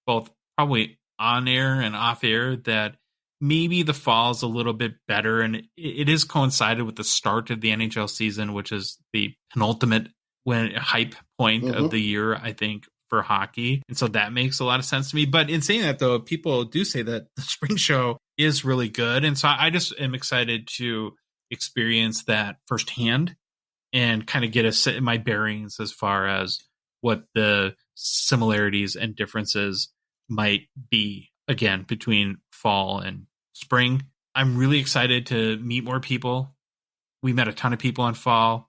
both probably on air and off air, that maybe the fall is a little bit better. And it is coincided with the start of the NHL season, which is the penultimate hype point of the year, I think, for hockey. And so that makes a lot of sense to me. But in saying that, though, people do say that the spring show is really good. And so I just am excited to experience that firsthand and kind of get my bearings as far as what the similarities and differences might be, again, between fall and spring. I'm really excited to meet more people. We met a ton of people in fall.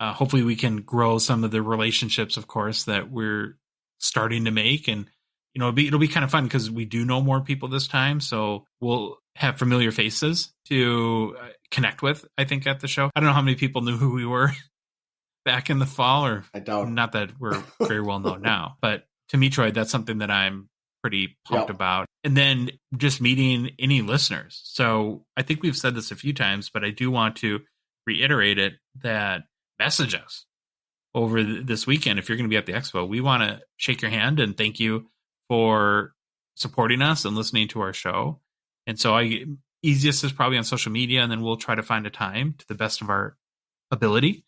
Hopefully we can grow some of the relationships, of course, that we're starting to make. And, you know, it'll be kind of fun because we do know more people this time. So we'll have familiar faces to connect with, I think, at the show. I don't know how many people knew who we were back in the fall, or I doubt. Not that we're very well known now, but to me, Troy, that's something that I'm pretty pumped about. And then just meeting any listeners. So I think we've said this a few times, but I do want to reiterate it, that message us over this weekend. If you're going to be at the expo, we want to shake your hand and thank you for supporting us and listening to our show. And so easiest is probably on social media, and then we'll try to find a time to the best of our ability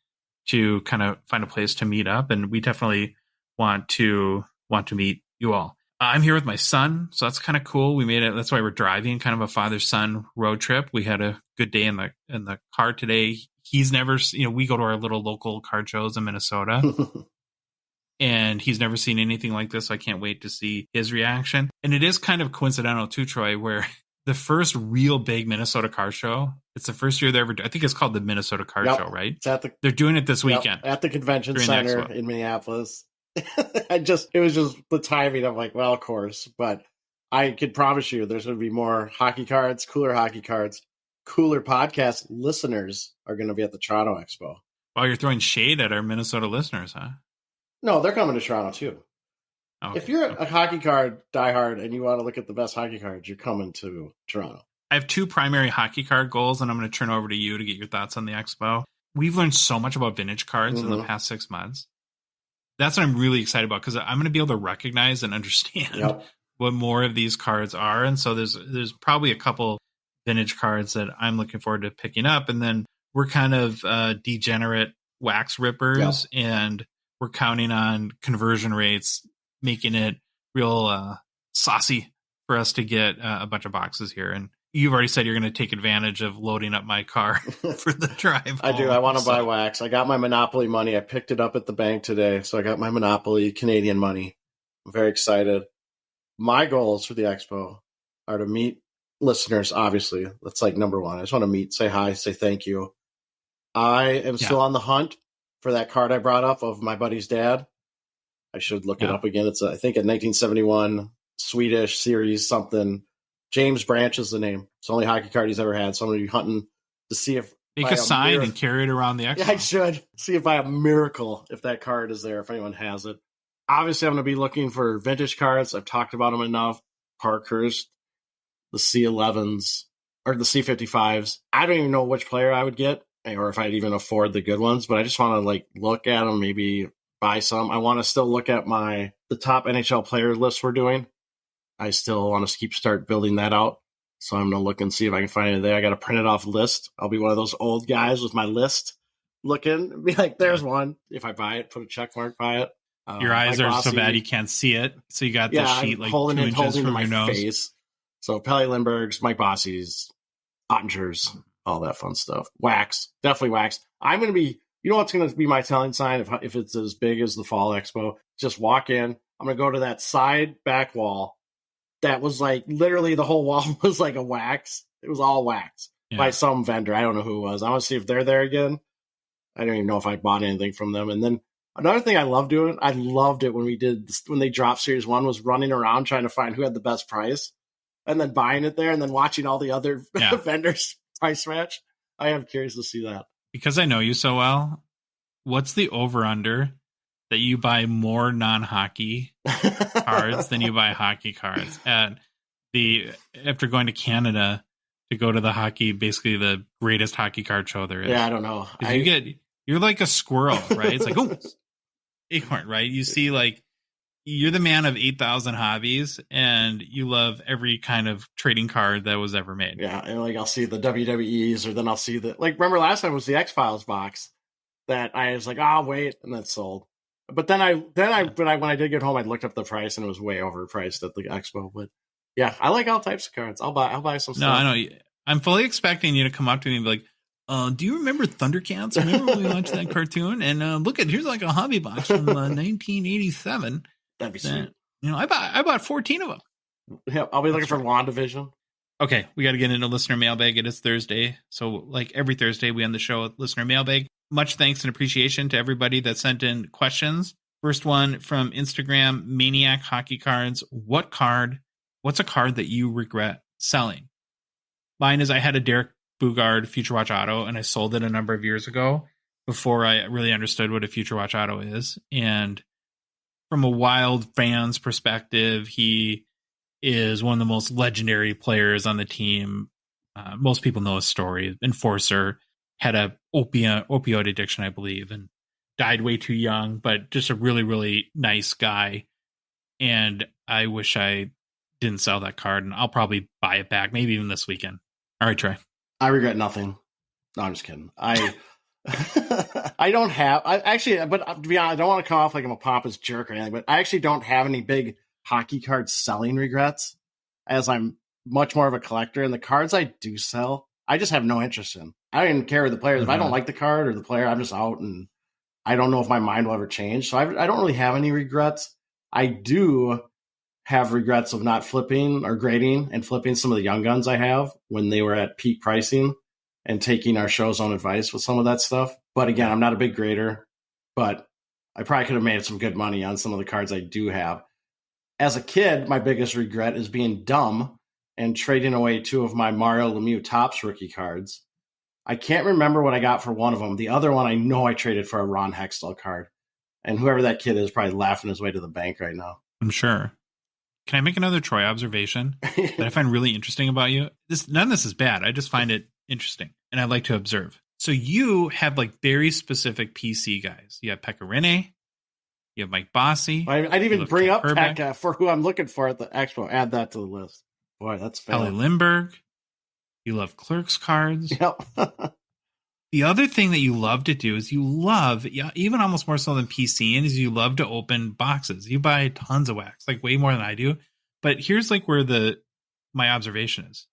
to kind of find a place to meet up. And we definitely want to meet you all. I'm here with my son, so that's kind of cool. We made it. That's why we're driving, kind of a father-son road trip. We had a good day in the car today. He's never, we go to our little local card shows in Minnesota, and he's never seen anything like this. So I can't wait to see his reaction. And it is kind of coincidental too, Troy, where the first real big Minnesota card show, it's the first year they ever do. I think it's called the Minnesota Card Show, right? They're doing it this weekend at the convention center in Minneapolis. It was just the timing. I'm like, well, of course, but I could promise you there's going to be more hockey cards, cooler podcast listeners are going to be at the Toronto Expo. Wow, you're throwing shade at our Minnesota listeners, huh? No, they're coming to Toronto too. Okay. If you're a hockey card diehard and you want to look at the best hockey cards, you're coming to Toronto. I have two primary hockey card goals, and I'm going to turn over to you to get your thoughts on the expo. We've learned so much about vintage cards in the past 6 months. That's what I'm really excited about, because I'm going to be able to recognize and understand what more of these cards are. And so there's probably a couple vintage cards that I'm looking forward to picking up. And then we're kind of degenerate wax rippers, and we're counting on conversion rates, making it real saucy for us to get a bunch of boxes here. And you've already said you're going to take advantage of loading up my car for the drive. I do. I want to buy wax. I got my Monopoly money. I picked it up at the bank today. So I got my Monopoly Canadian money. I'm very excited. My goals for the expo are to meet listeners, obviously. That's like number one. I just want to meet, say hi, say thank you. I am still on the hunt for that card I brought up of my buddy's dad. I should look it up again. It's, I think, a 1971 Swedish series something. James Branch is the name. It's the only hockey card he's ever had. So I'm going to be hunting to see if... Make a sign and carry it around the expo. Yeah, I should. See if by a miracle, if that card is there, if anyone has it. Obviously, I'm going to be looking for vintage cards. I've talked about them enough. Parkhurst, the C11s, or the C55s. I don't even know which player I would get, or if I'd even afford the good ones, but I just want to look at them, maybe buy some. I want to still look at the top NHL player list we're doing. I still want to start building that out. So I'm going to look and see if I can find it there. I got a printed off list. I'll be one of those old guys with my list looking and be like, there's one. If I buy it, put a check mark by it. Your eyes are so bad you can't see it. So you got the sheet like 2 inches from your nose. Face. So Pelle Lindbergh's, Mike Bossy's, Ottinger's, all that fun stuff. Wax. Definitely wax. I'm going to be, what's going to be my telling sign if it's as big as the Fall Expo? Just walk in. I'm going to go to that side back wall. That was literally the whole wall was like a wax. It was all wax by some vendor. I don't know who it was. I want to see if they're there again. I don't even know if I bought anything from them. And then another thing I love doing, I loved it when they dropped Series 1, was running around trying to find who had the best price and then buying it there and then watching all the other vendors price match. I am curious to see that. Because I know you so well, what's the over-under that you buy more non-hockey cards than you buy hockey cards after going to Canada to go to the hockey, basically the greatest hockey card show there is? Yeah, I don't know. You're like a squirrel, right? It's like, oh, acorn, right? You see, like, you're the man of 8,000 hobbies, and you love every kind of trading card that was ever made. Yeah, and like I'll see the WWEs, or then I'll see remember last time was the X-Files box that I was like, wait, and that sold. But then when I did get home, I looked up the price and it was way overpriced at the expo. But yeah, I like all types of cards. I'll buy some stuff. No, I know. I'm fully expecting you to come up to me and be like, do you remember Thundercats? Remember when we watched that cartoon? And look here's like a hobby box from 1987. That'd be sweet. I bought 14 of them. Yeah, I'll be looking for WandaVision. Okay, we got to get into Listener Mailbag. It is Thursday. So like every Thursday, we end the show with Listener Mailbag. Much thanks and appreciation to everybody that sent in questions. First one from Instagram, Maniac Hockey Cards. What's a card that you regret selling? Mine is I had a Derek Bugard Future Watch Auto, and I sold it a number of years ago before I really understood what a Future Watch Auto is. And from a Wild fan's perspective, he is one of the most legendary players on the team. Most people know his story. Enforcer, had a opioid addiction, I believe, and died way too young, but just a really, really nice guy. And I wish I didn't sell that card, and I'll probably buy it back, maybe even this weekend. All right, Trey. I regret nothing. No, I'm just kidding. I don't have, but to be honest, I don't want to come off like I'm a pompous jerk or anything, but I actually don't have any big hockey card selling regrets, as I'm much more of a collector. And the cards I do sell, I just have no interest in. I don't even care with the players. If I don't like the card or the player, I'm just out, and I don't know if my mind will ever change. So I don't really have any regrets. I do have regrets of not flipping or grading and flipping some of the young guns I have when they were at peak pricing, and taking our show's own advice with some of that stuff. But again, I'm not a big grader, but I probably could have made some good money on some of the cards I do have. As a kid, my biggest regret is being dumb and trading away 2 of my Mario Lemieux Topps rookie cards. I can't remember what I got for one of them. The other one, I know I traded for a Ron Hextall card. And whoever that kid is probably laughing his way to the bank right now. I'm sure. Can I make another Troy observation that I find really interesting about you? None of this is bad. I just find it interesting, and I like to observe. So you have like very specific PC guys. You have Pekka Rinne, you have Mike Bossy. I didn't even bring up Pekka for who I'm looking for at the expo. Add that to the list. Boy, that's fair. Ellie Lindbergh. You love Clerks cards. Yep. The other thing that you love to do is you love, even almost more so than PCing, is you love to open boxes. You buy tons of wax, like way more than I do. But here's like where my observation is.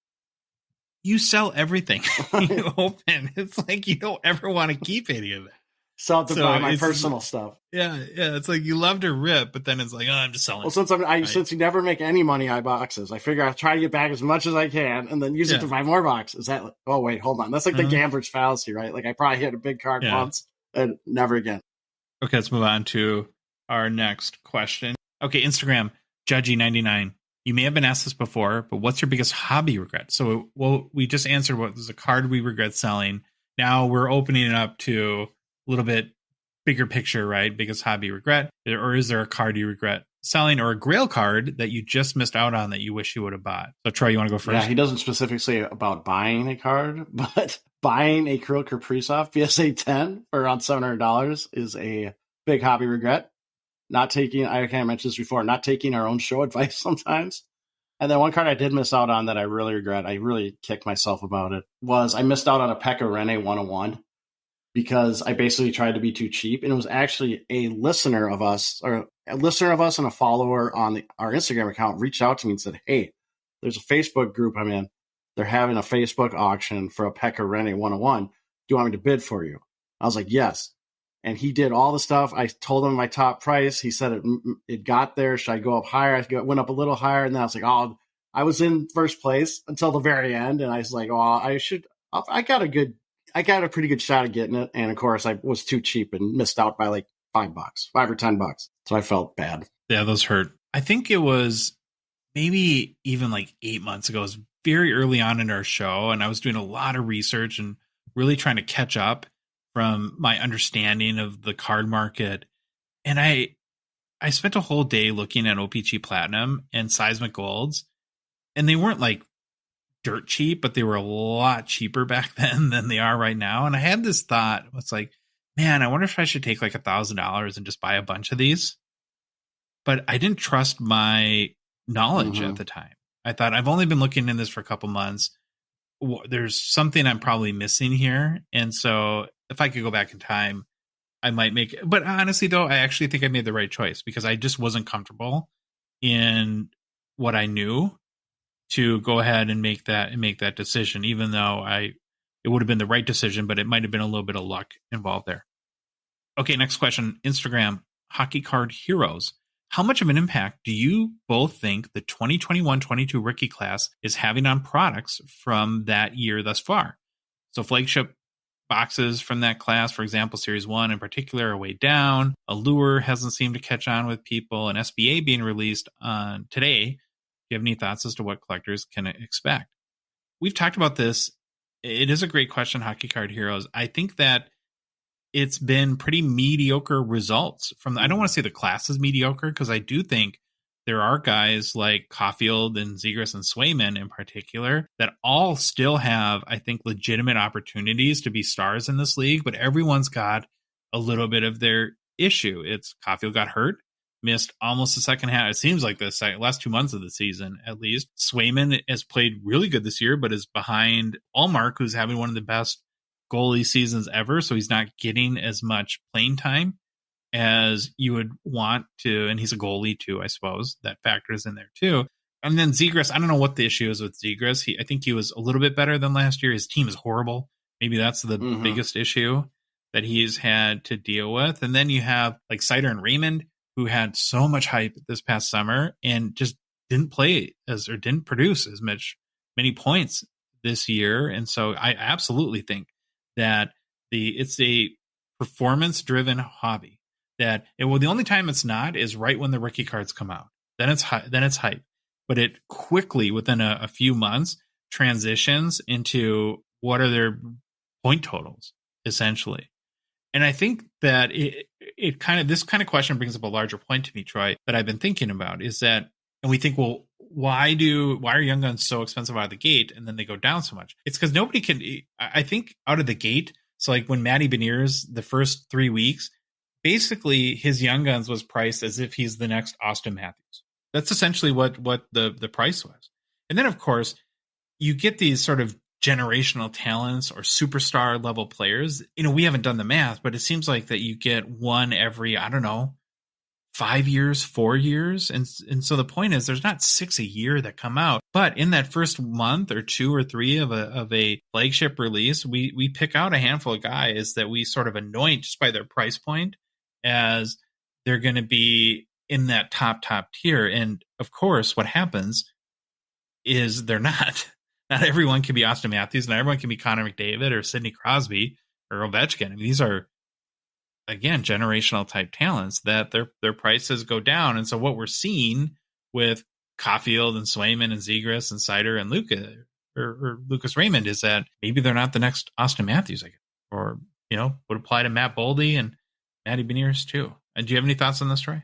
You sell everything you open. It's like you don't ever want to keep any of it. Sell to buy my personal stuff. Yeah. It's like you love to rip, but then it's like, I'm just selling. Well, since you never make any money on boxes, I figure I'll try to get back as much as I can and then use it to buy more boxes. Oh, wait, hold on. That's like the gambler's fallacy, right? Like I probably hit a big card once and never again. Okay, let's move on to our next question. Okay, Instagram, Judgy99. You may have been asked this before, but what's your biggest hobby regret? So, we just answered what was a card we regret selling. Now we're opening it up to a little bit bigger picture, right? Biggest hobby regret, or is there a card you regret selling, or a Grail card that you just missed out on that you wish you would have bought? So Troy, you want to go first? Yeah, he doesn't specifically say about buying a card, but buying a Kirill Kaprizov PSA 10 for around $700 is a big hobby regret. I can't mention this before, not taking our own show advice sometimes. And then one card I did miss out on that I really regret, I really kicked myself about it, was I missed out on a Pekka Rinne 101 because I basically tried to be too cheap. And it was actually a listener of us and a follower on our Instagram account reached out to me and said, hey, there's a Facebook group I'm in. They're having a Facebook auction for a Pekka Rinne 101. Do you want me to bid for you? I was like, yes. And he did all the stuff. I told him my top price. He said it got there. Should I go up higher? I went up a little higher. And then I was like, I was in first place until the very end. And I was like, I got a good I got a pretty good shot at getting it. And of course, I was too cheap and missed out by like $5, $5 or $10. So I felt bad. Yeah, those hurt. I think it was maybe even like 8 months ago. It was very early on in our show, and I was doing a lot of research and really trying to catch up from my understanding of the card market. And I spent a whole day looking at OPC Platinum and Seismic Golds, and they weren't like dirt cheap, but they were a lot cheaper back then than they are right now. And I had this thought, it's like, man, I wonder if I should take like $1,000 and just buy a bunch of these. But I didn't trust my knowledge at the time. I thought, I've only been looking in this for a couple months. There's something I'm probably missing here. And so if I could go back in time, I might make it. But honestly, though, I actually think I made the right choice because I just wasn't comfortable in what I knew to go ahead and make that decision, even though it would have been the right decision, but it might have been a little bit of luck involved there. Okay, next question. Instagram, Hockey Card Heroes. How much of an impact do you both think the 2021-22 rookie class is having on products from that year thus far? So flagship boxes from that class, for example, Series 1 in particular, are way down. Allure hasn't seemed to catch on with people, and SBA being released on today. Do you have any thoughts as to what collectors can expect? We've talked about this. It is a great question, Hockey Card Heroes. I think that it's been pretty mediocre results from I don't want to say the class is mediocre, because I do think there are guys like Caulfield and Zegras and Swayman in particular that all still have, I think, legitimate opportunities to be stars in this league, but everyone's got a little bit of their issue. It's Caulfield got hurt, missed almost the second half. It seems like the last 2 months of the season, at least. Swayman has played really good this year, but is behind Allmark, who's having one of the best goalie seasons ever. So he's not getting as much playing time as you would want to. And he's a goalie too, I suppose. That factors in there too. And then Zegras, I don't know what the issue is with Zegras. I think he was a little bit better than last year. His team is horrible. Maybe that's the biggest issue that he's had to deal with. And then you have like Sider and Raymond, who had so much hype this past summer and just didn't didn't produce as many points this year. And so I absolutely think that it's a performance driven hobby. The only time it's not is right when the rookie cards come out. Then it's hype, but it quickly within a few months transitions into what are their point totals essentially. And I think that this kind of question brings up a larger point to me, Troy, that I've been thinking about is that, and we think, well, why are Young Guns so expensive out of the gate and then they go down so much? It's because nobody can, I think out of the gate. So like when Matty Beniers, the first 3 weeks, basically his Young Guns was priced as if he's the next Austin Matthews. That's essentially what the price was. And then of course you get these sort of generational talents or superstar level players. We haven't done the math, but it seems like that you get one every, 5 years, 4 years. And so the point is there's not 6 a year that come out, but in that first month or 2 or 3 of a flagship release, we pick out a handful of guys that we sort of anoint just by their price point as they're going to be in that top tier. And of course, what happens is they're not. Not everyone can be Austin Matthews. Not everyone can be Connor McDavid or Sidney Crosby or Ovechkin. I mean, these are, again, generational type talents that their prices go down. And so what we're seeing with Caulfield and Swayman and Zegras and Sider and Luca or Lucas Raymond is that maybe they're not the next Austin Matthews, I guess, or, would apply to Matt Boldy and Matty Beniers too. And do you have any thoughts on this, Troy?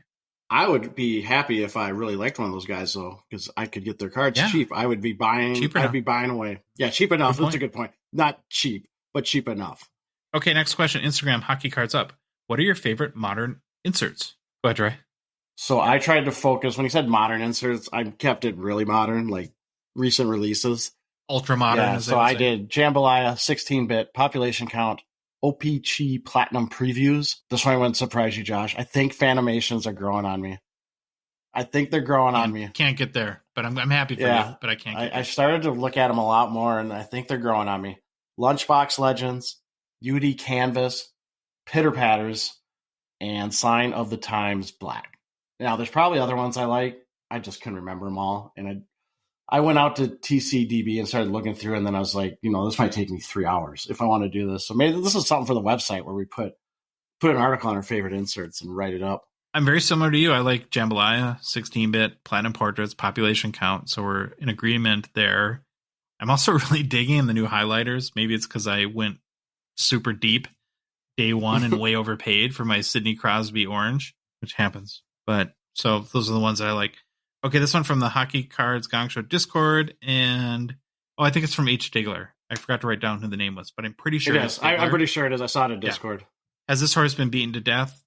I would be happy if I really liked one of those guys, though, because I could get their cards cheap. I would be buying. I'd be buying away. Yeah, cheap enough. That's a good point. Not cheap, but cheap enough. Okay, next question. Instagram, Hockey Cards Up. What are your favorite modern inserts? Go ahead, Troy. So I tried to focus. When he said modern inserts, I kept it really modern, like recent releases. Ultra modern. Yeah, so I did Jambalaya, 16-bit, population count, OPC Platinum previews. This one wouldn't surprise you, Josh. I think Fanimations are growing on me. I think they're growing on me. Can't get there, but I'm happy for you, but I can't get there. I started to look at them a lot more, and I think they're growing on me. Lunchbox Legends, UD Canvas, Pitter Patters, and Sign of the Times Black. Now, there's probably other ones I like. I just couldn't remember them all, and I went out to TCDB and started looking through, and then I was like, this might take me 3 hours if I want to do this. So maybe this is something for the website where we put an article on our favorite inserts and write it up. I'm very similar to you. I like Jambalaya, 16-bit, platinum portraits, population count. So we're in agreement there. I'm also really digging the new highlighters. Maybe it's because I went super deep day one and way overpaid for my Sidney Crosby orange, which happens. But so those are the ones that I like. Okay, this one from the Hockey Cards Gongshow Discord. And I think it's from H. Stigler. I forgot to write down who the name was, but I'm pretty sure it is. I'm pretty sure it is. I saw it in Discord. Yeah. Has this horse been beaten to death? ?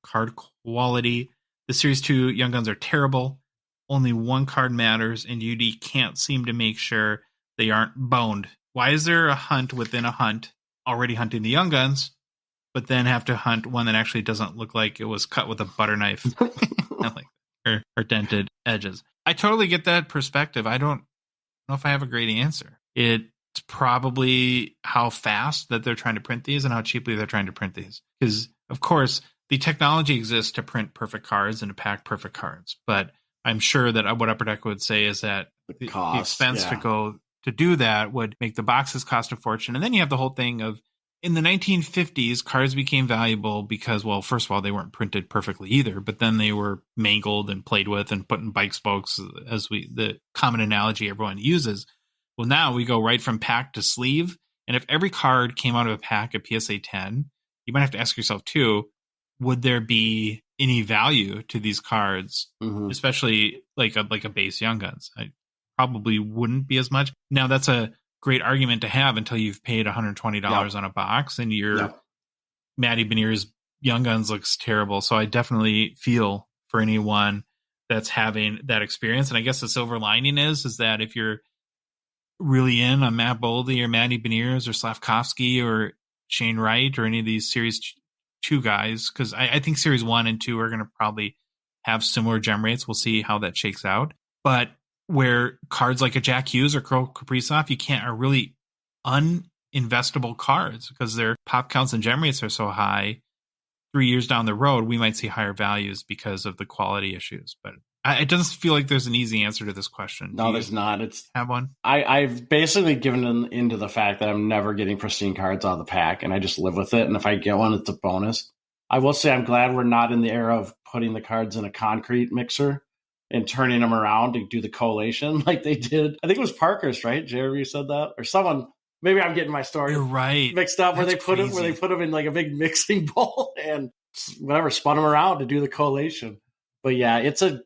Card quality. The Series 2 Young Guns are terrible. Only one card matters, and UD can't seem to make sure they aren't boned. Why is there a hunt within a hunt already hunting the Young Guns, but then have to hunt one that actually doesn't look like it was cut with a butter knife or dented edges? I totally get that perspective. I don't know if I have a great answer. It's probably how fast that they're trying to print these and how cheaply they're trying to print these. Because, of course, the technology exists to print perfect cards and to pack perfect cards. But I'm sure that what Upper Deck would say is that the expense to do that would make the boxes cost a fortune. And then you have the whole thing of, in the 1950s, cards became valuable because, well, first of all, they weren't printed perfectly either, but then they were mangled and played with and put in bike spokes, the common analogy everyone uses. Well, now we go right from pack to sleeve. And if every card came out of a pack at PSA 10, you might have to ask yourself, too, would there be any value to these cards, especially like a base Young Guns? I probably wouldn't be as much. Now, that's a great argument to have until you've paid $120 on a box and your Matty Beniers Young Guns looks terrible. So I definitely feel for anyone that's having that experience. And I guess the silver lining is that if you're really in on Matt Boldy or Matty Beniers or Slavkovsky or Shane Wright or any of these Series 2 guys, because I think Series 1 and 2 are going to probably have similar gem rates. We'll see how that shakes out. But where cards like a Jack Hughes or Kirill Kaprizov, are really uninvestable cards because their pop counts and gem rates are so high. 3 years down the road, we might see higher values because of the quality issues. But it doesn't feel like there's an easy answer to this question. No, there's not. Have one? I've basically given into the fact that I'm never getting pristine cards out of the pack, and I just live with it. And if I get one, it's a bonus. I will say I'm glad we're not in the era of putting the cards in a concrete mixer and turning them around to do the collation like they did. I think it was Parkhurst, right? Jeremy said that, or someone. Maybe I'm getting my story mixed up. Where they put them in like a big mixing bowl and whatever, spun them around to do the collation. But yeah, it's a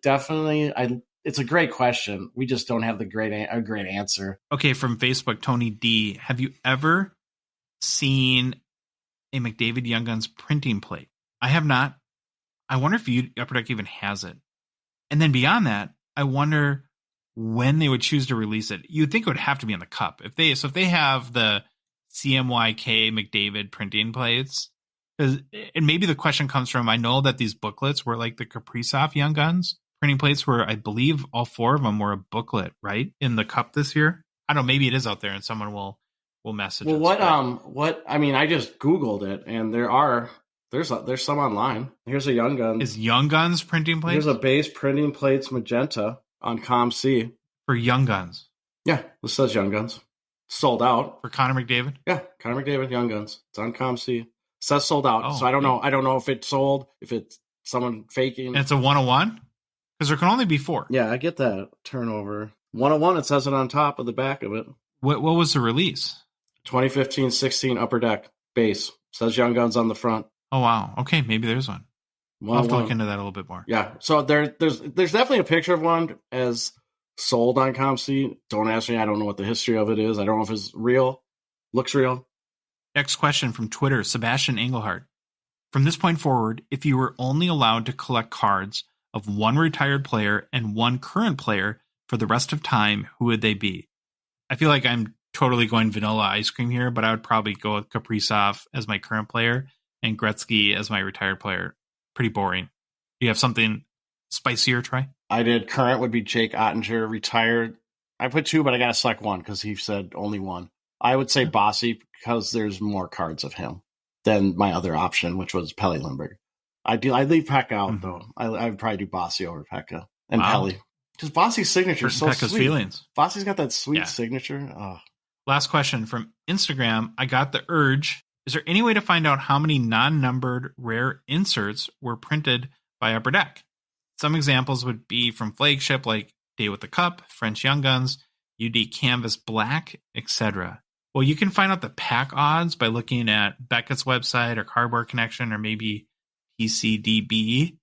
great question. We just don't have a great answer. Okay, from Facebook, Tony D. Have you ever seen a McDavid Young Guns printing plate? I have not. I wonder if Upper Deck even has it. And then beyond that, I wonder when they would choose to release it. You'd think it would have to be in the cup. If they have the CMYK McDavid printing plates, and maybe the question comes from, I know that these booklets were like the Kaprizov Young Guns printing plates where I believe all 4 of them were a booklet, right? In the cup this year. I don't know, maybe it is out there and someone will message us. Well, I just Googled it and there's some online. Here's a Young Guns. Is Young Guns printing plates? Here's a base printing plates magenta on ComC. For Young Guns? Yeah, this says Young Guns. Sold out. For Connor McDavid? Yeah, Connor McDavid Young Guns. It's on ComC. It says sold out. So I don't know. I don't know if it's sold, if it's someone faking. And it's a 101? Because there can only be 4. Yeah, I get that turnover. 101, it says it on top of the back of it. What was the release? 2015-16 Upper Deck base. Says Young Guns on the front. Oh, wow. Okay, maybe there's one. I'll have to look into that a little bit more. Yeah, so there's definitely a picture of one as sold on ComC. Don't ask me. I don't know what the history of it is. I don't know if it's real. Looks real. Next question from Twitter, Sebastian Engelhardt. From this point forward, if you were only allowed to collect cards of one retired player and one current player for the rest of time, who would they be? I feel like I'm totally going vanilla ice cream here, but I would probably go with Kaprizov as my current player and Gretzky as my retired player. Pretty boring. Do you have something spicier, Troy? I did. Current would be Jake Ottinger. Retired, I put 2, but I got to select one because he said only one. I would say Bossy because there's more cards of him than my other option, which was Pelle Lindbergh. I'd leave Pekka out, though. I'd probably do Bossy over Pekka and Pelle. Just Bossy's signature is so Pekka's sweet. feelings. Bossy's got that sweet signature. Oh. Last question from Instagram. I got the urge. Is there any way to find out how many non-numbered rare inserts were printed by Upper Deck? Some examples would be from flagship like Day with the Cup, French Young Guns, UD Canvas Black, etc. Well, you can find out the pack odds by looking at Beckett's website or Cardboard Connection or maybe PCDB.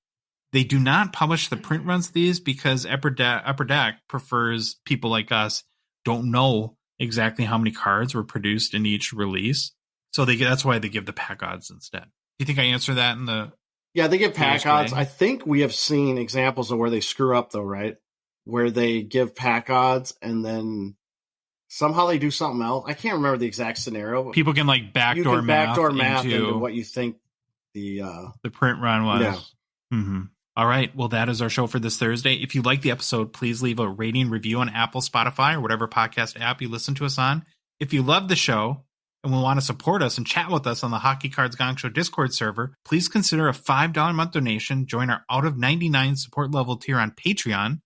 They do not publish the print runs of these because Upper Deck prefers people like us don't know exactly how many cards were produced in each release. So that's why they give the pack odds instead. Do you think I answered that in the... Yeah, they give pack odds. I think we have seen examples of where they screw up, though, right? Where they give pack odds and then somehow they do something else. I can't remember the exact scenario. People can like backdoor math into what you think the print run was. Yeah. Mm-hmm. All right. Well, that is our show for this Thursday. If you like the episode, please leave a rating review on Apple, Spotify, or whatever podcast app you listen to us on. If you love the show and will want to support us and chat with us on the Hockey Cards Gongshow Discord server, please consider a $5 a month donation. Join our out of 99 support level tier on Patreon.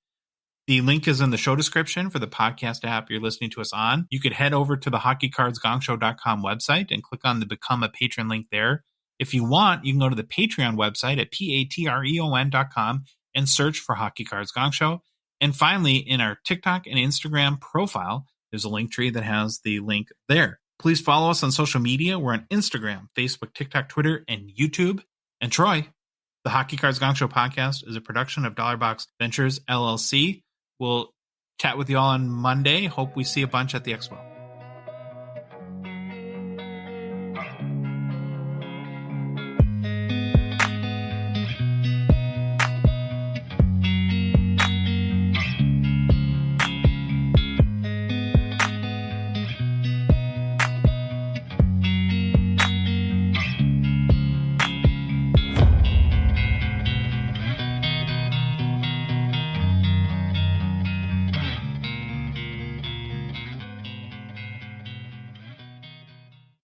The link is in the show description for the podcast app you're listening to us on. You could head over to the hockeycardsgongshow.com website and click on the Become a Patron link there. If you want, you can go to the Patreon website at patreon.com and search for Hockey Cards Gongshow. And finally, in our TikTok and Instagram profile, there's a link tree that has the link there. Please follow us on social media. We're on Instagram, Facebook, TikTok, Twitter, and YouTube. And Troy, the Hockey Cards Gongshow podcast is a production of Dollar Box Ventures LLC. We'll chat with you all on Monday. Hope we see a bunch at the expo.